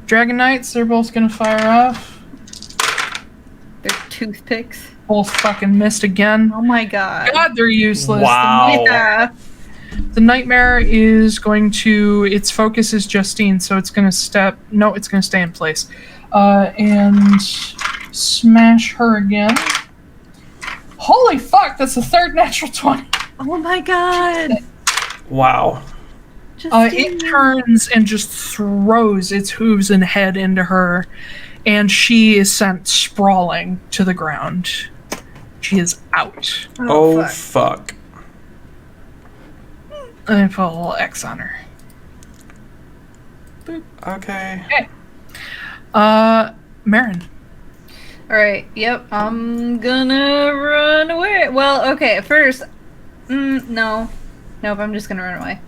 Speaker 1: Dragon Knights, they're both gonna fire off.
Speaker 4: They're toothpicks.
Speaker 1: Both fucking missed again.
Speaker 4: Oh my god.
Speaker 1: God, they're useless.
Speaker 3: Wow.
Speaker 1: The Nightmare is going to... Its focus is Justine, so it's going to step... No, it's going to stay in place. And smash her again. Holy fuck, that's the third natural 20.
Speaker 4: Oh my god.
Speaker 3: Wow.
Speaker 1: It turns and just throws its hooves and head into her, and she is sent sprawling to the ground. She is out.
Speaker 3: Oh, fuck.
Speaker 1: Let me put a little X on her.
Speaker 3: Boop. Okay.
Speaker 1: Marin.
Speaker 4: Alright, yep, I'm gonna run away. Well, okay, first, no. Nope, I'm just gonna run away.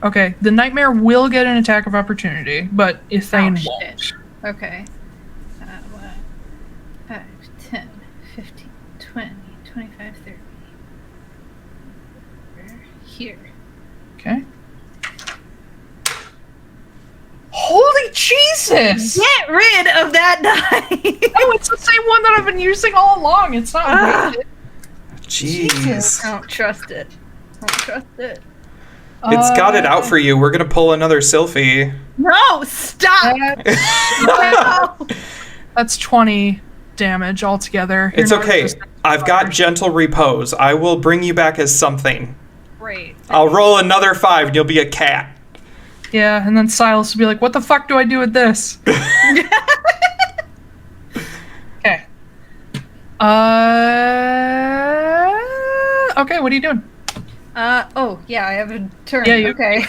Speaker 1: Okay, the Nightmare will get an attack of opportunity, but Ethane won't.
Speaker 4: Shit. Okay. 5, 10, 15, 20, 25, 30. Here.
Speaker 1: Okay. Holy Jesus!
Speaker 4: Get rid of that die!
Speaker 1: Oh, it's the same one that I've been using all along. It's not wasted.
Speaker 3: Jeez.
Speaker 4: I don't trust it.
Speaker 3: It's got it out for you. We're going to pull another Sylphie.
Speaker 4: No, stop!
Speaker 1: That's 20 damage altogether.
Speaker 3: It's okay. I've got Gentle Repose. I will bring you back as something.
Speaker 4: Great.
Speaker 3: I'll roll another 5 and you'll be a cat.
Speaker 1: Yeah, and then Silas will be like, what the fuck do I do with this? Okay. Okay, what are you doing?
Speaker 4: Oh, yeah, I have a turn.
Speaker 1: Yeah,
Speaker 4: okay.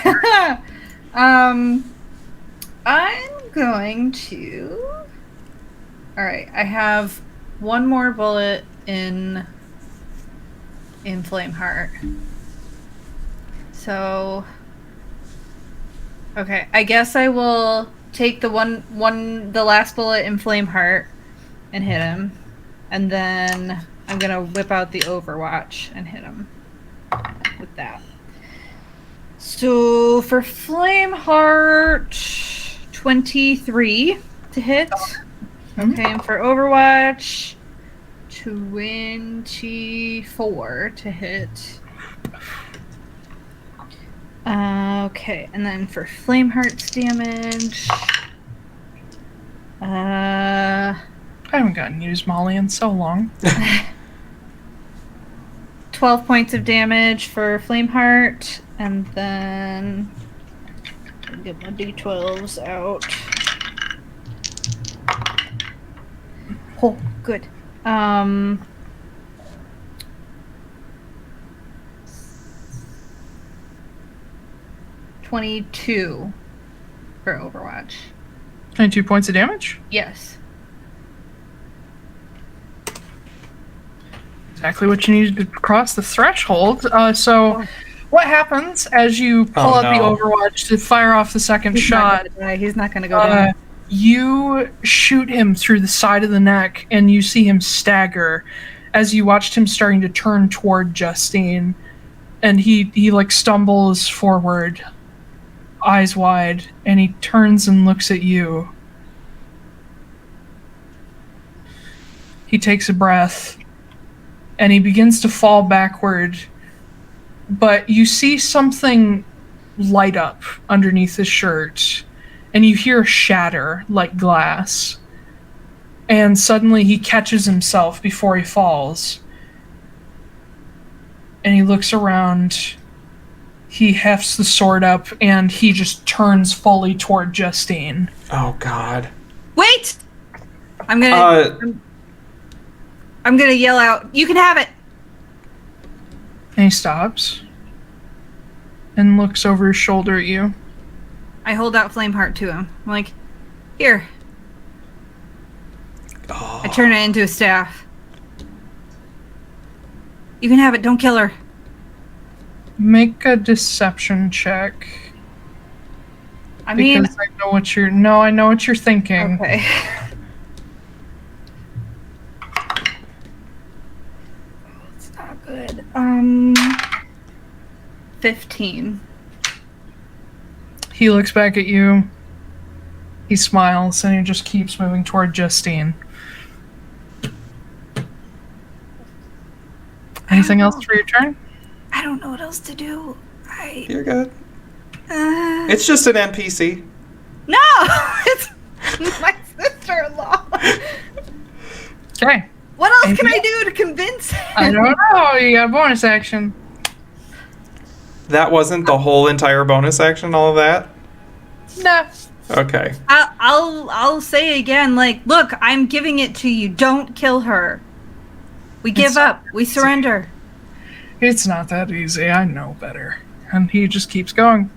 Speaker 4: I'm going to... Alright, I have one more bullet in Flameheart. So... Okay, I guess I will take the the last bullet in Flameheart and hit him. And then I'm gonna whip out the Overwatch and hit him with that. So for Flameheart, 23 to hit. Okay, and for Overwatch, 24 to hit. Okay, and then for Flameheart's damage,
Speaker 1: I haven't gotten used Molly in so long.
Speaker 4: 12 points of damage for Flameheart, and then I'll get my d12s out. Oh, good. 22 for Overwatch.
Speaker 1: 22 points of damage?
Speaker 4: Yes.
Speaker 1: Exactly what you needed to cross the threshold. So what happens as you pull out the Overwatch to fire off the second shot?
Speaker 4: He's not going to go down.
Speaker 1: You shoot him through the side of the neck, and you see him stagger as you watched him starting to turn toward Justine. And he like stumbles forward, eyes wide, and he turns and looks at you. He takes a breath, and he begins to fall backward, but you see something light up underneath his shirt, and you hear a shatter like glass. And suddenly he catches himself before he falls, and he looks around. He hefts the sword up, and he just turns fully toward Justine.
Speaker 3: Oh, God.
Speaker 4: Wait! I'm gonna yell out, "You can have it!"
Speaker 1: And he stops and looks over his shoulder at you.
Speaker 4: I hold out Flameheart to him. I'm like, "Here."
Speaker 3: Oh.
Speaker 4: I turn it into a staff. You can have it, don't kill her.
Speaker 1: Make a deception check.
Speaker 4: I mean...
Speaker 1: Because I know what you're... No, I know what you're thinking.
Speaker 4: Okay. It's not good. 15.
Speaker 1: He looks back at you. He smiles, and he just keeps moving toward Justine. Anything else for your turn?
Speaker 4: I don't know what else to do.
Speaker 3: You're good. It's just an NPC.
Speaker 4: No! It's my sister-in-law.
Speaker 1: Okay.
Speaker 4: What else can I do to convince him?
Speaker 1: I don't know. You got a bonus action.
Speaker 3: That wasn't the whole entire bonus action, all of that?
Speaker 1: Nah.
Speaker 3: Okay.
Speaker 4: I'll say again, like, look, I'm giving it to you. Don't kill her. We give up. We surrender.
Speaker 1: It's not that easy. I know better. And he just keeps going.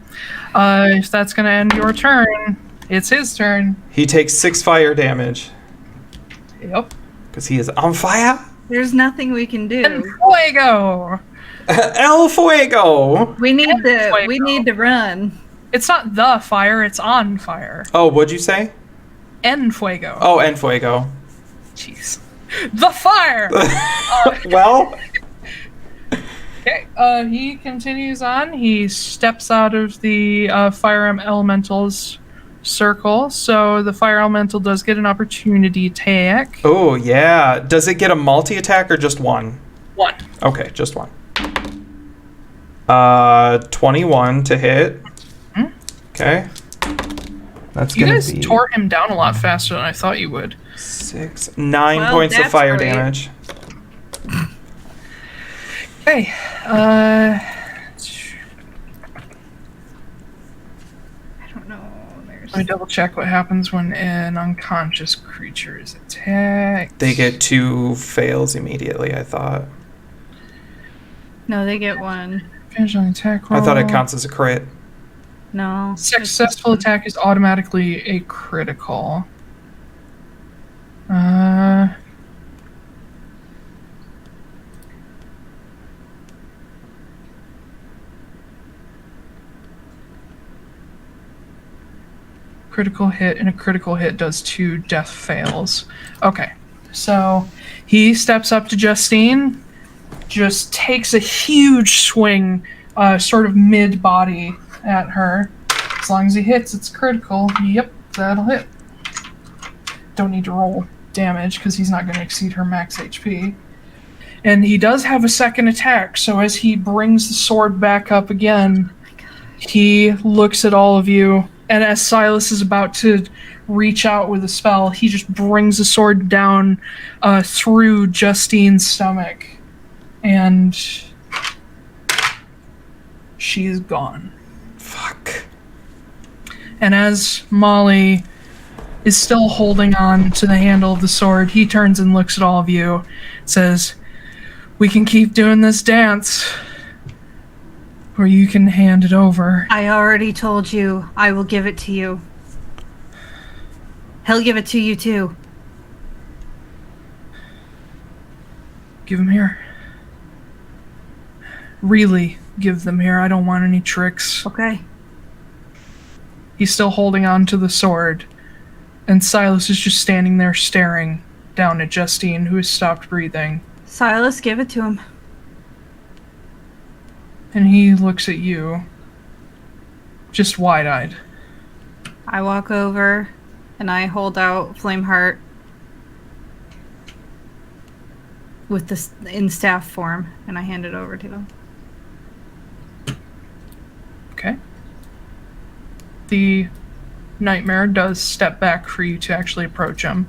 Speaker 1: If that's going to end your turn, it's his turn.
Speaker 3: He takes 6 fire damage.
Speaker 1: Yep.
Speaker 3: Because he is on fire.
Speaker 4: There's nothing we can do.
Speaker 1: And fuego!
Speaker 3: El fuego!
Speaker 4: We need to run.
Speaker 1: It's not the fire, it's on fire.
Speaker 3: Oh, what'd you say?
Speaker 1: En fuego.
Speaker 3: Oh, en fuego.
Speaker 1: Jeez. The fire!
Speaker 3: Well...
Speaker 1: Okay, he continues on. He steps out of the fire elemental's circle, so the fire elemental does get an opportunity attack.
Speaker 3: Oh, yeah. Does it get a multi-attack or just one?
Speaker 1: 1.
Speaker 3: Okay, just 1. 21 to hit. Okay. That's
Speaker 1: You
Speaker 3: gonna
Speaker 1: guys
Speaker 3: be
Speaker 1: tore him down a lot faster than I thought you would.
Speaker 3: 9 points of
Speaker 4: that's
Speaker 3: fire
Speaker 4: great.
Speaker 3: damage.
Speaker 1: Okay.
Speaker 4: I don't know. There's...
Speaker 1: Let me double check what happens when an unconscious creature is attacked.
Speaker 3: They get 2 fails immediately, I thought.
Speaker 4: No, they get 1.
Speaker 1: Advantage on the attack roll.
Speaker 3: I thought it counts as a crit.
Speaker 4: No.
Speaker 1: Successful attack is automatically a critical. Critical hit, and a critical hit does 2 death fails. Okay, so he steps up to Justine, just takes a huge swing, sort of mid-body at her. As long as he hits, it's critical. Yep, that'll hit. Don't need to roll damage because he's not going to exceed her max HP. And he does have a second attack, so as he brings the sword back up again, he looks at all of you, and as Silas is about to reach out with a spell, he just brings the sword down through Justine's stomach, and she's gone.
Speaker 3: Fuck.
Speaker 1: And as Molly is still holding on to the handle of the sword, he turns and looks at all of you, says, "We can keep doing this dance, or you can hand it over."
Speaker 4: I already told you I will give it to you. He'll give it to you too.
Speaker 1: Give them here. Really, give them here. I don't want any tricks.
Speaker 4: Okay.
Speaker 1: He's still holding on to the sword, and Silas is just standing there staring down at Justine, who has stopped breathing.
Speaker 4: Silas, give it to him.
Speaker 1: And he looks at you, just wide-eyed.
Speaker 4: I walk over and I hold out Flameheart with this in staff form, and I hand it over to him.
Speaker 1: Okay. The nightmare does step back for you to actually approach him.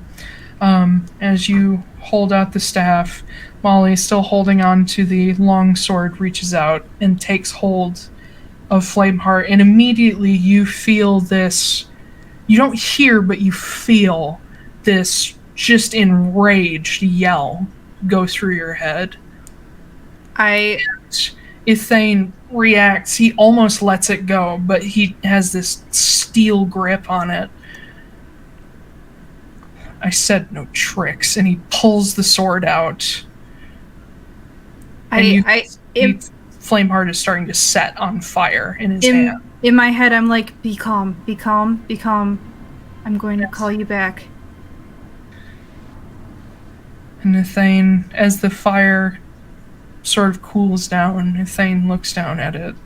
Speaker 1: As you hold out the staff, Molly, still holding on to the long sword, reaches out and takes hold of Flameheart, and immediately you feel this. You don't hear, but you feel this just enraged yell go through your head. Ithane reacts. He almost lets it go, but he has this steel grip on it. I said no tricks, and he pulls the sword out. Flameheart is starting to set on fire in his hand.
Speaker 4: In my head, I'm like, be calm, be calm, be calm. I'm going to call you back.
Speaker 1: And Ithane, as the fire sort of cools down, Ithane looks down at it.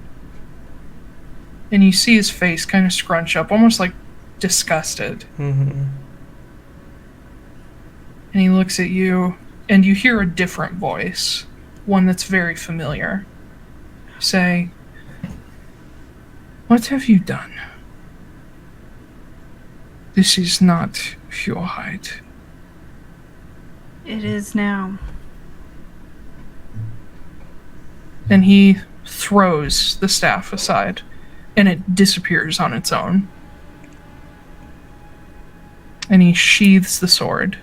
Speaker 1: And you see his face kind of scrunch up, almost like disgusted.
Speaker 3: Mm-hmm.
Speaker 1: And he looks at you, and you hear a different voice, one that's very familiar, say, "What have you done? This is not your hide."
Speaker 4: It is now.
Speaker 1: And he throws the staff aside, and it disappears on its own. And he sheathes the sword.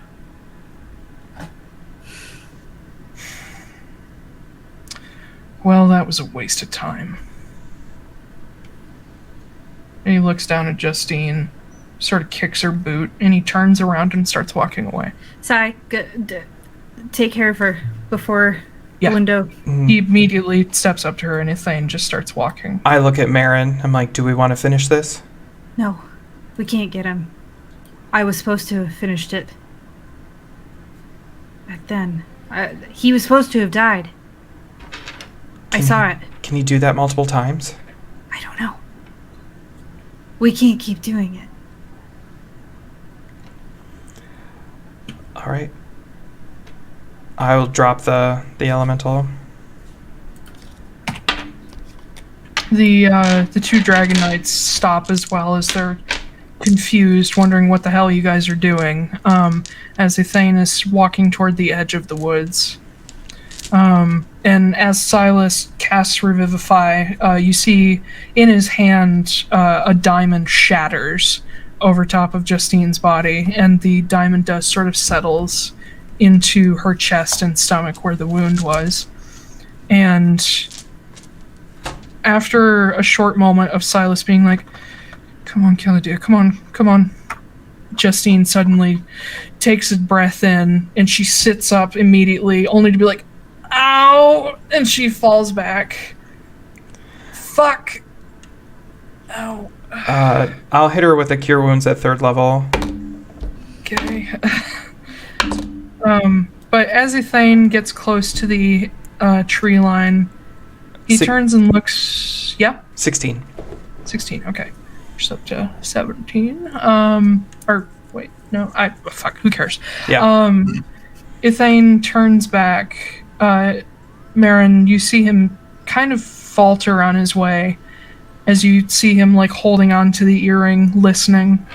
Speaker 1: Well, that was a waste of time. And he looks down at Justine, sort of kicks her boot, and he turns around and starts walking away.
Speaker 4: Sai, take care of her before the window.
Speaker 1: He immediately steps up to her, and Ithane just starts walking.
Speaker 3: I look at Marin. I'm like, do we want to finish this?
Speaker 4: No, we can't get him. I was supposed to have finished it. Back then. He was supposed to have died. I saw it.
Speaker 3: Can you do that multiple times?
Speaker 4: I don't know. We can't keep doing it.
Speaker 3: All right. I'll drop the elemental.
Speaker 1: The two Dragon Knights stop as well as they're confused, wondering what the hell you guys are doing, as Ethane is walking toward the edge of the woods. And as Silas casts Revivify, you see in his hand a diamond shatters over top of Justine's body, and the diamond dust sort of settles into her chest and stomach where the wound was. And after a short moment of Silas being like, "Come on, Kelley, dear, come on," Justine suddenly takes a breath in, and she sits up immediately, only to be like, "Ow!" And she falls back. Fuck. Ow.
Speaker 3: I'll hit her with a Cure Wounds at 3rd level.
Speaker 1: Okay. But as Ethane gets close to the tree line, he turns and looks... Yeah?
Speaker 3: 16.
Speaker 1: 16, okay. Just up to 17. Or, wait, no, fuck, who cares?
Speaker 3: Yeah.
Speaker 1: Ethane turns back. Marin, you see him kind of falter on his way as you see him, like, holding on to the earring, listening.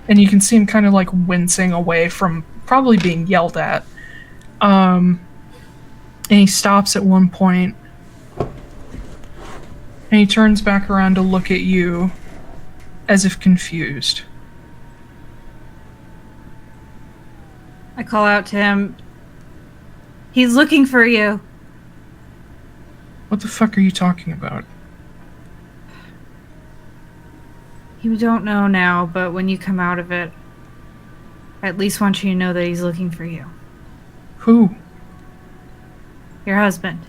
Speaker 1: And you can see him kind of, like, wincing away from probably being yelled at. And he stops at one point. And he turns back around to look at you, as if confused.
Speaker 2: I call out to him. He's looking for you.
Speaker 1: What the fuck are you talking about?
Speaker 2: You don't know now, but when you come out of it, I at least want you to know that he's looking for you.
Speaker 1: Who?
Speaker 2: Your husband.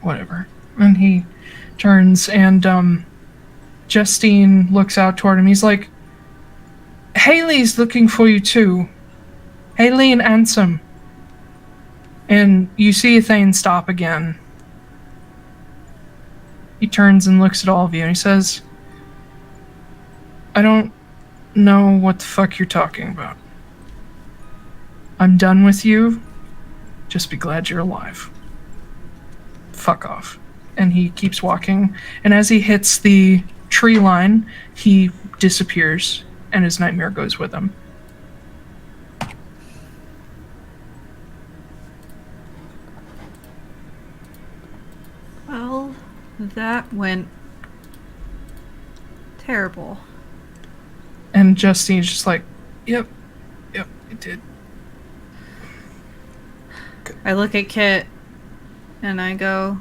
Speaker 1: Whatever. And he turns and Justine looks out toward him. He's like, "Haley's looking for you too. Haley and Ansem." And you see Ethane stop again. He turns and looks at all of you and he says, "I don't know what the fuck you're talking about. I'm done with you. Just be glad you're alive. Fuck off." And he keeps walking, and as he hits the tree line, he disappears, and his nightmare goes with him.
Speaker 2: Well, that went terrible.
Speaker 1: And Justine's just like, yep, it did.
Speaker 2: I look at Kit, and I go,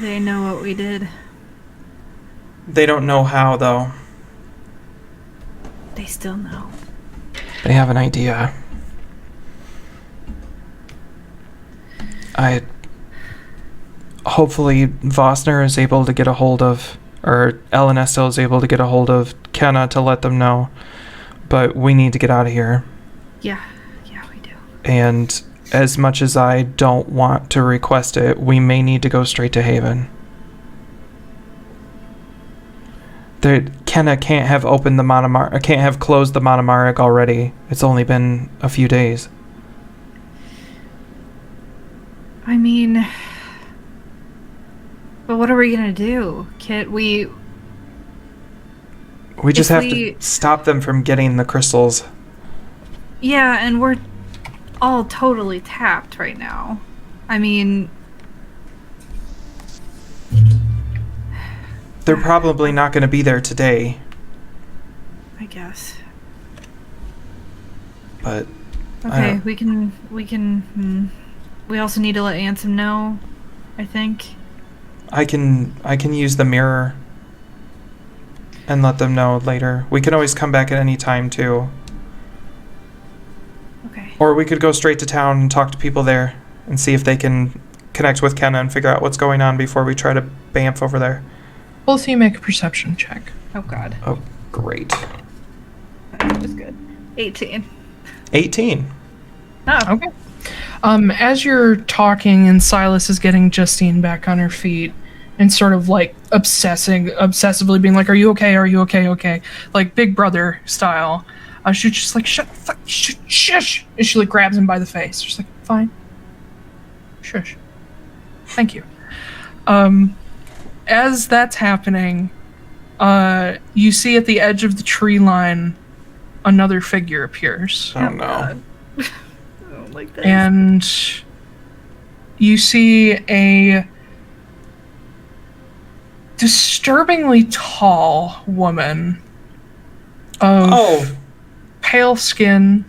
Speaker 2: they know what we did.
Speaker 3: They don't know how, though.
Speaker 2: They still know.
Speaker 3: They have an idea. Hopefully Vossner is able to get a hold of, or Ellen Estel is able to get a hold of Kenna to let them know. But we need to get out of here.
Speaker 2: Yeah, we do.
Speaker 3: And as much as I don't want to request it, we may need to go straight to Haven. Kenna can't have opened the can't have closed the Monomark already. It's only been a few days.
Speaker 2: I mean, but what are we gonna do, Kit? We
Speaker 3: just have to stop them from getting the crystals.
Speaker 2: Yeah, and we're all totally tapped right now. I mean,
Speaker 3: they're probably not going to be there today.
Speaker 2: I guess.
Speaker 3: But
Speaker 2: okay, we can. We also need to let Ansem know, I think.
Speaker 3: I can use the mirror and let them know later. We can always come back at any time too.
Speaker 2: Okay.
Speaker 3: Or we could go straight to town and talk to people there and see if they can connect with Kenna and figure out what's going on before we try to bamf over there.
Speaker 1: Both of you make a perception check.
Speaker 2: Oh God.
Speaker 3: Oh, great.
Speaker 2: That was good. 18.
Speaker 3: 18.
Speaker 2: Oh.
Speaker 1: Okay. As you're talking and Silas is getting Justine back on her feet and sort of like obsessively being like, "Are you okay? Are you okay? Okay." Like Big Brother style. She's just like, shut the fuck, shush. And she like grabs him by the face. She's like, fine. Shush. Thank you. As that's happening, you see at the edge of the tree line, another figure appears.
Speaker 3: Oh no.
Speaker 4: I don't like this.
Speaker 1: And you see a disturbingly tall woman of pale skin,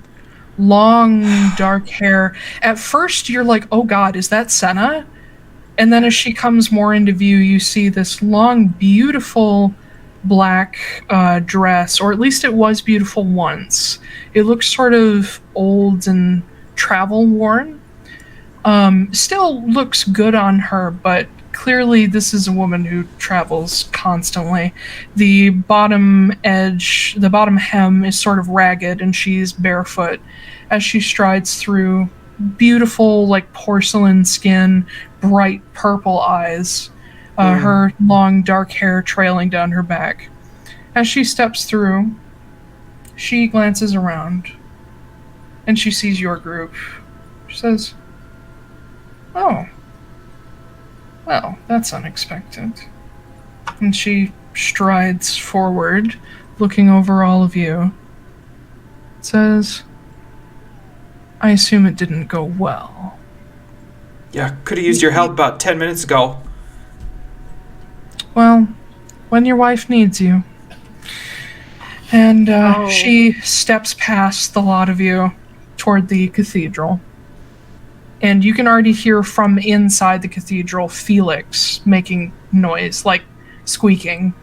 Speaker 1: long dark hair. At first you're like, oh god, is that Senna? And then as she comes more into view, you see this long, beautiful black dress, or at least it was beautiful once. It looks sort of old and travel worn. Still looks good on her, but clearly this is a woman who travels constantly. The bottom edge, the bottom hem is sort of ragged, and she's barefoot as she strides through. Beautiful, like porcelain skin, bright purple eyes, her long dark hair trailing down her back. As she steps through, she glances around, and she sees your group. She says, "Oh, well, that's unexpected." And she strides forward, looking over all of you. Says, "I assume it didn't go well."
Speaker 3: Yeah, could have used your help about 10 minutes ago.
Speaker 1: Well, when your wife needs you. And she steps past the lot of you toward the cathedral. And you can already hear from inside the cathedral Felix making noise, like squeaking,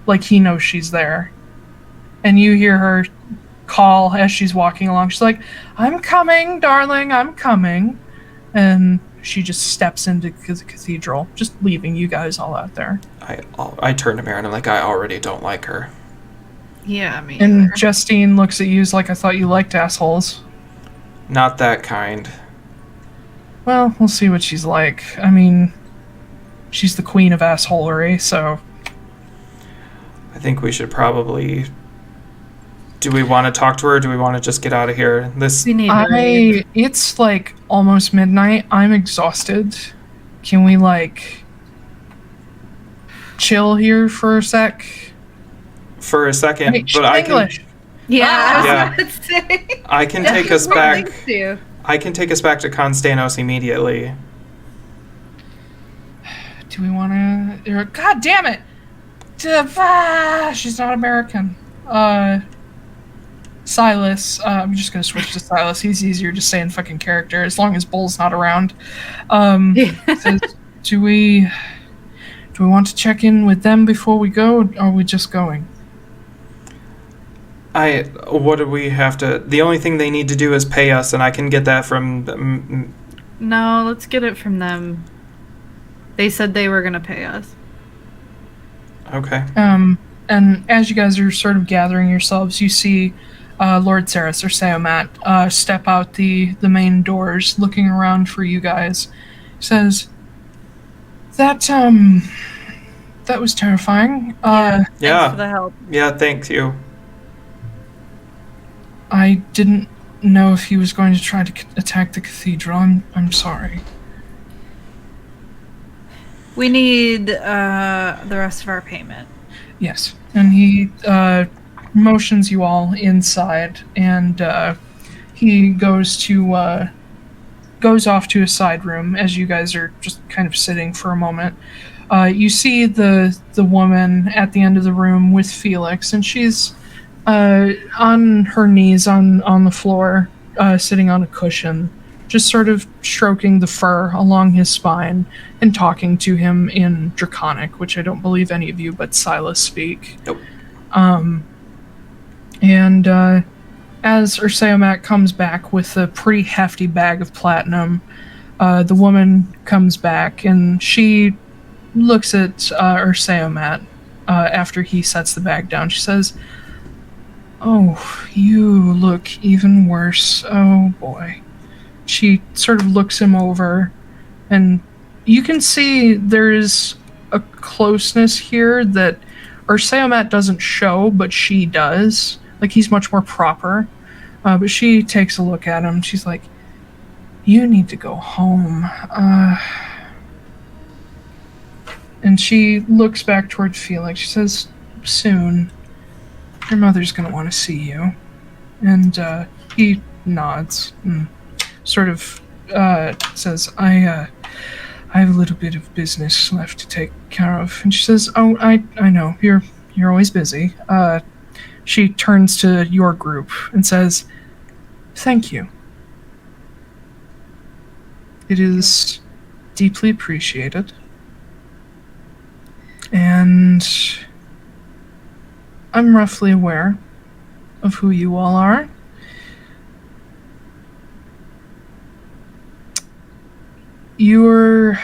Speaker 1: like he knows she's there. And you hear her call as she's walking along. She's like, "I'm coming, darling, I'm coming." And she just steps into the cathedral, just leaving you guys all out there.
Speaker 3: I turn to Marin. I'm like, I already don't like her.
Speaker 4: Yeah, me
Speaker 1: And
Speaker 4: either.
Speaker 1: Justine looks at you like, "I thought you liked assholes."
Speaker 3: Not that kind.
Speaker 1: Well, we'll see what she's like. I mean, she's the queen of assholery, so...
Speaker 3: I think we should probably... Do we want to talk to her, or do we want to just get out of here?
Speaker 4: We need to leave.
Speaker 1: It's like almost midnight. I'm exhausted. Can we like chill here for a sec?
Speaker 3: For a second,
Speaker 1: Hey,
Speaker 3: but I
Speaker 1: English.
Speaker 4: Yeah, I was
Speaker 3: Yeah.
Speaker 4: about to say.
Speaker 3: I can take us back.
Speaker 4: Thanks to you.
Speaker 3: I can take us back to Constanos immediately.
Speaker 1: Do we want to? God damn it! She's not American. Silas. I'm just gonna switch to Silas. He's easier just saying fucking character as long as Bull's not around. Says, do we want to check in with them before we go, or are we just going?
Speaker 3: What do we have to... The only thing they need to do is pay us, and I can get that from them.
Speaker 4: No, let's get it from them. They said they were gonna pay us.
Speaker 3: Okay.
Speaker 1: And as you guys are sort of gathering yourselves, you see Lord Saris or Seomat step out the main doors, looking around for you guys. Says, that was terrifying.
Speaker 4: Thanks
Speaker 3: Yeah.
Speaker 4: for the help.
Speaker 3: Yeah, thank you.
Speaker 1: I didn't know if he was going to try to attack the cathedral. I'm sorry.
Speaker 4: We need the rest of our payment.
Speaker 1: Yes. And he motions you all inside, and he goes off to a side room as you guys are just kind of sitting for a moment. You see the woman at the end of the room with Felix, and she's on her knees on the floor, sitting on a cushion, just sort of stroking the fur along his spine and talking to him in Draconic, which I don't believe any of you but Silas speak.
Speaker 3: Nope.
Speaker 1: And as Urseomat comes back with a pretty hefty bag of platinum, the woman comes back and she looks at Urseomat after he sets the bag down. She says, "Oh, you look even worse. Oh boy." She sort of looks him over, and you can see there's a closeness here that Urseomat doesn't show, but she does. Like, he's much more proper. But she takes a look at him. She's like, you need to go home. And she looks back toward Felix. She says, soon. Your mother's going to want to see you. And he nods and sort of says, I have a little bit of business left to take care of. And she says, oh, I know, you're always busy. She turns to your group and says, thank you. It is deeply appreciated. And I'm roughly aware of who you all are. You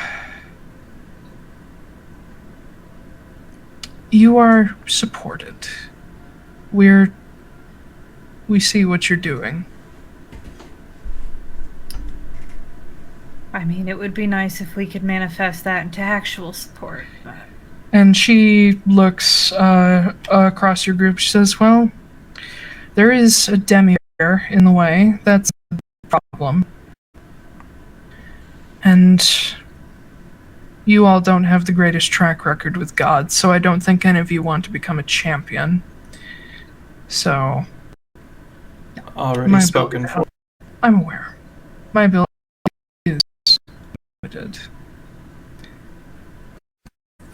Speaker 1: are supported. We see what you're doing.
Speaker 2: I mean, it would be nice if we could manifest that into actual support, but...
Speaker 1: And she looks across your group. She says, well, there is a demi-bear in the way. That's the problem. And you all don't have the greatest track record with gods, so I don't think any of you want to become a champion. So...
Speaker 3: Already spoken for.
Speaker 1: I'm aware. My ability is limited.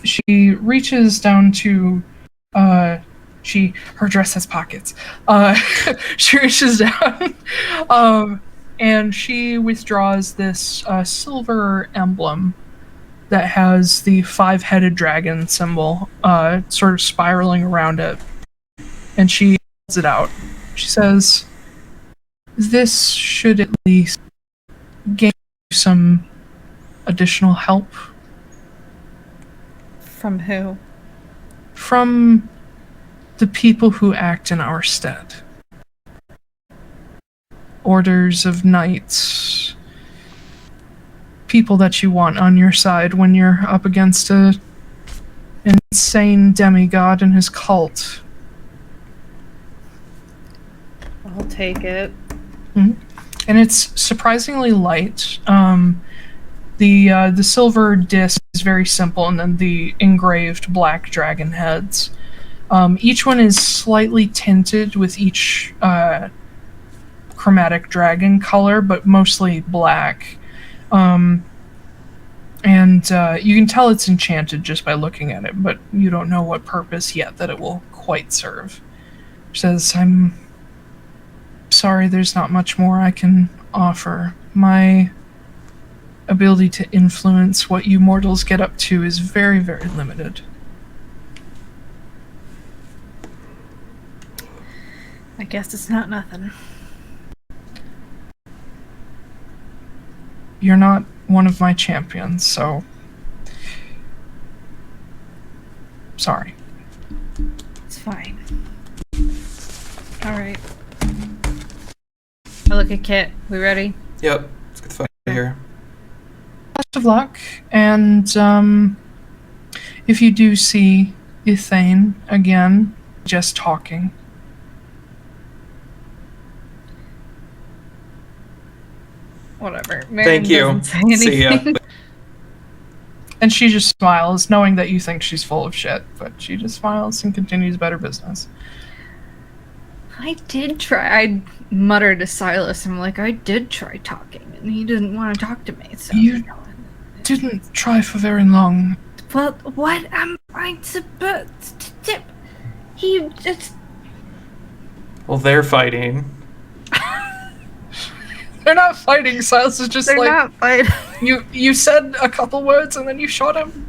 Speaker 1: She reaches down to, her dress has pockets. She reaches down, and she withdraws this silver emblem that has the 5-headed dragon symbol, sort of spiraling around it. And she holds it out. She says, this should at least gain you some additional help.
Speaker 2: From who?
Speaker 1: From the people who act in our stead. Orders of knights. People that you want on your side when you're up against an insane demigod and his cult.
Speaker 2: I'll take it.
Speaker 1: Mm-hmm. And it's surprisingly light. The silver disc is very simple, and then the engraved black dragon heads. Each one is slightly tinted with each chromatic dragon color, but mostly black. And you can tell it's enchanted just by looking at it, but you don't know what purpose yet that it will quite serve. She says, I'm sorry, there's not much more I can offer. My ability to influence what you mortals get up to is very, very limited.
Speaker 2: I guess it's not nothing.
Speaker 1: You're not one of my champions, so... sorry.
Speaker 2: It's fine. Alright. I look at Kit. We ready?
Speaker 3: Yep. Let's get the fuck out of here.
Speaker 1: Best of luck, and if you do see Ethane again, just talking.
Speaker 2: Whatever. Marin
Speaker 3: Thank you.
Speaker 2: doesn't say anything.
Speaker 3: See ya.
Speaker 1: And she just smiles, knowing that you think she's full of shit, but she just smiles and continues about her business.
Speaker 2: I did try. I muttered to Silas. I'm like, I did try talking, and he didn't want to talk to me. So
Speaker 1: You didn't try for very long.
Speaker 2: well, what am I supposed to do? He just.
Speaker 3: Well, they're fighting.
Speaker 1: They're not fighting, Silas is just
Speaker 2: They're
Speaker 1: like...
Speaker 2: not fighting.
Speaker 1: You said a couple words and then you shot him?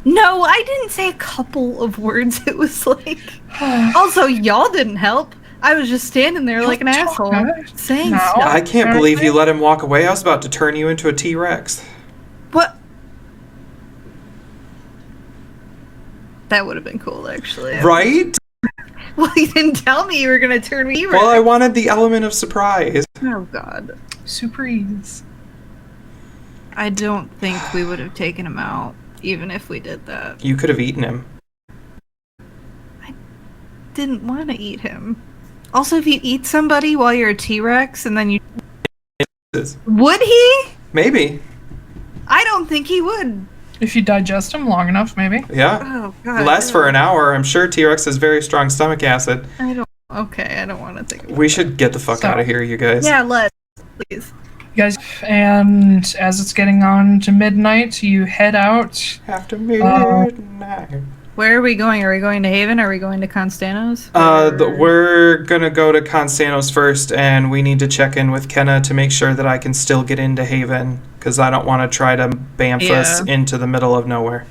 Speaker 2: No, I didn't say a couple of words. It was like. Also, y'all didn't help. I was just standing there like an asshole, saying
Speaker 1: No.
Speaker 2: stuff.
Speaker 3: I can't believe you let him walk away. I was about to turn you into a T-Rex.
Speaker 2: What? That would have been cool, actually.
Speaker 3: Right?
Speaker 2: Well, you didn't tell me you were gonna turn me.
Speaker 3: Well, I wanted the element of surprise.
Speaker 2: Oh God.
Speaker 1: Surprise.
Speaker 2: I don't think we would have taken him out, even if we did that.
Speaker 3: You could have eaten him.
Speaker 2: Didn't want to eat him.
Speaker 4: Also, if you eat somebody while you're a T-Rex and then you...
Speaker 3: Is.
Speaker 4: Would he?
Speaker 3: Maybe.
Speaker 4: I don't think he would.
Speaker 1: If you digest them long enough, maybe.
Speaker 3: Yeah.
Speaker 4: Oh, God.
Speaker 3: Lasts for an hour. I'm sure T-Rex has very strong stomach acid.
Speaker 4: I don't want to think about
Speaker 3: We should get the fuck out of here, you guys.
Speaker 4: Yeah, let's. Please.
Speaker 1: You guys, and as it's getting on to midnight, you head out.
Speaker 3: After midnight.
Speaker 4: Where are we going? Are we going to Haven? Are we going to Constanos?
Speaker 3: We're gonna go to Constanos first, and we need to check in with Kenna to make sure that I can still get into Haven, because I don't want to try to bamf us into the middle of nowhere.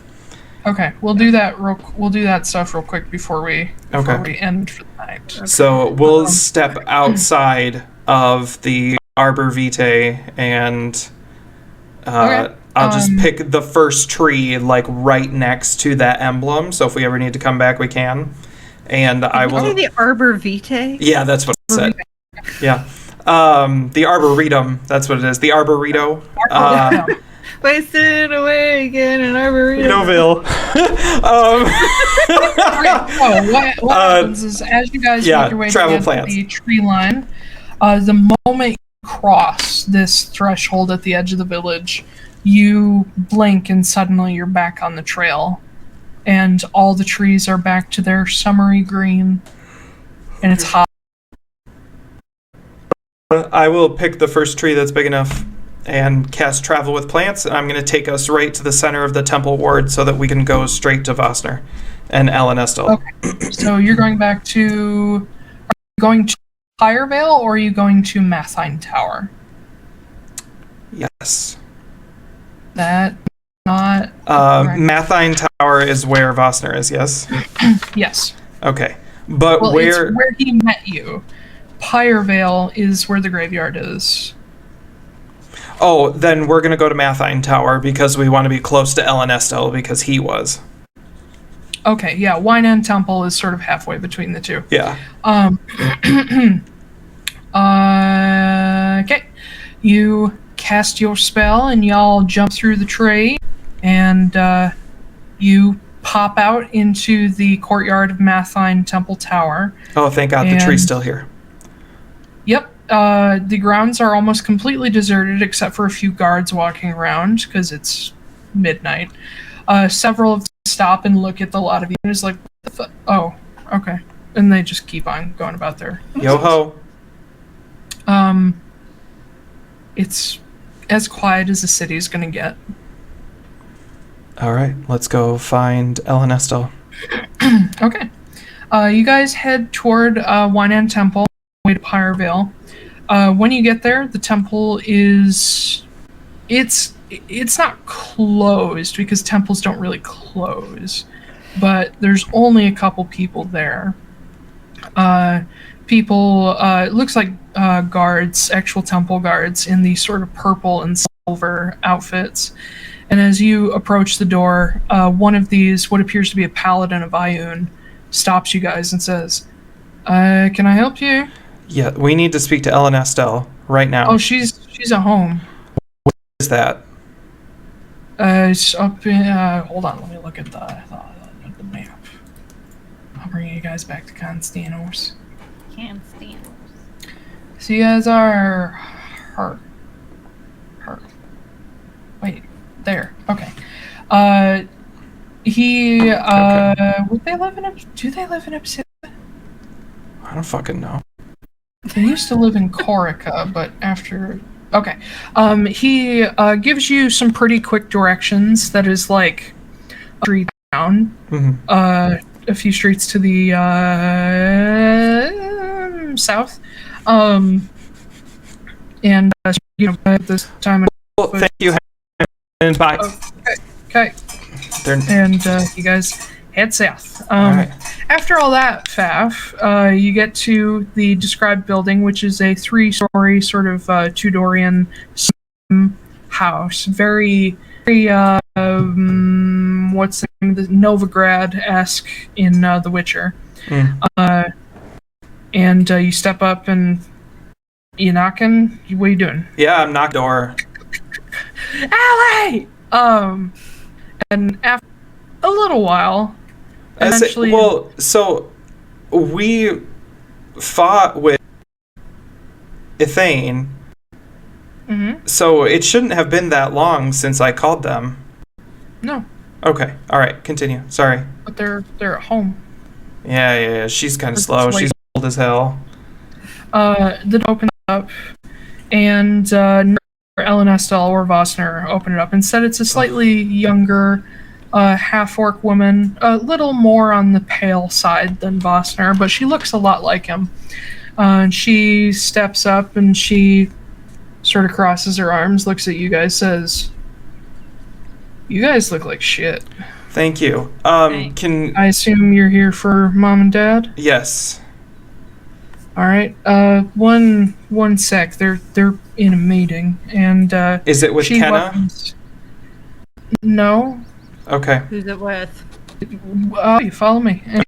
Speaker 1: Okay, we'll do that. We'll do that stuff real quick before we end for the night.
Speaker 3: Okay. So we'll step outside of the Arbor Vitae, and I'll just pick the first tree, like, right next to that emblem, so if we ever need to come back, we can. And I will...
Speaker 4: the Arbor Vitae?
Speaker 3: Yeah, that's what I said. Yeah. The Arboretum, that's what it is. The Arborito.
Speaker 4: Wasted away again in Arboretum.
Speaker 3: Noville.
Speaker 1: What happens is, as you guys make your way to the tree line, the moment you cross this threshold at the edge of the village, you blink and suddenly you're back on the trail, and all the trees are back to their summery green, and it's hot.
Speaker 3: I will pick the first tree that's big enough and cast Travel with Plants, and I'm going to take us right to the center of the Temple Ward so that we can go straight to Vosner and Alanestal.
Speaker 1: Okay, so you're going back to... Are you going to Firevale, or are you going to Mathine Tower?
Speaker 3: Yes.
Speaker 1: That not...
Speaker 3: Mathine Tower is where Vosner is, yes?
Speaker 1: Yes.
Speaker 3: Okay. But where...
Speaker 1: It's where he met you. Firevale is where the graveyard is.
Speaker 3: Oh, then we're going to go to Mathine Tower because we want to be close to Alanestal because he was.
Speaker 1: Okay, yeah, Wine and Temple is sort of halfway between the two.
Speaker 3: Yeah.
Speaker 1: Okay. You cast your spell and y'all jump through the tree, and you pop out into the courtyard of Mathine Temple Tower.
Speaker 3: Oh, thank God, the tree's still here.
Speaker 1: Yep. The grounds are almost completely deserted except for a few guards walking around because it's midnight. Several of them stop and look at the lot of you and is like, what the fuck? Oh, okay. And they just keep on going about their...
Speaker 3: Yo-ho.
Speaker 1: It's as quiet as the city's gonna get.
Speaker 3: Alright, let's go find Alanestal.
Speaker 1: Okay. You guys head toward Wainan Temple, way to Firevale. When you get there, the temple is... It's not closed, because temples don't really close. But there's only a couple people there. It looks like guards, actual temple guards, in these sort of purple and silver outfits. And as you approach the door, one of these, what appears to be a paladin of Ioun, stops you guys and says, can I help you?
Speaker 3: Yeah, we need to speak to Alanestal right now.
Speaker 1: Oh, she's at home.
Speaker 3: What is that?
Speaker 1: It's up in, hold on, let me look at the map. I'll bring you guys back to Constanos. So you guys are her. Wait, there. Okay. Would they live in do they live in Obsidian?
Speaker 3: I don't fucking know.
Speaker 1: They used to live in Corica, but after... Okay. He gives you some pretty quick directions. That is like a street down.
Speaker 3: Mm-hmm.
Speaker 1: A few streets to the south. At this time...
Speaker 3: Well, thank you. And bye.
Speaker 1: Okay. And you guys head south.
Speaker 3: Right.
Speaker 1: After all that, Faf, you get to the described building, which is a 3-story sort of Tudorian house. Very, very what's the name? The Novigrad-esque in The Witcher. And you step up and you knocking. What are you doing?
Speaker 3: Yeah, I'm knocking door.
Speaker 1: Allie! And after a little while, eventually...
Speaker 3: So we fought with Ithane, so it shouldn't have been that long since I called them.
Speaker 1: No.
Speaker 3: Okay, alright, continue. Sorry.
Speaker 1: But they're at home.
Speaker 3: Yeah, she's kind of slow. She's old as hell.
Speaker 1: The door opens up, and Ellen Estelle or Vosner open it up. Instead, it's a slightly younger, half-orc woman, a little more on the pale side than Vosner, but she looks a lot like him. And she steps up, and she sort of crosses her arms, looks at you guys, says, "You guys look like shit."
Speaker 3: Thank you. Can
Speaker 1: I assume you're here for Mom and Dad?
Speaker 3: Yes.
Speaker 1: All right. One sec. They're in a meeting, and
Speaker 3: is it with Kenna?
Speaker 1: No.
Speaker 3: Okay.
Speaker 2: Who's it with?
Speaker 1: You follow me. And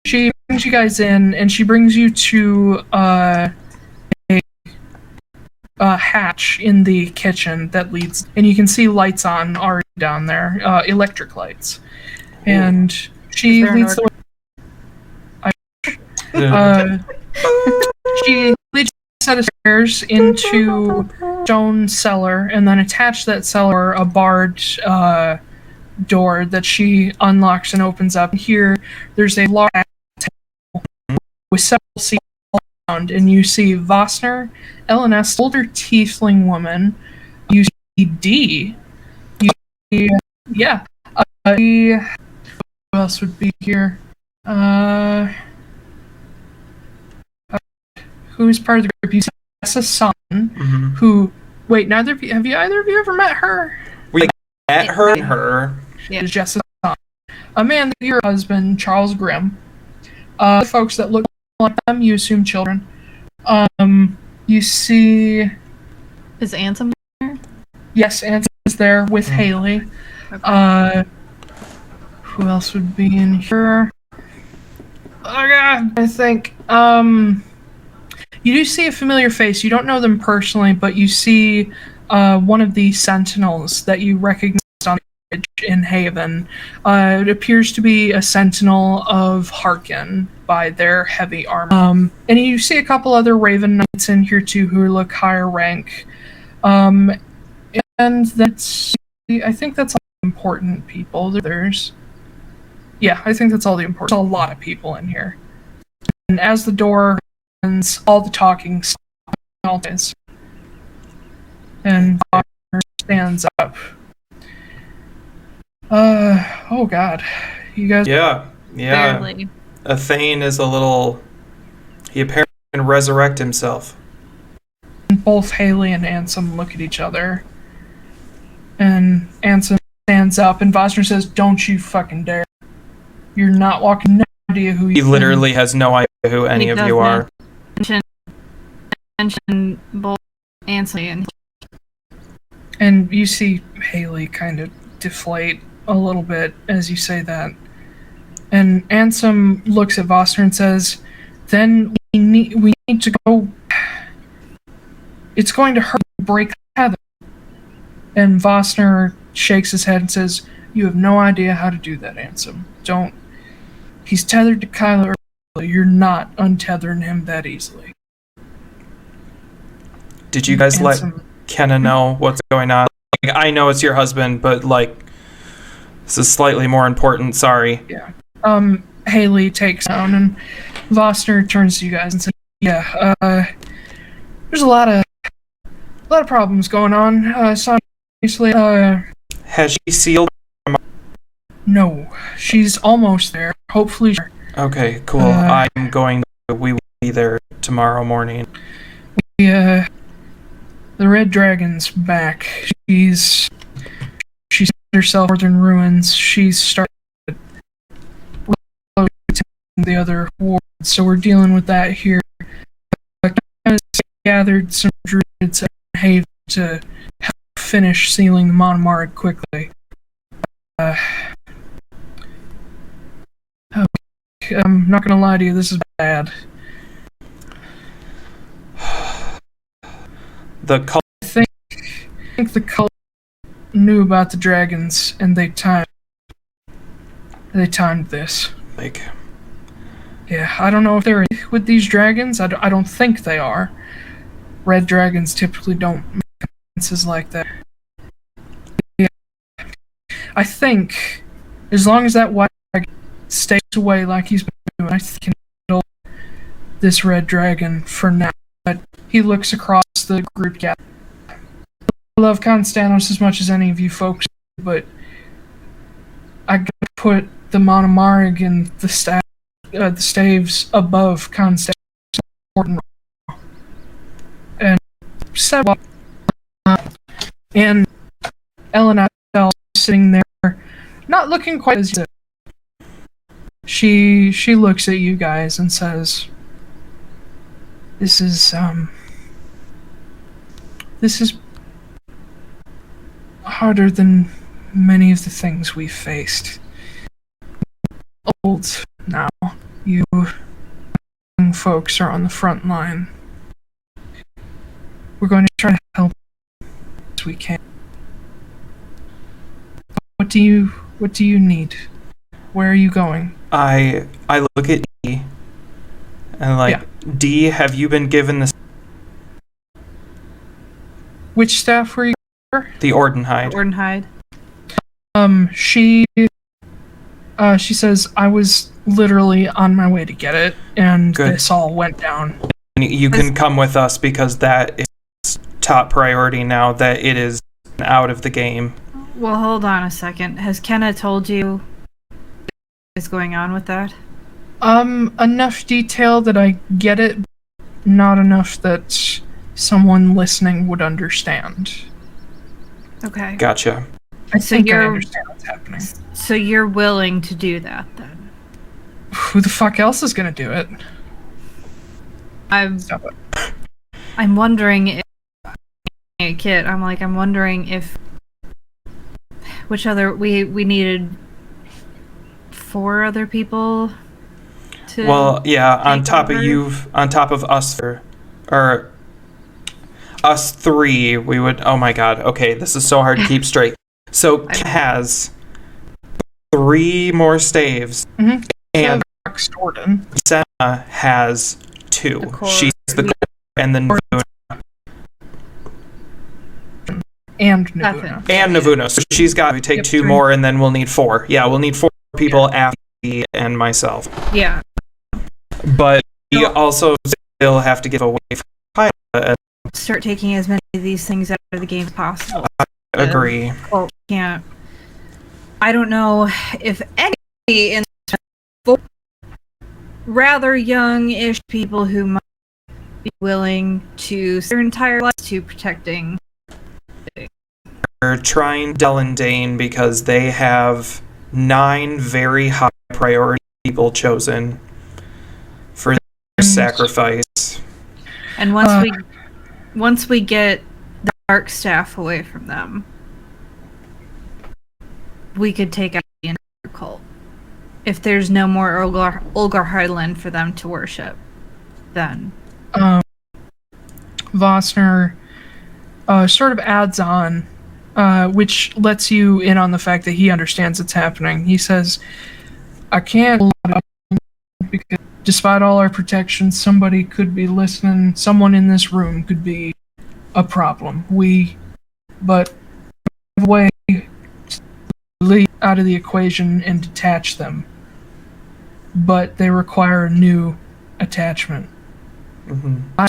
Speaker 1: she brings you guys in, and she brings you to a hatch in the kitchen that leads, and you can see lights on already down there, electric lights. And she leads the she leads a set of stairs into stone cellar, and then attached to that cellar a barred door that she unlocks and opens up. Here, there's a large table with several seats all around, and you see Vosner, LNS, older tiefling woman. You see D. You see, who else would be here? Who's part of the group? You see Jessa's son, who... Wait, neither of you... Have either of you ever met her?
Speaker 3: We met her.
Speaker 1: Yeah, Jessa's son. Amanda, your husband, Charles Grimm. The folks that look like them, you assume children. You see...
Speaker 2: Is Ansem there?
Speaker 1: Yes, Ansem is there with Haley. Okay. Who else would be in here? Oh god, I think... You do see a familiar face. You don't know them personally, but you see one of the sentinels that you recognized on the bridge in Haven. It appears to be a sentinel of Harkin by their heavy armor. And you see a couple other Raven Knights in here too who look higher rank. And that's... I think that's all the important people. I think that's all the important... There's a lot of people in here. And as the door... all the talking stops, and Vosner stands up. Oh god, you guys.
Speaker 3: Yeah.
Speaker 2: Barely.
Speaker 3: Ithane is a little. He apparently can resurrect himself.
Speaker 1: Both Haley and Ansem look at each other, and Ansem stands up, and Vosner says, "Don't you fucking dare! You're not walking. No idea who you."
Speaker 3: He literally has no idea who any of you are.
Speaker 2: Mention both Ansem
Speaker 1: and you see Haley kind of deflate a little bit as you say that. And Ansem looks at Vosner and says, "Then we need to go. It's going to hurt to break the tether." And Vosner shakes his head and says, "You have no idea how to do that, Ansem. Don't. He's tethered to Taiylor. You're not untethering him that easily."
Speaker 3: Did you guys let Kenna know what's going on? Like, I know it's your husband, but this is slightly more important. Sorry.
Speaker 1: Yeah. Haley takes down, and Vosner turns to you guys and says, "Yeah. There's a lot of problems going on. So obviously,
Speaker 3: has she sealed?
Speaker 1: No, she's almost there. Hopefully.
Speaker 3: Okay, cool. We will be there tomorrow morning.
Speaker 1: The Red Dragon's back. She's herself northern ruins. She's started the other wards, so we're dealing with that here. Gathered some druids and Haven to help finish sealing the Monomarg quickly. I'm not gonna lie to you, this is bad. I think the cult knew about the dragons, and they timed this. Yeah, I don't know if they're with these dragons. I don't think they are. Red dragons typically don't make alliances like that. Yeah, I think as long as that white dragon stays away like he's been doing, I think he can handle this red dragon for now. But he looks across the group. Yeah, I love Constanos as much as any of you folks, but I gotta put the Monomarig and the staves above Constanos. And several, and Elena sitting there, not looking quite as good. She looks at you guys and says, This is harder than many of the things we've faced. Old now, you young folks are on the front line. We're going to try to help as we can. What do you need? Where are you going?
Speaker 3: I look at D and D, have you been given this?
Speaker 1: Which staff were you?
Speaker 3: The Ordenhide.
Speaker 4: Ordenhide.
Speaker 1: She says, I was literally on my way to get it, and
Speaker 3: Good.
Speaker 1: This all went down.
Speaker 3: You can come with us because that is top priority now that it is out of the game.
Speaker 4: Well, hold on a second. Has Kenna told you what is going on with that?
Speaker 1: Enough detail that I get it, not enough that someone listening would understand.
Speaker 4: Okay.
Speaker 3: Gotcha.
Speaker 1: I think I understand what's happening.
Speaker 4: So you're willing to do that, then?
Speaker 1: Who the fuck else is gonna do it?
Speaker 4: I'm wondering if... Kit, I'm wondering if... Which other... We needed 4 other people to...
Speaker 3: Well, yeah, on top of us, or us 3, we would... Oh my god, okay, this is so hard to keep straight. So, Kit has 3 more staves, and Senna has 2. She's the core, and then
Speaker 1: and Navuna.
Speaker 3: And Navuna. So she's got to take 2 more, and then we'll need 4. Yeah, we'll need 4 people after me and myself.
Speaker 4: Yeah.
Speaker 3: But we also still have to give away Taiylor.
Speaker 4: Start taking as many of these things out of the game as possible.
Speaker 3: Agree.
Speaker 4: Well, can't. I don't know if any in rather young-ish people who might be willing to their entire life to protecting.
Speaker 3: We're trying Del and Dane because they have 9 very high priority people chosen for their sacrifice.
Speaker 4: And once we get the Dark Staff away from them, we could take out the entire cult. If there's no more Olgar Highland for them to worship, then...
Speaker 1: Vossner sort of adds on, which lets you in on the fact that he understands what's happening. He says, I can't because despite all our protection, somebody could be listening, someone in this room could be a problem. But a way to leave out of the equation and detach them. But they require a new attachment. I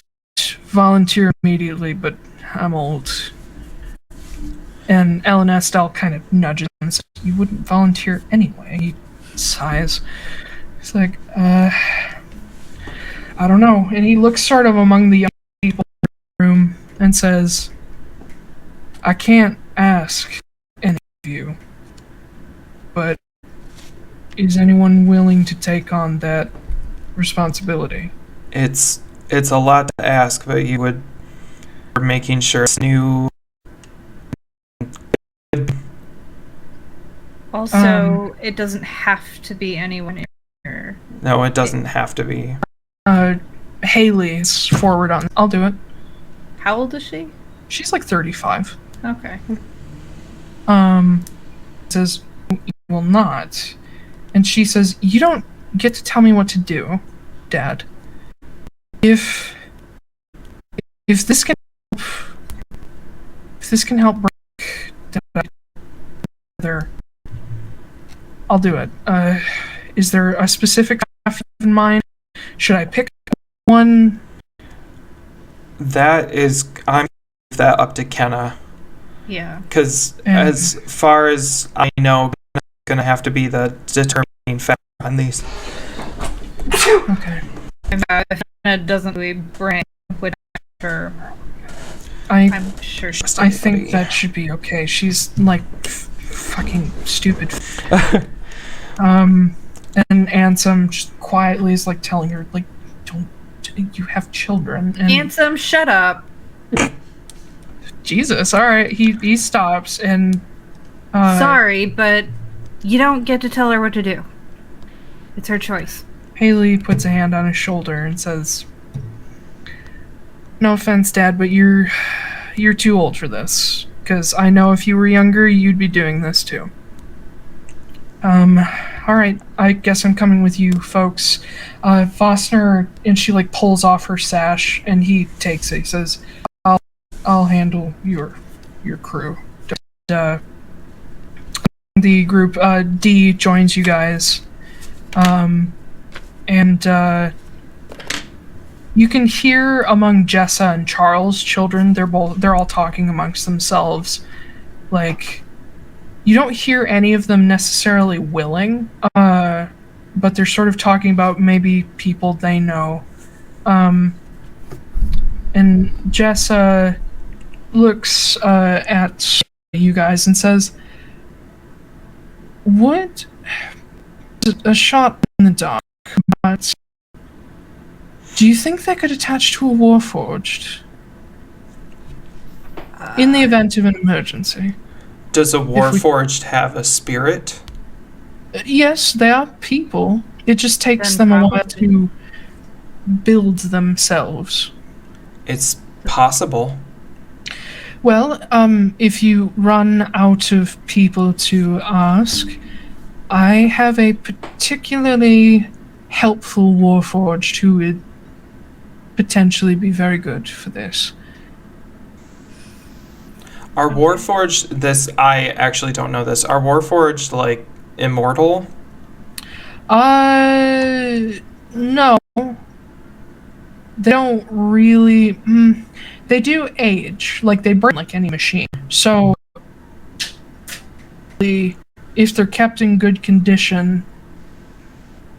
Speaker 1: volunteer immediately, but I'm old. And Ellen Estelle kind of nudges him and says, you wouldn't volunteer anyway. He sighs. He's like, I don't know. And he looks sort of among the young people in the room and says, I can't ask any of you, but is anyone willing to take on that responsibility?
Speaker 3: It's a lot to ask, but you would be making sure it's new.
Speaker 2: Also, it doesn't have to be anyone in here.
Speaker 3: No, it doesn't have to be.
Speaker 1: Haley's forward on. I'll do it.
Speaker 2: How old is she?
Speaker 1: She's like 35.
Speaker 2: Okay.
Speaker 1: Says, you will not. And she says, you don't get to tell me what to do. Dad. If this can break together, I'll do it. Is there a specific stuff in mind? Should I pick one?
Speaker 3: I'm gonna leave that up to Kenna.
Speaker 4: Yeah.
Speaker 3: Because as far as I know, Kenna's gonna have to be the determining factor on these.
Speaker 1: Okay.
Speaker 4: If Kenna doesn't really bring with her,
Speaker 1: I'm
Speaker 4: sure
Speaker 1: I think that should be okay. She's like fucking stupid. And Ansem just quietly is like telling her, like, don't, you have children. And
Speaker 4: Ansem, shut up.
Speaker 1: Jesus, alright, he stops and
Speaker 4: Sorry, but you don't get to tell her what to do. It's her choice.
Speaker 1: Haley puts a hand on his shoulder and says, no offense, Dad, but you're too old for this. Because I know if you were younger, you'd be doing this too. Alright, I guess I'm coming with you folks. Vosner, and she like pulls off her sash and he takes it. He says, I'll handle your crew. The group D joins you guys. And you can hear among Jessa and Charles' children, they're all talking amongst themselves. Like, you don't hear any of them necessarily willing, but they're sort of talking about maybe people they know. And Jessa looks at you guys and says, "What? A shot in the dark, but do you think they could attach to a Warforged? In the event of an emergency."
Speaker 3: Does a Warforged have a spirit?
Speaker 1: Yes, they are people. It just takes
Speaker 4: Then
Speaker 1: them a while
Speaker 4: probably.
Speaker 1: to build themselves.
Speaker 3: It's possible.
Speaker 1: Well, if you run out of people to ask, I have a particularly helpful Warforged who would potentially be very good for this.
Speaker 3: Are Warforged, I actually don't know this, are Warforged, like, immortal?
Speaker 1: No. They don't really... they do age. Like, they burn like any machine. So, if they're kept in good condition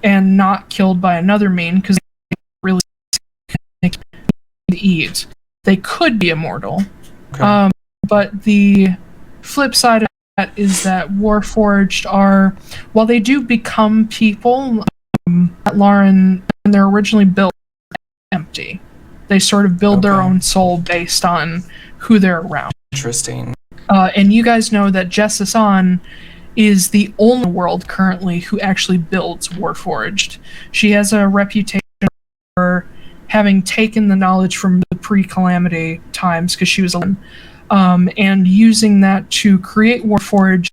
Speaker 1: and not killed by another mean, because they really eat, they could be immortal.
Speaker 3: Okay.
Speaker 1: But the flip side of that is that Warforged are, while they do become people, Atlaran, when they're originally built, empty. They sort of build their
Speaker 3: Okay.
Speaker 1: own soul based on who they're around.
Speaker 3: Interesting.
Speaker 1: And you guys know that Jessasan is the only world currently who actually builds Warforged. She has a reputation for having taken the knowledge from the pre-Calamity times, because she was alone, and using that to create Warforged.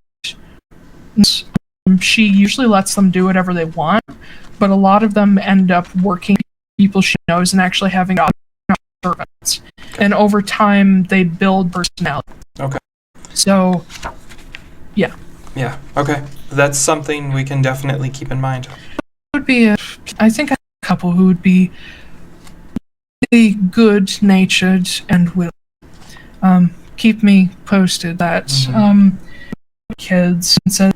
Speaker 1: She usually lets them do whatever they want, but a lot of them end up working with people she knows and actually having servants. And over time, they build personality.
Speaker 3: Okay.
Speaker 1: So, yeah.
Speaker 3: Yeah, okay. That's something we can definitely keep in mind.
Speaker 1: Would be I think a couple who would be really good-natured and will keep me posted. That kids and said,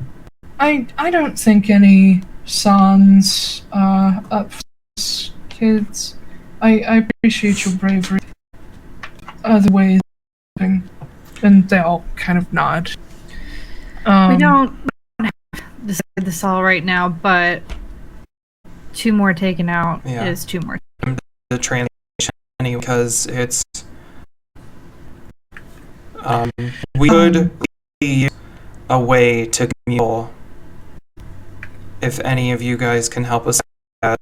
Speaker 1: I don't think any sons up for this, kids. I appreciate your bravery. Other ways, and they all kind of nod.
Speaker 4: We don't have to decide this all right now, but 2 more taken out
Speaker 3: Yeah.
Speaker 4: is 2 more.
Speaker 3: The translation, anyway, because it's... we could use a way to communicate if any of you guys can help us with that.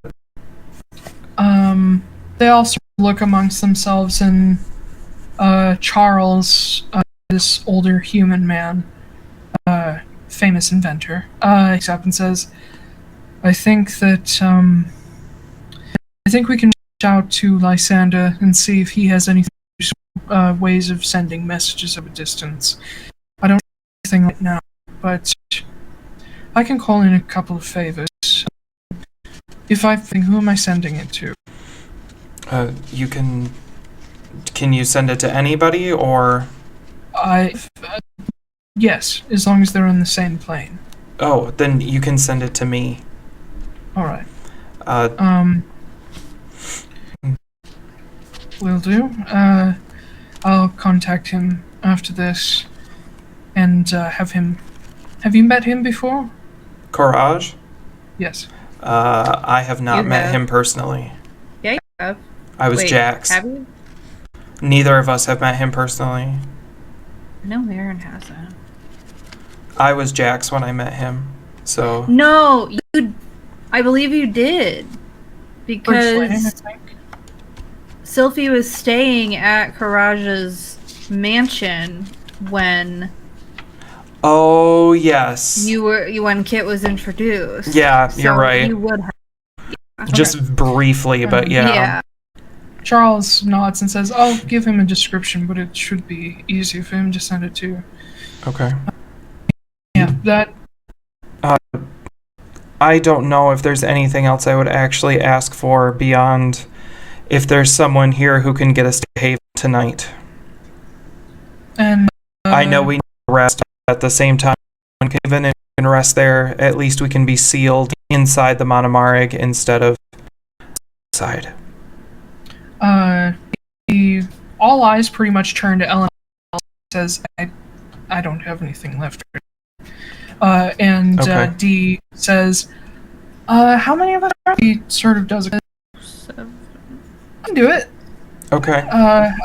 Speaker 1: They also look amongst themselves, and Charles, this older human man, famous inventor, looks up and says, I think that think we can reach out to Lysander and see if he has any ways of sending messages of a distance. I don't know anything right now, but I can call in a couple of favors. If I think, who am I sending it to?
Speaker 3: You can... Can you send it to anybody, or...?
Speaker 1: Yes, as long as they're on the same plane.
Speaker 3: Oh, then you can send it to me.
Speaker 1: Alright. Will do. I'll contact him after this and have him... Have you met him before?
Speaker 3: Courage?
Speaker 1: Yes.
Speaker 3: I have not met him personally.
Speaker 4: Yeah, you have.
Speaker 3: I was Jax.
Speaker 4: Have you?
Speaker 3: Neither of us have met him personally.
Speaker 4: No, Marin hasn't.
Speaker 3: I was Jax when I met him, so...
Speaker 4: No, I believe you did. Because Sylphie was staying at Courage's mansion when...
Speaker 3: Oh, yes.
Speaker 4: When Kit was introduced.
Speaker 3: Yeah,
Speaker 4: so
Speaker 3: you're right.
Speaker 4: You would have.
Speaker 3: Just briefly, but yeah.
Speaker 4: Yeah.
Speaker 1: Charles nods and says, I'll give him a description, but it should be easy for him to send it to.
Speaker 3: Okay.
Speaker 1: Yeah, that...
Speaker 3: I don't know if there's anything else I would actually ask for beyond if there's someone here who can get us to Haven tonight.
Speaker 1: And
Speaker 3: I know we need to rest at the same time. When Haven and we can rest there, at least we can be sealed inside the Monomarig instead of outside.
Speaker 1: All eyes pretty much turn to Ellen and says, I don't have anything left.
Speaker 3: Okay.
Speaker 1: D says, how many of us are? He sort of does it. I can do it.
Speaker 3: Okay.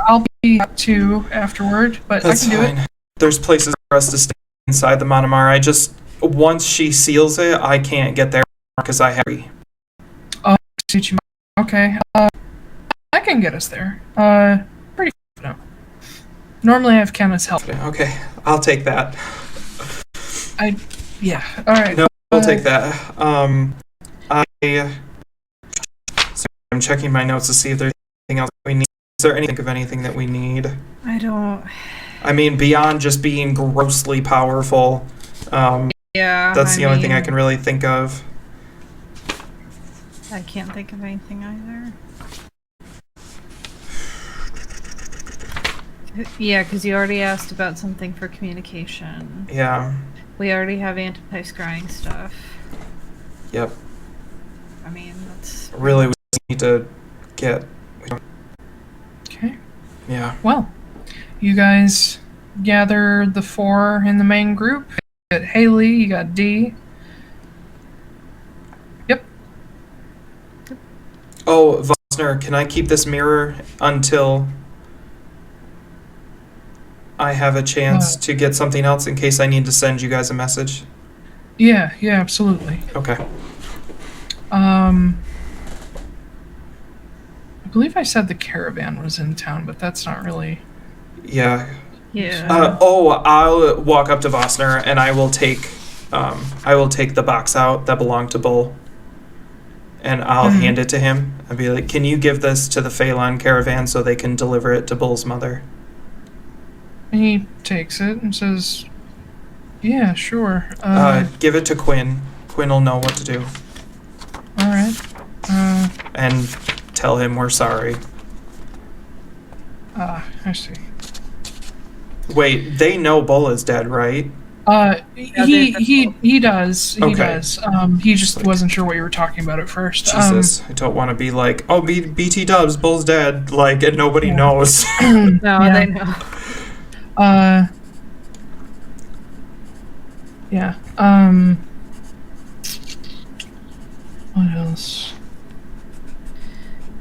Speaker 1: I'll be up to afterward, but
Speaker 3: That's
Speaker 1: I can do
Speaker 3: fine.
Speaker 1: it.
Speaker 3: There's places for us to stay inside the Monomar. Once she seals it, I can't get there because I have...
Speaker 1: Okay. I can get us there. Pretty no. Normally I have Kenneth's help.
Speaker 3: Okay, I'll take that.
Speaker 1: Yeah, alright.
Speaker 3: No, I'll take that. I'm checking my notes to see if there's anything else we need. Is there anything that we need?
Speaker 4: I don't...
Speaker 3: I mean, beyond just being grossly powerful,
Speaker 4: yeah,
Speaker 3: that's the only thing I can really think of.
Speaker 4: I can't think of anything either. Yeah, because you already asked about something for communication.
Speaker 3: Yeah.
Speaker 4: We already have anti-scrying stuff.
Speaker 3: Yep.
Speaker 4: I mean, that's...
Speaker 3: Really, we need to get...
Speaker 1: Okay.
Speaker 3: Yeah.
Speaker 1: Well, you guys gather the four in the main group. You got Haley, you got D. Yep.
Speaker 3: Oh, Vossner, can I keep this mirror until I have a chance to get something else in case I need to send you guys a message?
Speaker 1: Yeah, absolutely.
Speaker 3: Okay.
Speaker 1: I believe I said the caravan was in town, but that's not really...
Speaker 3: Yeah.
Speaker 4: Yeah.
Speaker 3: I'll walk up to Vossner and I will take the box out that belonged to Bull. And I'll hand it to him. I'll be like, can you give this to the Phelan caravan so they can deliver it to Bull's mother?
Speaker 1: He takes it and says, yeah, sure.
Speaker 3: Give it to Quinn. Quinn will know what to do.
Speaker 1: Alright.
Speaker 3: And tell him we're sorry.
Speaker 1: I see.
Speaker 3: Wait, they know Bull is dead, right?
Speaker 1: He does. He
Speaker 3: Okay.
Speaker 1: does. He just wasn't sure what you were talking about at first.
Speaker 3: Jesus, I don't want to be like, oh, BT Dubs, Bull's dead, like, and nobody knows.
Speaker 4: No,
Speaker 1: yeah.
Speaker 4: they know.
Speaker 1: Yeah. What else?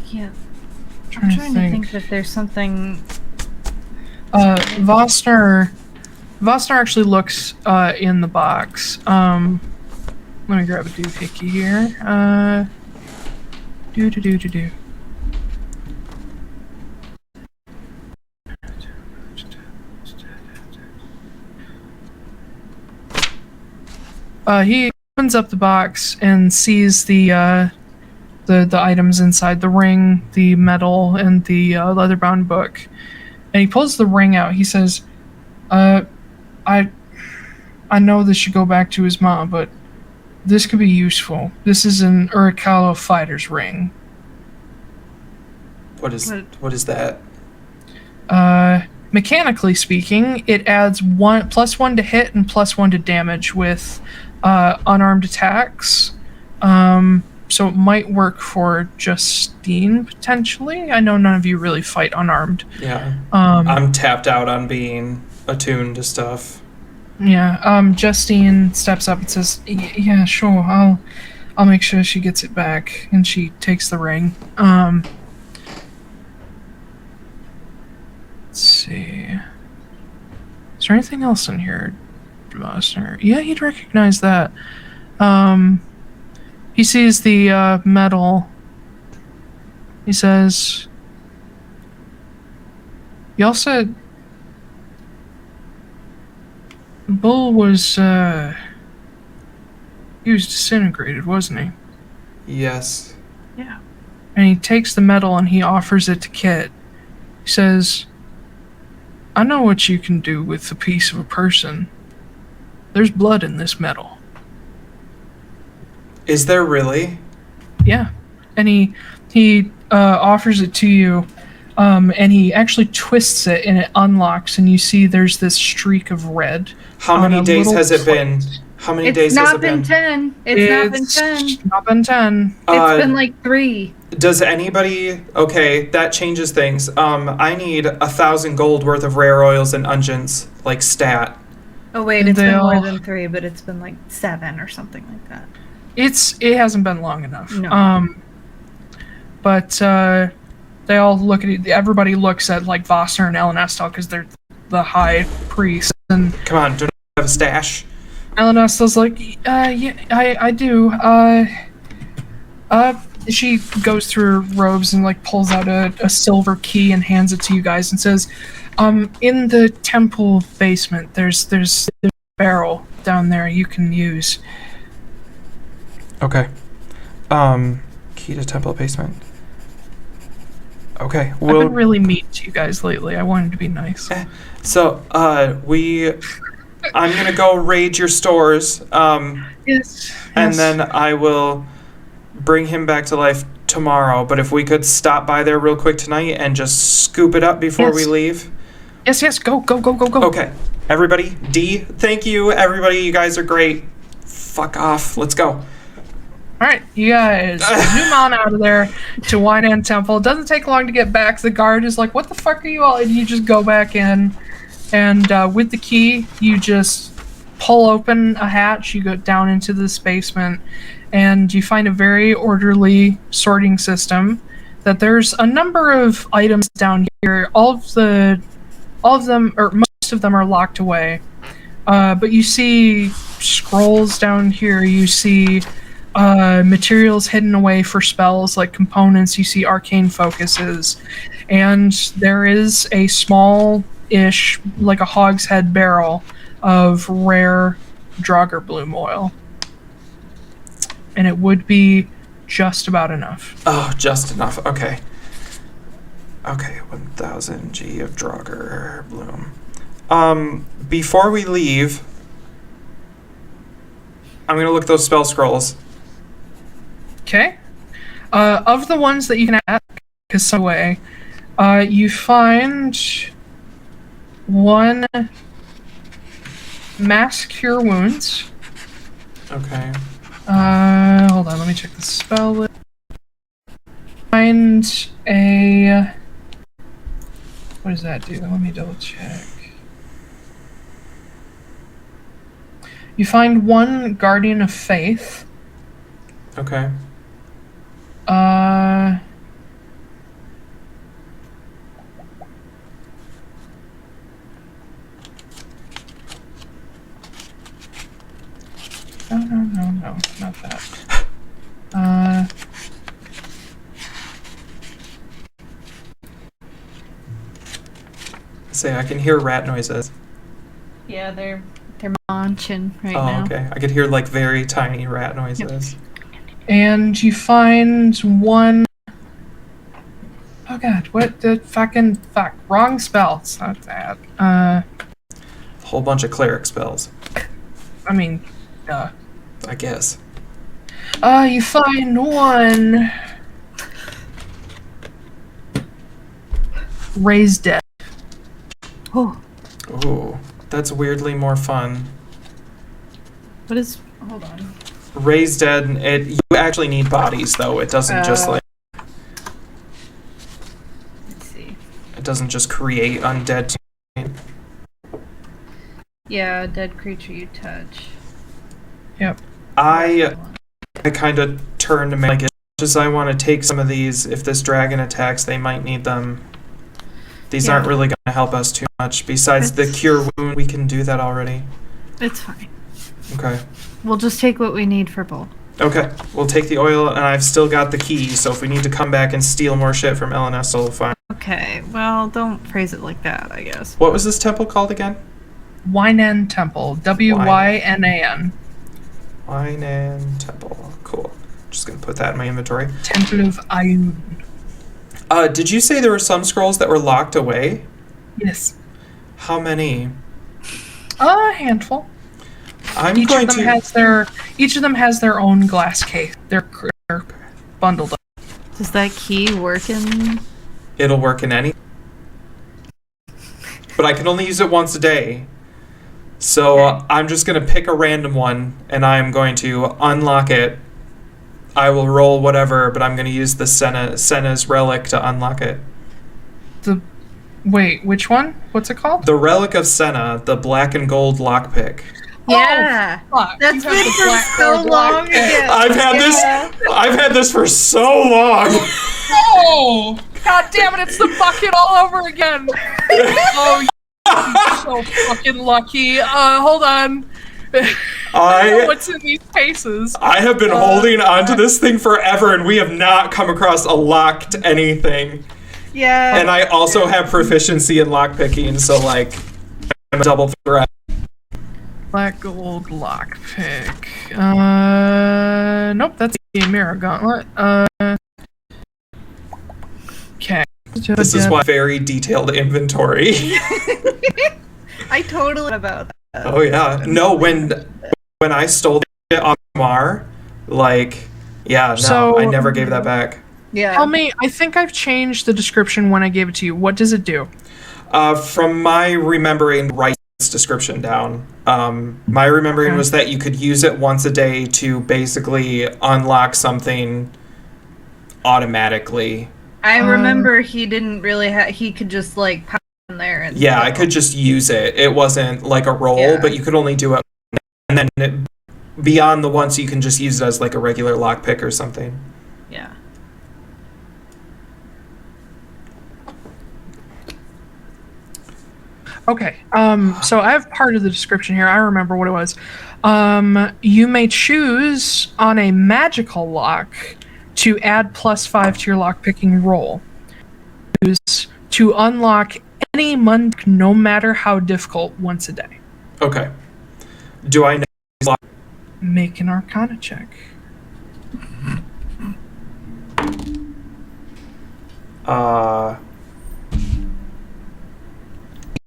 Speaker 4: Yeah.
Speaker 1: I'm
Speaker 4: trying to think if there's something...
Speaker 1: Vossner actually looks in the box. Let me grab a doohickey here. Do. He opens up the box and sees the the items inside the ring, the medal, and the leather-bound book. And he pulls the ring out. He says, I know this should go back to his mom, but this could be useful. This is an Urikalo fighter's ring.
Speaker 3: What is that?
Speaker 1: Mechanically speaking, it adds +1 to hit and +1 to damage with unarmed attacks. So it might work for Justine, potentially. I know none of you really fight unarmed.
Speaker 3: Yeah. I'm tapped out on being attuned to stuff.
Speaker 1: Yeah. Justine steps up and says, "Yeah, sure. I'll make sure she gets it back." And she takes the ring. Let's see. Is there anything else in here, Bosner? Yeah, he'd recognize that. He sees the medal. He says, "Y'all said Bull was, he was disintegrated, wasn't he?"
Speaker 3: Yes.
Speaker 1: Yeah. And he takes the medal and he offers it to Kit. He says, "I know what you can do with the piece of a person. There's blood in this medal."
Speaker 3: Is there really?
Speaker 1: Yeah. And he offers it to you, and he actually twists it and it unlocks, and you see there's this streak of red.
Speaker 3: How many days has it been? How many days has it been?
Speaker 4: It's not been 10. It's not been 10.
Speaker 1: Not been 10.
Speaker 4: It's been like 3.
Speaker 3: Does anybody... Okay, that changes things. I need 1,000 gold worth of rare oils and unguents, like stat.
Speaker 4: Oh wait, it's been more than 3, but it's been like 7 or something like that.
Speaker 1: It hasn't been long enough.
Speaker 4: No.
Speaker 1: But they all look at it. Everybody looks at like Vossner and Elenestal because they're the high priest. And
Speaker 3: come on, don't I have a stash?
Speaker 1: Elenestal's like, yeah, I do. She goes through her robes and like pulls out a silver key and hands it to you guys and says, in the temple basement, there's a barrel down there you can use.
Speaker 3: Okay. Key to temple basement. Okay,
Speaker 1: I've been really mean to you guys lately. I wanted to be nice.
Speaker 3: So, I'm gonna go raid your stores.
Speaker 1: Yes.
Speaker 3: And then I will bring him back to life tomorrow. But if we could stop by there real quick tonight and just scoop it up before we leave.
Speaker 1: Yes, go.
Speaker 3: Okay. Everybody, D, thank you. Everybody, you guys are great. Fuck off. Let's go.
Speaker 1: Alright, you guys zoom on out of there to Wine End Temple. It doesn't take long to get back. The guard is like, "What the fuck are you all?" And you just go back in. And with the key, you just pull open a hatch. You go down into this basement. And you find a very orderly sorting system. That there's a number of items down here. All of them, or most of them, are locked away. But you see scrolls down here. You see materials hidden away for spells like components. You see arcane focuses, and there is a small-ish, like a hogshead barrel of rare Draugr bloom oil, and it would be just about enough.
Speaker 3: Oh, just enough. Okay. 1,000 G of Draugr bloom. Before we leave, I'm gonna look at those spell scrolls.
Speaker 1: Okay. Of the ones that you can ask some way, you find one Mass Cure Wounds.
Speaker 3: Okay.
Speaker 1: Hold on, let me check the spell list. Find a... What does that do? Let me double check. You find one Guardian of Faith.
Speaker 3: Okay.
Speaker 1: No, not that.
Speaker 3: Say, I can hear rat noises.
Speaker 4: Yeah, they're munching right now.
Speaker 3: Oh, okay. I could hear like very tiny rat noises.
Speaker 1: And you find one... Oh god, what the fucking fuck? Wrong spell. It's not that.
Speaker 3: Whole bunch of cleric spells.
Speaker 1: I mean,
Speaker 3: I guess.
Speaker 1: you find one... Raised Dead.
Speaker 4: Oh.
Speaker 3: Ooh, that's weirdly more fun.
Speaker 4: What is... Hold on.
Speaker 3: Raised Dead, you actually need bodies, though. It doesn't just, like...
Speaker 4: Let's see.
Speaker 3: It doesn't just create undead...
Speaker 4: Yeah, dead creature you touch.
Speaker 1: Yep.
Speaker 3: I kind of turned to make it, as I want to take some of these. If this dragon attacks, they might need them. These aren't really going to help us too much. Besides the cure wound, we can do that already.
Speaker 4: It's fine.
Speaker 3: Okay.
Speaker 4: We'll just take what we need for both.
Speaker 3: Okay. We'll take the oil, and I've still got the key, so if we need to come back and steal more shit from LNS, we'll fine.
Speaker 4: Okay, well, don't phrase it like that, I guess.
Speaker 3: What was this temple called again?
Speaker 1: Wynan Temple. Wynan.
Speaker 3: Wynan Temple. Cool. Just going to put that in my inventory.
Speaker 1: Temple of Ayun.
Speaker 3: Did you say there were some scrolls that were locked away?
Speaker 1: Yes.
Speaker 3: How many?
Speaker 1: A handful. Each of them has their own glass case. They're bundled up.
Speaker 4: Does that key work in...
Speaker 3: It'll work in any. But I can only use it once a day. So I'm just going to pick a random one, and I'm going to unlock it. I will roll whatever, but I'm going to use the Senna's relic to unlock it.
Speaker 1: Wait, which one? What's it called?
Speaker 3: The Relic of Senna, the black and gold lockpick.
Speaker 4: Yeah,
Speaker 1: fuck.
Speaker 4: that's been for so long.
Speaker 3: I've had this for so long.
Speaker 1: Oh, god damn it! It's the bucket all over again. Oh, you're so fucking lucky. Hold on. I don't know what's in these cases.
Speaker 3: I have been holding onto this thing forever, and we have not come across a locked anything.
Speaker 4: Yeah.
Speaker 3: And I also have proficiency in lockpicking, so like I'm a double threat.
Speaker 1: Black gold lockpick. Nope, that's the mirror gauntlet. Okay.
Speaker 3: This is why very detailed inventory.
Speaker 4: I totally about that.
Speaker 3: Oh yeah. No, when I stole it on Mar, like, yeah, no,
Speaker 1: So-
Speaker 3: I never gave that back.
Speaker 4: Yeah.
Speaker 1: Tell me, I think I've changed the description when I gave it to you. What does it do?
Speaker 3: From my remembering, write this description down. My remembering was that you could use it once a day to basically unlock something automatically.
Speaker 4: I remember he didn't really he could just like pop in there and
Speaker 3: Yeah, I could just use it. It wasn't like a roll, but you could only do it, and then beyond the once, you can just use it as like a regular lockpick or something.
Speaker 4: Yeah.
Speaker 1: Okay, so I have part of the description here. I remember what it was. You may choose on a magical lock to add +5 to your lockpicking roll. Choose to unlock any mund, no matter how difficult, once a day.
Speaker 3: Okay. Do I know these lock?
Speaker 1: Make an Arcana check.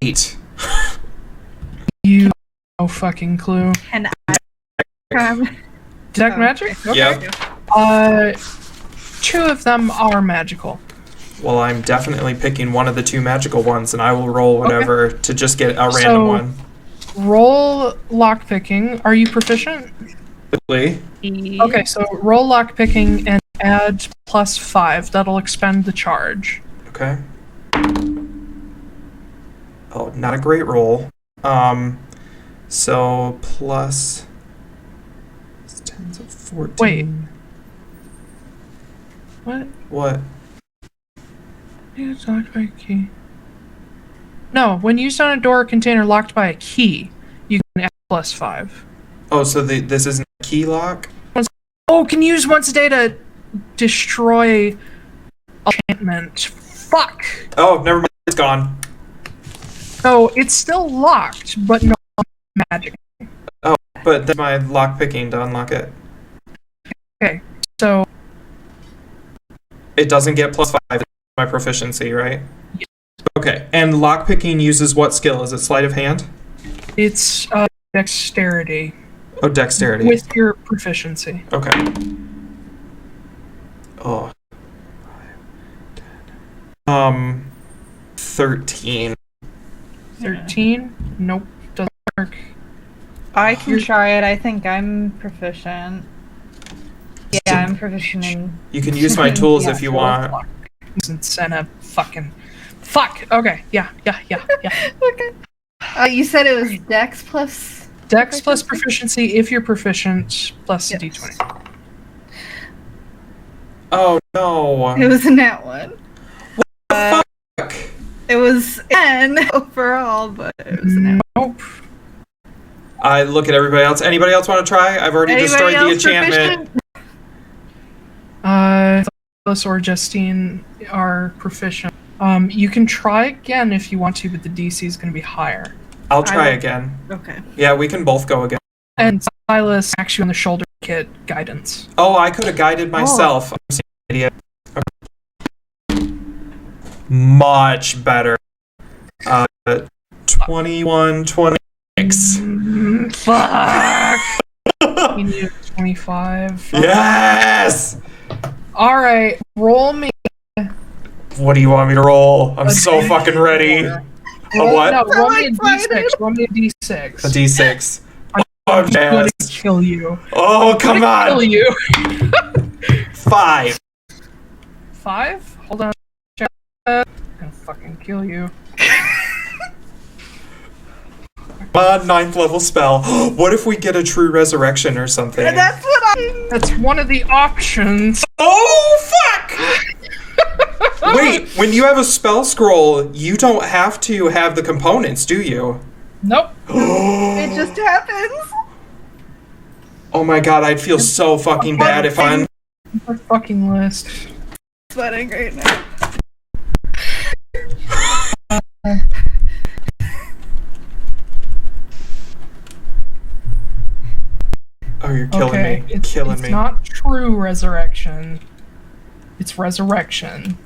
Speaker 3: Eight.
Speaker 1: You have no fucking clue.
Speaker 4: And I
Speaker 1: Detect magic? Okay.
Speaker 3: Yep.
Speaker 1: 2 of them are magical.
Speaker 3: Well, I'm definitely picking one of the 2 magical ones, and I will roll whatever to just get a random one.
Speaker 1: Roll lockpicking. Are you proficient? Okay, so roll lockpicking and add +5. That'll expend the charge.
Speaker 3: Okay. Oh, not a great roll. So plus 10, so 14.
Speaker 1: Wait. What?
Speaker 3: What?
Speaker 1: It's locked by a key. No, when used on a door or container locked by a key, you can add +5.
Speaker 3: Oh, so this isn't a key lock?
Speaker 1: Oh, can use once a day to destroy enchantment. Fuck!
Speaker 3: Oh, never mind. It's gone.
Speaker 1: So it's still locked, but no magic.
Speaker 3: Oh, but that's my lock picking to unlock it.
Speaker 1: Okay, So
Speaker 3: it doesn't get +5. It's my proficiency, right?
Speaker 1: Yeah.
Speaker 3: Okay. And lockpicking uses what skill? Is it sleight of hand?
Speaker 1: it's dexterity
Speaker 3: Oh, dexterity.
Speaker 1: with your proficiency.
Speaker 3: Okay. Oh. 13.
Speaker 1: 13? Nope, doesn't work.
Speaker 4: I can try it. I think I'm proficient. Yeah, I'm proficient in...
Speaker 3: You can use my tools if you want.
Speaker 1: Senna fucking... Fuck! Okay, yeah.
Speaker 4: Okay. You said it was Dex plus...
Speaker 1: Dex plus proficiency if you're proficient, plus
Speaker 4: Yes.
Speaker 1: a d20.
Speaker 3: Oh, no.
Speaker 4: It was a nat one.
Speaker 3: Fuck.
Speaker 4: It was 10 overall, but it was a nat one.
Speaker 1: Nope.
Speaker 3: I look at everybody else. Anybody else want to try? I've already destroyed the enchantment.
Speaker 1: Wallace or Justine are proficient. You can try again if you want to, but the DC is going to be higher.
Speaker 3: I'll try again.
Speaker 4: Okay.
Speaker 3: Yeah, we can both go again.
Speaker 1: And Silas smacks you on the shoulder, kit guidance.
Speaker 3: Oh, I could have guided myself. I'm an idiot. Okay. Much better. 21, 26.
Speaker 1: Fuck! You need a 25.
Speaker 3: Yes!
Speaker 1: Alright, roll me.
Speaker 3: What do you want me to roll? I'm so fucking ready.
Speaker 1: Roll,
Speaker 3: what?
Speaker 1: No, roll me a
Speaker 4: I'm
Speaker 1: d6. Roll me a d6.
Speaker 3: A D6. Oh,
Speaker 1: I'm gonna
Speaker 3: yes.
Speaker 1: kill you.
Speaker 3: Oh, come
Speaker 1: Kill
Speaker 3: on.
Speaker 1: you.
Speaker 3: 5.
Speaker 1: 5? Hold on. Check that. I'm gonna fucking kill you.
Speaker 3: A 9th level spell. What if we get a true resurrection or something?
Speaker 4: That's what I...
Speaker 1: That's one of the options.
Speaker 3: Oh, fuck! Wait, when you have a spell scroll, you don't have to have the components, do you?
Speaker 1: Nope.
Speaker 4: It just happens.
Speaker 3: Oh my god, I'd feel so fucking bad if I'm...
Speaker 1: Our fucking list.
Speaker 4: Sweating right now.
Speaker 3: Oh, you're killing
Speaker 1: Okay,
Speaker 3: me. Killing
Speaker 1: it's
Speaker 3: me.
Speaker 1: not true resurrection. It's resurrection.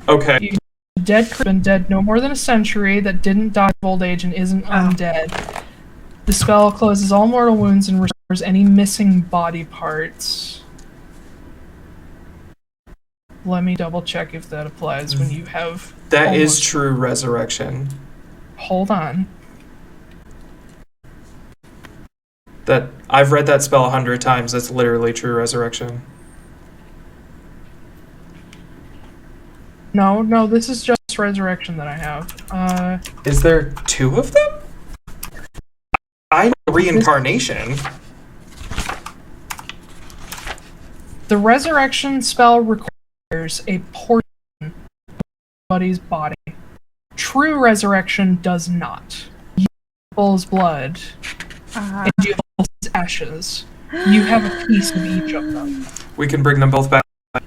Speaker 3: Okay.
Speaker 1: Dead could have been dead no more than a century that didn't die of old age and isn't undead. The spell closes all mortal wounds and restores any missing body parts. Let me double check if that applies when you have...
Speaker 3: That is
Speaker 1: almost-
Speaker 3: true resurrection.
Speaker 1: Hold on.
Speaker 3: That I've read that spell 100 times. That's literally true resurrection.
Speaker 1: No, this is just resurrection that I have.
Speaker 3: Is there 2 of them? I know reincarnation.
Speaker 1: The resurrection spell requires a portion of somebody's body. True resurrection does not. You have bull's blood, and you have bull's ashes. You have a piece of each of them.
Speaker 3: We can bring them both back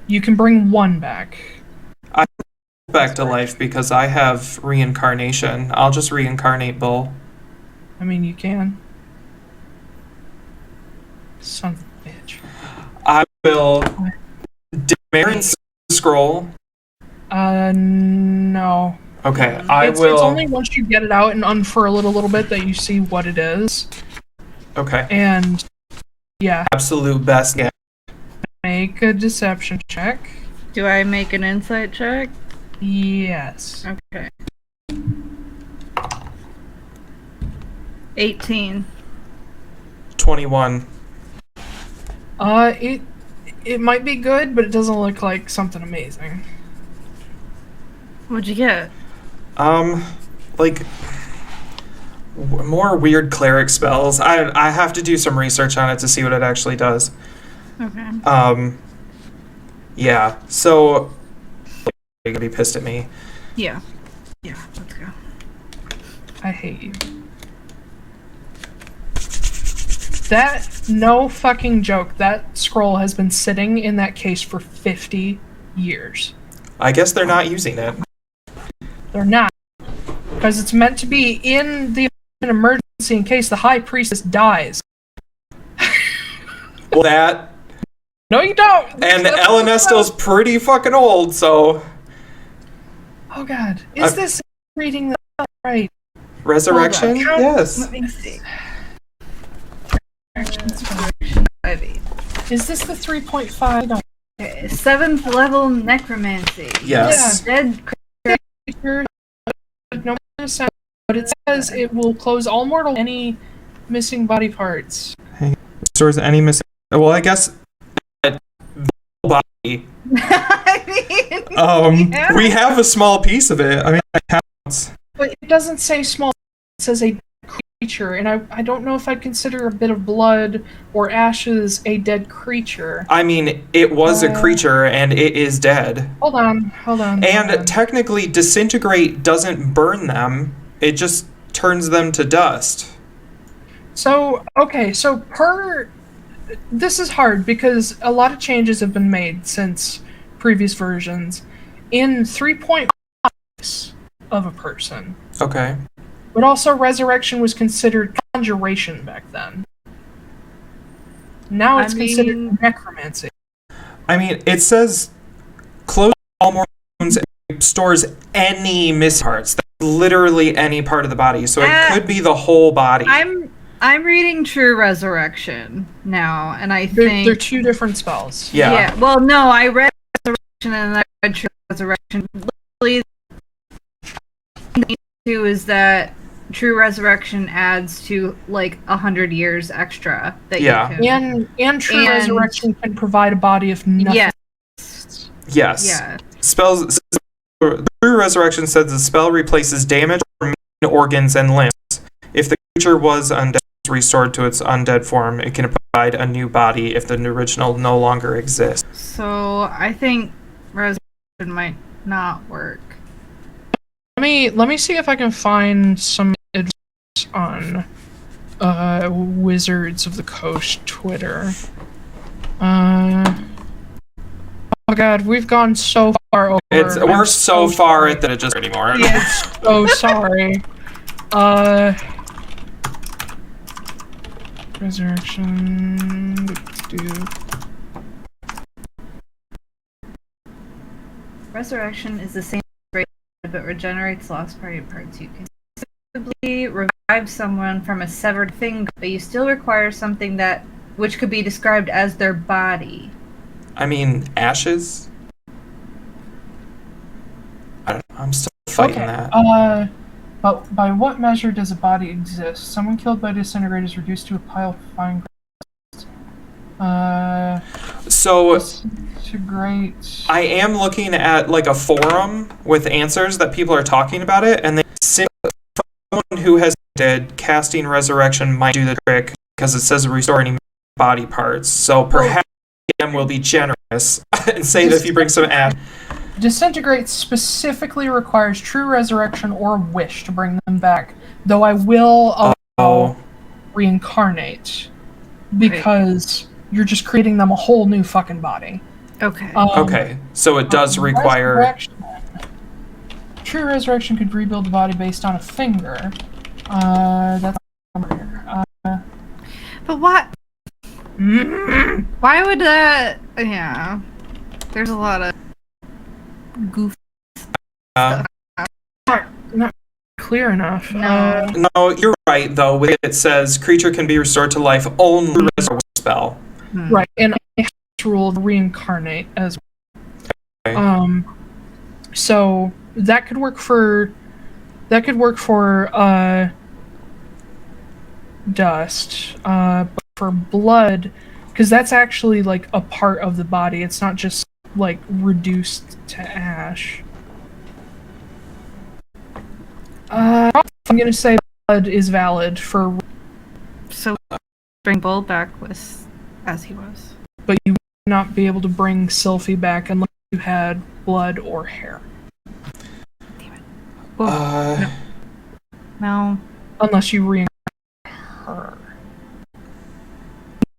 Speaker 1: You can bring one back.
Speaker 3: to life because I have reincarnation. I'll just reincarnate Bull.
Speaker 1: I mean, you can. Son of a bitch.
Speaker 3: I will... Did Marin scroll?
Speaker 1: No.
Speaker 3: Okay,
Speaker 1: It's only once you get it out and unfurl it a little bit that you see what it is.
Speaker 3: Okay.
Speaker 1: And, yeah,
Speaker 3: Absolute best guess.
Speaker 1: make a deception check.
Speaker 4: Do I make an insight check?
Speaker 1: Yes.
Speaker 4: Okay. 18.
Speaker 3: 21.
Speaker 1: It might be good, but it doesn't look like something amazing.
Speaker 4: What'd you get?
Speaker 3: More weird cleric spells. I have to do some research on it to see what it actually does.
Speaker 4: Okay.
Speaker 3: Yeah. So you're gonna be pissed at me.
Speaker 4: Yeah. Yeah, let's go.
Speaker 1: I hate you. That, no fucking joke, that scroll has been sitting in that case for 50 years.
Speaker 3: I guess they're not using it.
Speaker 1: They're not. Because it's meant to be in the emergency in case the high priestess dies.
Speaker 3: Well, that
Speaker 1: No, you don't!
Speaker 3: And Ellen Estel's pretty fucking old, so...
Speaker 1: Oh god. Is this reading the right?
Speaker 3: Resurrection? Yes.
Speaker 4: Let me see.
Speaker 1: Is this the 3.5?
Speaker 4: Okay, 7th level necromancy.
Speaker 3: Yes.
Speaker 4: Dead
Speaker 1: Creature, no sound, but it says it will close all mortal any missing body parts.
Speaker 3: Restores any missing... Well, I guess... body.
Speaker 4: I mean, yeah.
Speaker 3: We have a small piece of it. I mean, that counts.
Speaker 1: But it doesn't say small, it says a creature, and I don't know if I'd consider a bit of blood or ashes a dead creature.
Speaker 3: I mean, it was a creature, and it is dead.
Speaker 1: Hold on.
Speaker 3: And technically, disintegrate doesn't burn them. It just turns them to dust.
Speaker 1: So, okay, this is hard because a lot of changes have been made since previous versions. In 3.5 of a person.
Speaker 3: Okay.
Speaker 1: But also resurrection was considered conjuration back then. Now it's considered necromancy.
Speaker 3: I mean, it says close all mortal wounds and restores any missing parts. That's literally any part of the body. So it could be the whole body.
Speaker 4: I'm reading True Resurrection now, and I think...
Speaker 1: They're two different spells.
Speaker 3: Yeah.
Speaker 4: Well, no, I read Resurrection and I read True Resurrection. Literally, the issue is that True Resurrection adds to, 100 years extra that you can...
Speaker 1: And True Resurrection can provide a body if nothing...
Speaker 3: Yes.
Speaker 4: Yeah.
Speaker 3: Spells... True Resurrection says the spell replaces damaged or main organs and limbs. If the creature was undead, restored to its undead form, it can provide a new body if the original no longer exists.
Speaker 4: So I think resurrection might not work.
Speaker 1: Let me see if I can find some advice on Wizards of the Coast Twitter. Oh god, we've gone so far over.
Speaker 3: We're so far at that it just anymore.
Speaker 1: Yes. Oh, sorry. Resurrection.
Speaker 4: Resurrection is the same but regenerates lost body parts. You can simply revive someone from a severed finger, but you still require something which could be described as their body.
Speaker 3: I mean, ashes? I don't know. I'm still fighting that.
Speaker 1: But by what measure does a body exist? Someone killed by disintegrate is reduced to a pile of fine
Speaker 3: So
Speaker 1: disintegrate.
Speaker 3: I am looking at a forum with answers that people are talking about it, and they say someone who has dead casting resurrection might do the trick because it says restore any body parts. So perhaps DM will be generous and say that if you bring some ash.
Speaker 1: Disintegrate specifically requires true resurrection or wish to bring them back, though I will allow reincarnate because you're just creating them a whole new fucking body.
Speaker 4: Okay.
Speaker 3: Okay, so it does require...
Speaker 1: True resurrection could rebuild the body based on a finger. That's here.
Speaker 4: But what? Why would that... Yeah. There's a lot of goof.
Speaker 1: Not clear enough.
Speaker 3: No, you're right, though. With it says, creature can be restored to life only with a spell.
Speaker 1: Right, and I have this rule of reincarnate as well.
Speaker 3: Okay.
Speaker 1: So that could work for dust, but for blood, because that's actually a part of the body. It's not just reduced to ash. I'm gonna say blood is valid for.
Speaker 4: So bring Bull back as he was.
Speaker 1: But you would not be able to bring Sylphie back unless you had blood or hair.
Speaker 4: Well, no.
Speaker 1: Unless you reincarnate her.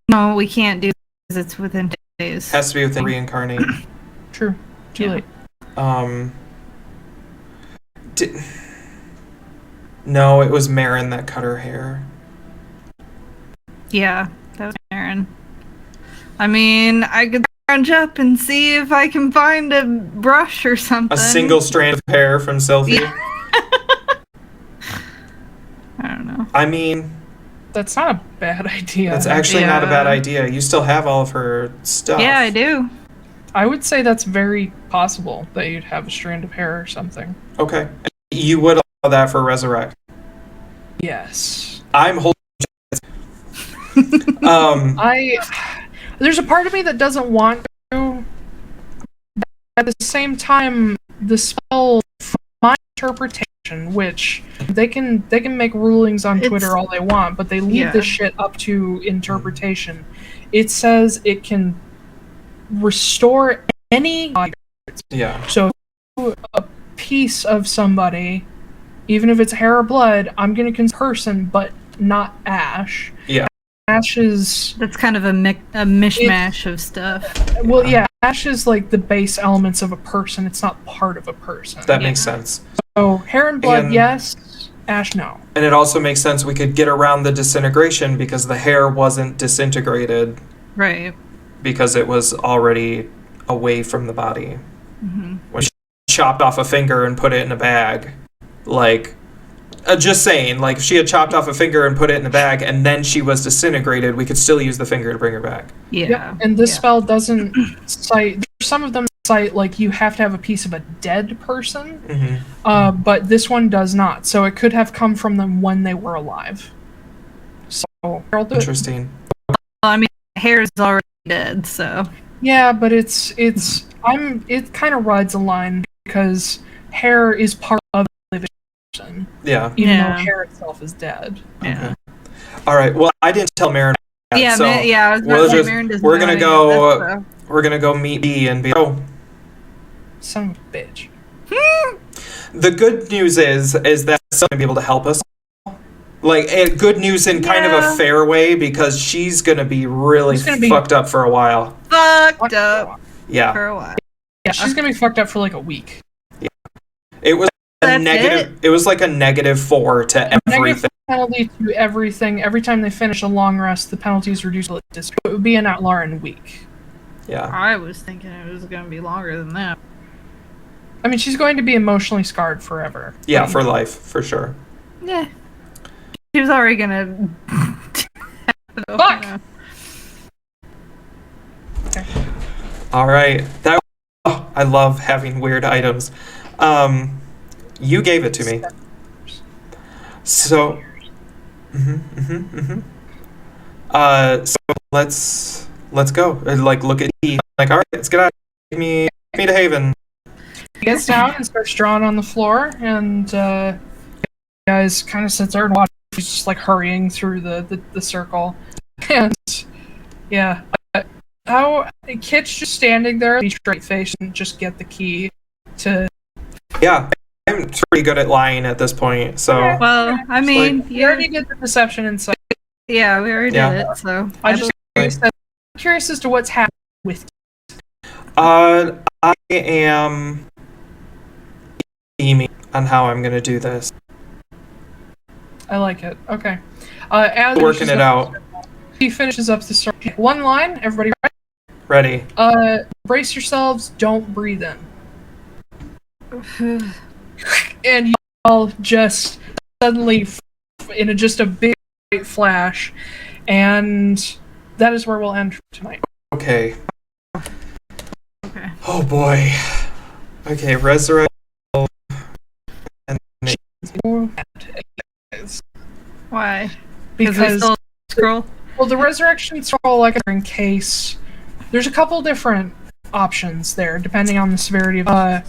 Speaker 4: No, we can't do it because it's within days.
Speaker 3: Has to be within reincarnate.
Speaker 1: True. Too late.
Speaker 3: No, it was Marin that cut her hair.
Speaker 4: Yeah, that was Marin. I mean, I could scrounge up and see if I can find a brush or something.
Speaker 3: A single strand of hair from Sylvie.
Speaker 4: Yeah. I don't know.
Speaker 3: I mean,
Speaker 1: That's not a bad idea.
Speaker 3: that's actually not a bad idea. You still have all of her stuff.
Speaker 4: Yeah, I do.
Speaker 1: I would say that's very possible that you'd have a strand of hair or something.
Speaker 3: Okay. You would allow that for resurrect.
Speaker 1: Yes.
Speaker 3: I'm holding.
Speaker 1: There's a part of me that doesn't want to. At the same time, the spell, from my interpretation, which they can make rulings on Twitter all they want, but they leave this shit up to interpretation. It says it can restore any.
Speaker 3: Yeah.
Speaker 1: So, a piece of somebody, even if it's hair or blood, I'm gonna consider person, but not ash.
Speaker 3: Yeah.
Speaker 1: Ash is...
Speaker 4: That's kind of a mishmash of stuff.
Speaker 1: Well, yeah, ash is like the base elements of a person. It's not part of a person.
Speaker 3: That makes sense.
Speaker 1: So, hair and blood, yes. Ash, no.
Speaker 3: And it also makes sense we could get around the disintegration because the hair wasn't disintegrated.
Speaker 4: Right.
Speaker 3: Because it was already away from the body. Mm-hmm. When she chopped off a finger and put it in a bag, like... just saying, like, if she had chopped off a finger and put it in a bag and then she was disintegrated, we could still use the finger to bring her back.
Speaker 4: Yeah.
Speaker 1: Yep. And this spell doesn't cite... Some of them cite, like, you have to have a piece of a dead person, but this one does not. So it could have come from them when they were alive. So,
Speaker 3: interesting.
Speaker 4: Well, I mean, hair is already dead, so...
Speaker 1: Yeah, but it kind of rides a line because hair is part of the living person.
Speaker 3: Yeah.
Speaker 1: Even though hair itself is dead.
Speaker 3: Yeah. Okay. All right. Well, I didn't tell Marin.
Speaker 4: Yeah,
Speaker 3: so
Speaker 4: I was about to say Marin doesn't
Speaker 3: we're
Speaker 4: know
Speaker 3: gonna
Speaker 4: any
Speaker 3: go.
Speaker 4: of that, so.
Speaker 3: We're gonna go meet B and be. Oh,
Speaker 1: son of a bitch.
Speaker 3: The good news is that someone's gonna be able to help us. Like, good news in kind of a fair way because she's gonna be really fucked up for a while.
Speaker 4: Fucked up.
Speaker 3: Yeah.
Speaker 4: For a while.
Speaker 1: Yeah, she's gonna be fucked up for like a week.
Speaker 3: Yeah. It was It was like a -4 to everything.
Speaker 1: Negative penalty to everything. Every time they finish a long rest, the penalty is reduced. It would be an Atlaran week.
Speaker 3: Yeah.
Speaker 4: I was thinking it was going to be longer than that.
Speaker 1: I mean, she's going to be emotionally scarred forever.
Speaker 3: Yeah, for life, for sure.
Speaker 4: Yeah. She was already going to...
Speaker 1: Fuck!
Speaker 3: Okay. All right. I love having weird items. You gave it to me. So... So let's go. Like, look at E. Like, all right, let's get out. Take me to Haven.
Speaker 1: He gets down and starts drawing on the floor, and the guys kind of sits there and watch. He's just like hurrying through the circle, and yeah, how Kit's just standing there, be straight faced, and just get the key to.
Speaker 3: Yeah, I'm pretty good at lying at this point, so.
Speaker 4: Well, I mean,
Speaker 1: like, you already did the deception insight.
Speaker 4: Yeah, we already did it, so.
Speaker 1: I'm curious as to what's happening with.
Speaker 3: I am scheming on how I'm gonna do this.
Speaker 1: I like it. Okay. As
Speaker 3: working it out.
Speaker 1: He finishes up the story. One line. Everybody
Speaker 3: ready?
Speaker 1: Brace yourselves. Don't breathe in. And you all just suddenly in just a big flash, and that is where we'll end tonight.
Speaker 3: Okay. Oh boy. Okay, resurrect.
Speaker 4: Why?
Speaker 1: Because
Speaker 4: scroll.
Speaker 1: Well, the resurrection scroll, like in case, there's a couple different options there, depending on the severity of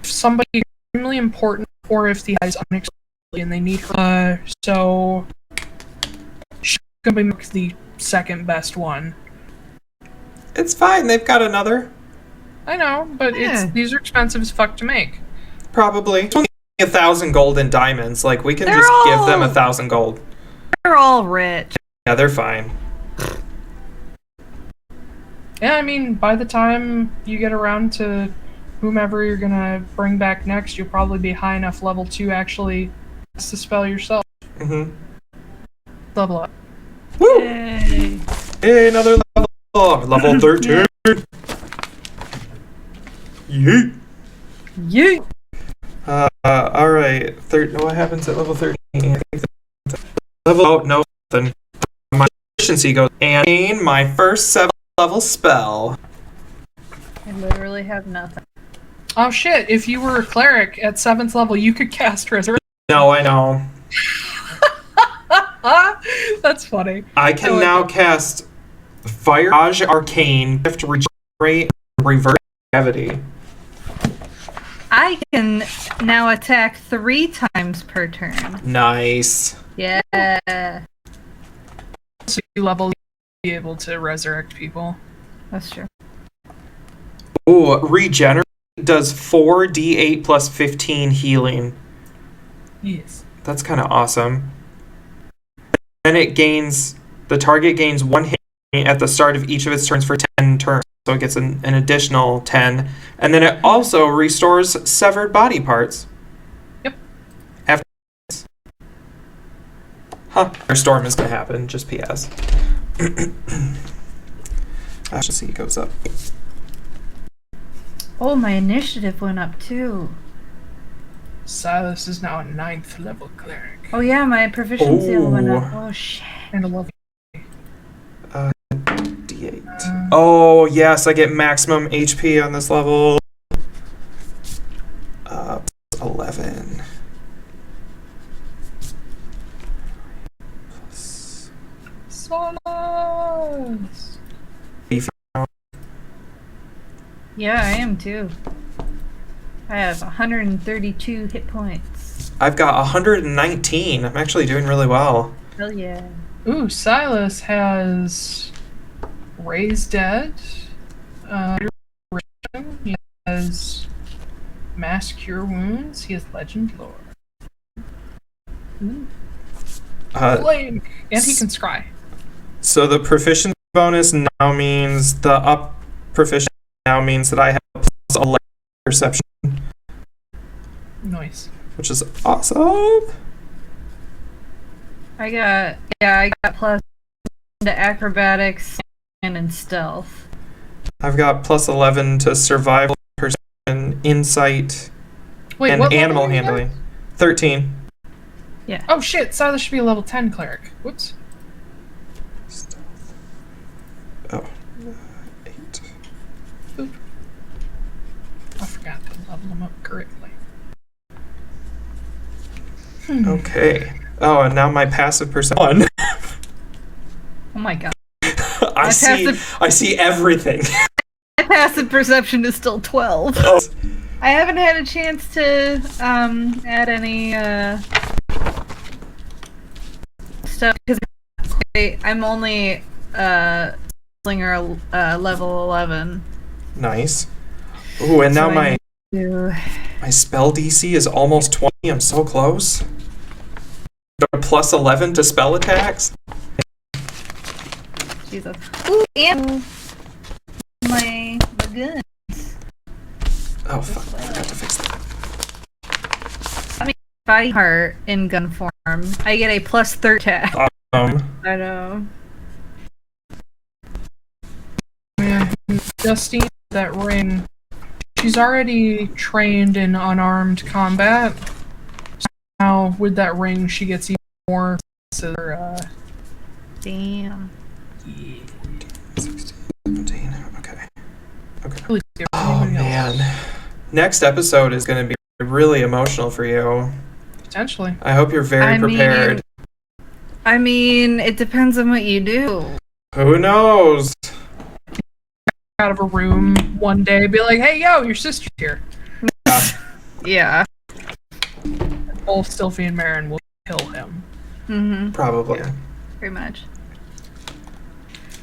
Speaker 1: somebody extremely important, or if the guy's unexpectedly and they need her. So she's gonna be the second best one.
Speaker 3: It's fine. They've got another.
Speaker 1: I know, but these are expensive as fuck to make.
Speaker 3: Probably. It's only 1,000 gold and diamonds. Like, we can give them 1,000 gold.
Speaker 4: They're all rich.
Speaker 3: Yeah, they're fine.
Speaker 1: Yeah, I mean, by the time you get around to whomever you're gonna bring back next, you'll probably be high enough level to actually cast the spell yourself.
Speaker 3: Mm-hmm.
Speaker 1: Level up.
Speaker 3: Woo!
Speaker 4: Yay.
Speaker 3: Hey, another level. Level 13. Yeet.
Speaker 4: Yeet.
Speaker 3: Alright. What happens at level 13? I think level... Oh, no, nothing. My efficiency goes... And my first 7th level spell.
Speaker 4: I literally have nothing.
Speaker 1: Oh shit, if you were a cleric at 7th level, you could cast Resurrection.
Speaker 3: No, I know.
Speaker 1: That's funny.
Speaker 3: I can now cast Fire Dodge Arcane, Shift Regenerate, and Reverse Gravity.
Speaker 4: I can now attack 3 times per turn.
Speaker 3: Nice.
Speaker 4: Yeah.
Speaker 1: So you level, you'll be able to resurrect people.
Speaker 4: That's true.
Speaker 3: Ooh, Regenerate does 4d8 plus 15 healing.
Speaker 1: Yes.
Speaker 3: That's kind of awesome. Then the target gains 1 hit at the start of each of its turns for 10 turns. So it gets an additional 10. And then it also restores severed body parts.
Speaker 1: Yep.
Speaker 3: After this. Our storm is going to happen, just PS. Efficiency goes up.
Speaker 4: Oh, my initiative went up too.
Speaker 1: Silas is now a 9th level cleric.
Speaker 4: Oh yeah, my proficiency went up. Oh shit.
Speaker 1: And a level.
Speaker 3: D8. Oh, yes, I get maximum HP on this level. 11.
Speaker 1: Silas!
Speaker 4: Yeah, I am too. I have 132 hit points.
Speaker 3: I've got 119. I'm actually doing really well.
Speaker 4: Hell yeah.
Speaker 1: Ooh, Silas has Raise Dead. He has Mass Cure Wounds. He has Legend Lore. Flame! And he can scry.
Speaker 3: So the proficiency bonus now means the up proficiency now means that I have a plus 11 perception,
Speaker 1: Nice.
Speaker 3: which is awesome.
Speaker 4: I got plus to acrobatics and in stealth.
Speaker 3: I've got plus 11 to survival, perception, insight,
Speaker 1: Wait,
Speaker 3: and
Speaker 1: what
Speaker 3: animal
Speaker 1: level are you
Speaker 3: handling. 13.
Speaker 4: Yeah.
Speaker 1: Oh shit, Silas should be a level 10 cleric. Whoops.
Speaker 3: Oh, 8.
Speaker 1: Oop. I forgot to level him up correctly.
Speaker 3: Okay. Oh, and now my passive perception.
Speaker 4: Oh my god.
Speaker 3: I see everything.
Speaker 4: My passive perception is still 12.
Speaker 3: Oh.
Speaker 4: I haven't had a chance to add any stuff because I'm only Gunslinger level 11.
Speaker 3: Nice. Ooh, and now my
Speaker 4: Do
Speaker 3: spell DC is almost 20. I'm so close. Plus 11 to spell attacks.
Speaker 4: Jesus. Ooh, and my guns.
Speaker 3: Oh fuck! I forgot to fix that.
Speaker 4: If I heart in gun form, I get a plus 13 attack. I know.
Speaker 1: Yeah, Justine, that ring. She's already trained in unarmed combat. So now with that ring, she gets even more.
Speaker 4: Damn.
Speaker 3: 16, 17. Okay.
Speaker 1: Really scary.
Speaker 3: Oh man. Next episode is going to be really emotional for you.
Speaker 1: Potentially.
Speaker 3: I hope you're very prepared.
Speaker 4: I mean, it depends on what you do.
Speaker 3: Who knows?
Speaker 1: Out of a room one day, be like, "Hey, yo, your sister's here."
Speaker 4: Yeah.
Speaker 1: Wolfe, Sylvie, and Marin will kill him.
Speaker 4: Mm-hmm.
Speaker 3: Probably.
Speaker 4: Yeah, pretty much.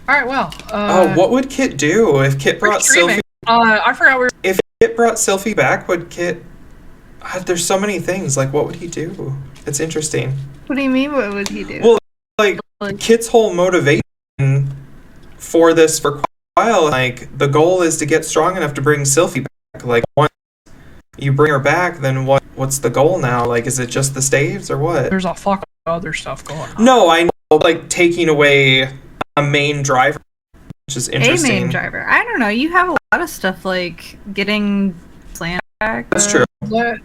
Speaker 1: All right. Well.
Speaker 3: What would Kit do if Kit brought Sylvie?
Speaker 1: I forgot
Speaker 3: If Kit brought Sylvie back, would Kit? There's so many things. Like, what would he do? It's interesting.
Speaker 4: What do you mean? What would he do?
Speaker 3: Well, like Kit's whole motivation for this for quite a while, like the goal is to get strong enough to bring Sylvie back. Like once you bring her back, then what's the goal now? Like, is it just the staves or what?
Speaker 1: There's a fuck of other stuff going on.
Speaker 3: No, I like taking away a main driver, which is interesting.
Speaker 4: A main driver. I don't know. You have a lot of stuff like getting slant back.
Speaker 3: That's true.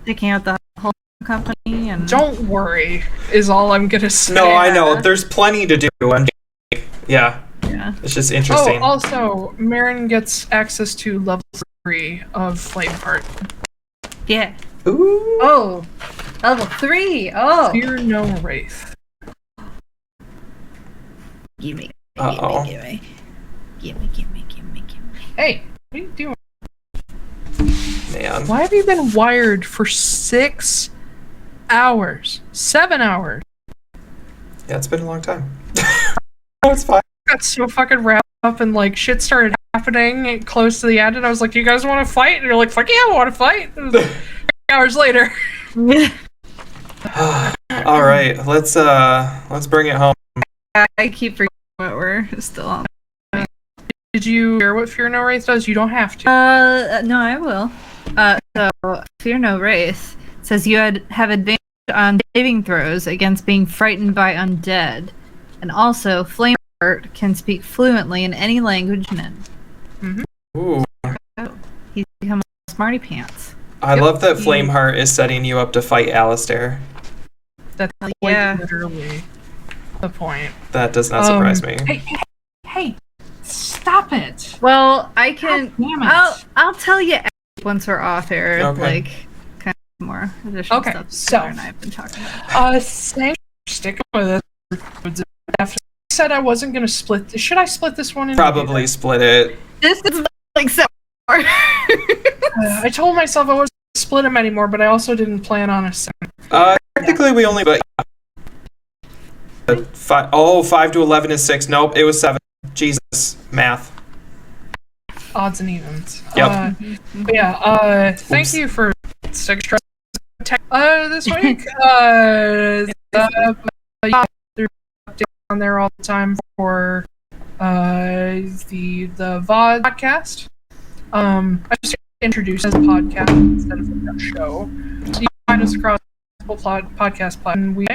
Speaker 4: Taking out the whole company and.
Speaker 1: Don't worry, is all I'm gonna say.
Speaker 3: No, I know. There's plenty to do. Yeah. It's just interesting.
Speaker 1: Oh, also, Marin gets access to level 3 of Flameheart.
Speaker 4: Yeah.
Speaker 3: Ooh.
Speaker 4: Oh, level 3. Oh.
Speaker 1: Fear no wraith.
Speaker 4: Gimme.
Speaker 3: Uh-oh.
Speaker 4: Gimme.
Speaker 1: Hey, what are you doing?
Speaker 3: Man.
Speaker 1: Why have you been wired for 6 hours? 7 hours?
Speaker 3: Yeah, it's been a long time. Oh, it's fine.
Speaker 1: I got so fucking wrapped up and like shit started happening close to the end, and I was like, "Do you guys want to fight?" And you're like, "Fuck yeah, I want to fight." It was like 3 hours later.
Speaker 3: All right, let's bring it home.
Speaker 4: I keep forgetting what we're still on.
Speaker 1: Did you hear what Fear No Wraith does? You don't have to.
Speaker 4: No, I will. So Fear No Wraith says you have advantage on saving throws against being frightened by undead, and also Flameheart can speak fluently in any language known.
Speaker 3: Ooh.
Speaker 4: Oh, he's become a smarty pants.
Speaker 3: I love that Flameheart is setting you up to fight Alistair.
Speaker 1: That's quite literally the point.
Speaker 3: That does not surprise me.
Speaker 1: Hey, stop it.
Speaker 4: Well, I can.
Speaker 1: God damn it.
Speaker 4: I'll tell you once we're off air.
Speaker 3: Okay.
Speaker 4: Like kind of more additional
Speaker 1: Okay,
Speaker 4: stuff.
Speaker 1: so
Speaker 4: Taylor and I have been talking about.
Speaker 1: Thanks for sticking with it. After I said I wasn't gonna split this. Should I split this one?
Speaker 3: Probably split it.
Speaker 4: This is like so.
Speaker 1: I told myself I wasn't gonna split them anymore, but I also didn't plan on a second.
Speaker 3: Technically we only, but 5 to 11 is 6. Nope, it was 7. Jesus, math.
Speaker 1: Odds and evens.
Speaker 3: Yep.
Speaker 1: Thank you for extra tech this week. There's updates on there all the time for the VOD podcast. I just introduced as a podcast instead of a show. So you can find us across multiple podcast platforms.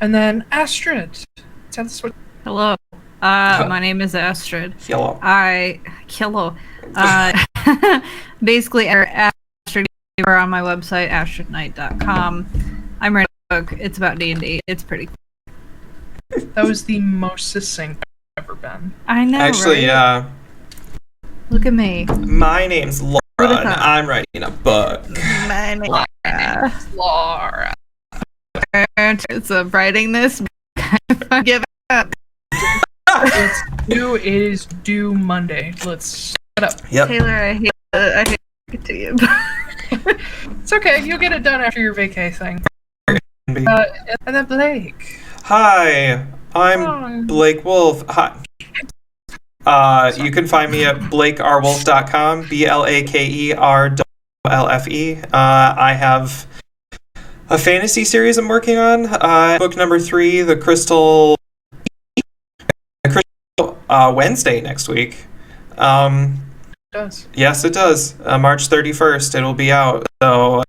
Speaker 1: And then Astrid. Tell us what.
Speaker 4: Hello. My name is Astrid.
Speaker 3: Hello.
Speaker 4: Basically, Astrid over on my website, astridknight.com. I'm writing a book. It's about D&D. It's pretty cool.
Speaker 1: That was the most succinct I've ever been.
Speaker 4: I know,
Speaker 3: Actually,
Speaker 4: right? Look at me.
Speaker 3: My name's Laura, and I'm writing a book.
Speaker 4: My name
Speaker 1: Laura.
Speaker 4: It's writing this. Give up.
Speaker 1: It is due Monday. Let's shut up.
Speaker 3: Yep.
Speaker 4: Taylor, I hate it to you.
Speaker 1: It's okay. You'll get it done after your vacay thing. And then Blake.
Speaker 3: Hi, I'm Blake Wolfe. Hi. You can find me at blakerwolfe.com, BLAKERWLFE. I have a fantasy series I'm working on. Book number 3, The Crystal Wednesday next week.
Speaker 1: It does.
Speaker 3: Yes, it does. March 31st, it'll be out. So,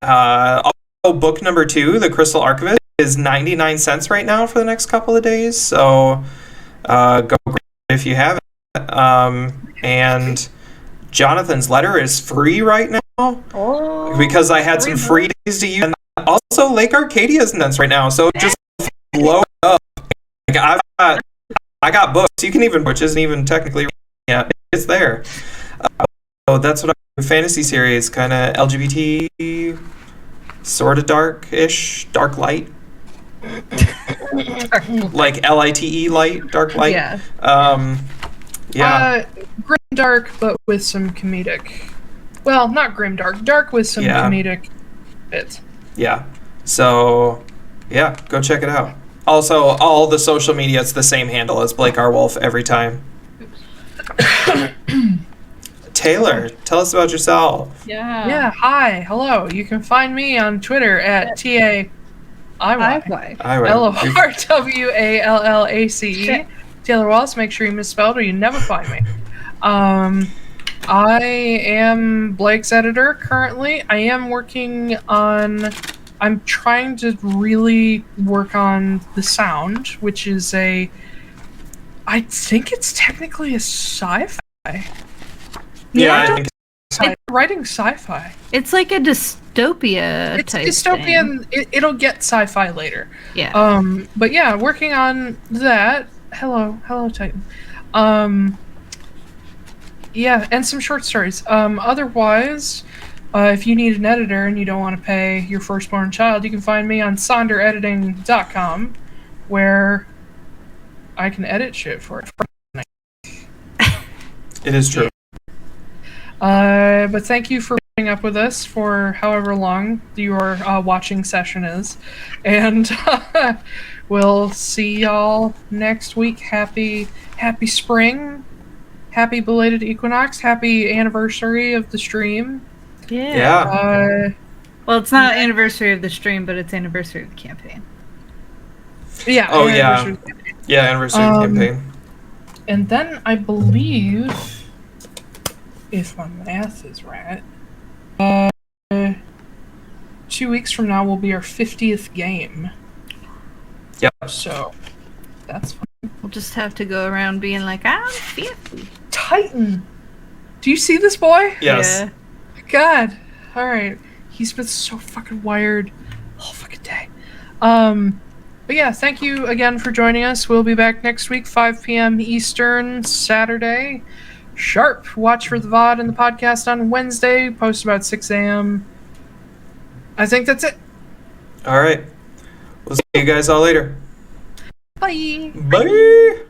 Speaker 3: also book number 2, The Crystal Archivist, is 99 cents right now for the next couple of days. So, go grab it if you have it. And Jonathan's letter is free right now because I had some free days to use. And also, Lake Arcadia's nuts right now, so just blow it up. Like, I got books. You can even, which isn't even technically, it's there. So that's what I do. Fantasy series, kind of LGBT, sort of dark-ish, dark light. Like LITE light, dark light.
Speaker 4: Yeah.
Speaker 1: Grim dark, but with some comedic. Well, not grim dark. Dark with some comedic bits.
Speaker 3: Yeah. So, yeah, go check it out. Also, all the social media, it's the same handle as Blake R. Wolfe every time. Taylor, tell us about yourself.
Speaker 1: Yeah, hi, hello. You can find me on Twitter at TAIYLORWALLACE. Taylor Wallace, make sure you misspelled or you never find me. I am Blake's editor currently. I am working on I'm trying to really work on the sound, which is I think it's technically a sci-fi.
Speaker 3: Yeah, I think
Speaker 1: Writing sci-fi.
Speaker 4: It's like a dystopia
Speaker 1: It's
Speaker 4: type
Speaker 1: dystopian.
Speaker 4: thing.
Speaker 1: It'll get sci-fi later.
Speaker 4: Yeah.
Speaker 1: But yeah, working on that. Hello, Titan. Yeah, and some short stories. Otherwise, if you need an editor and you don't want to pay your firstborn child, you can find me on sonderediting.com, where I can edit shit for it.
Speaker 3: it is true.
Speaker 1: But thank you for putting up with us for however long your watching session is. And we'll see y'all next week. Happy spring. Happy belated equinox. Happy anniversary of the stream.
Speaker 3: Yeah.
Speaker 4: Well, it's not anniversary of the stream, but it's anniversary of the campaign.
Speaker 1: Yeah.
Speaker 3: Oh, yeah. Yeah, anniversary of the campaign.
Speaker 1: And then I believe, if my math is right, 2 weeks from now will be our 50th game.
Speaker 3: Yep.
Speaker 1: So, that's fun.
Speaker 4: We'll just have to go around being like, I'm 50.
Speaker 1: Titan! Do you see this boy?
Speaker 3: Yes.
Speaker 4: Yeah.
Speaker 1: God. Alright. He's been so fucking wired all fucking day. But yeah, thank you again for joining us. We'll be back next week, 5 p.m. Eastern, Saturday. Sharp. Watch for the VOD and the podcast on Wednesday. Post about 6 a.m. I think that's it.
Speaker 3: All right. We'll see you guys all later.
Speaker 1: Bye.
Speaker 3: Bye.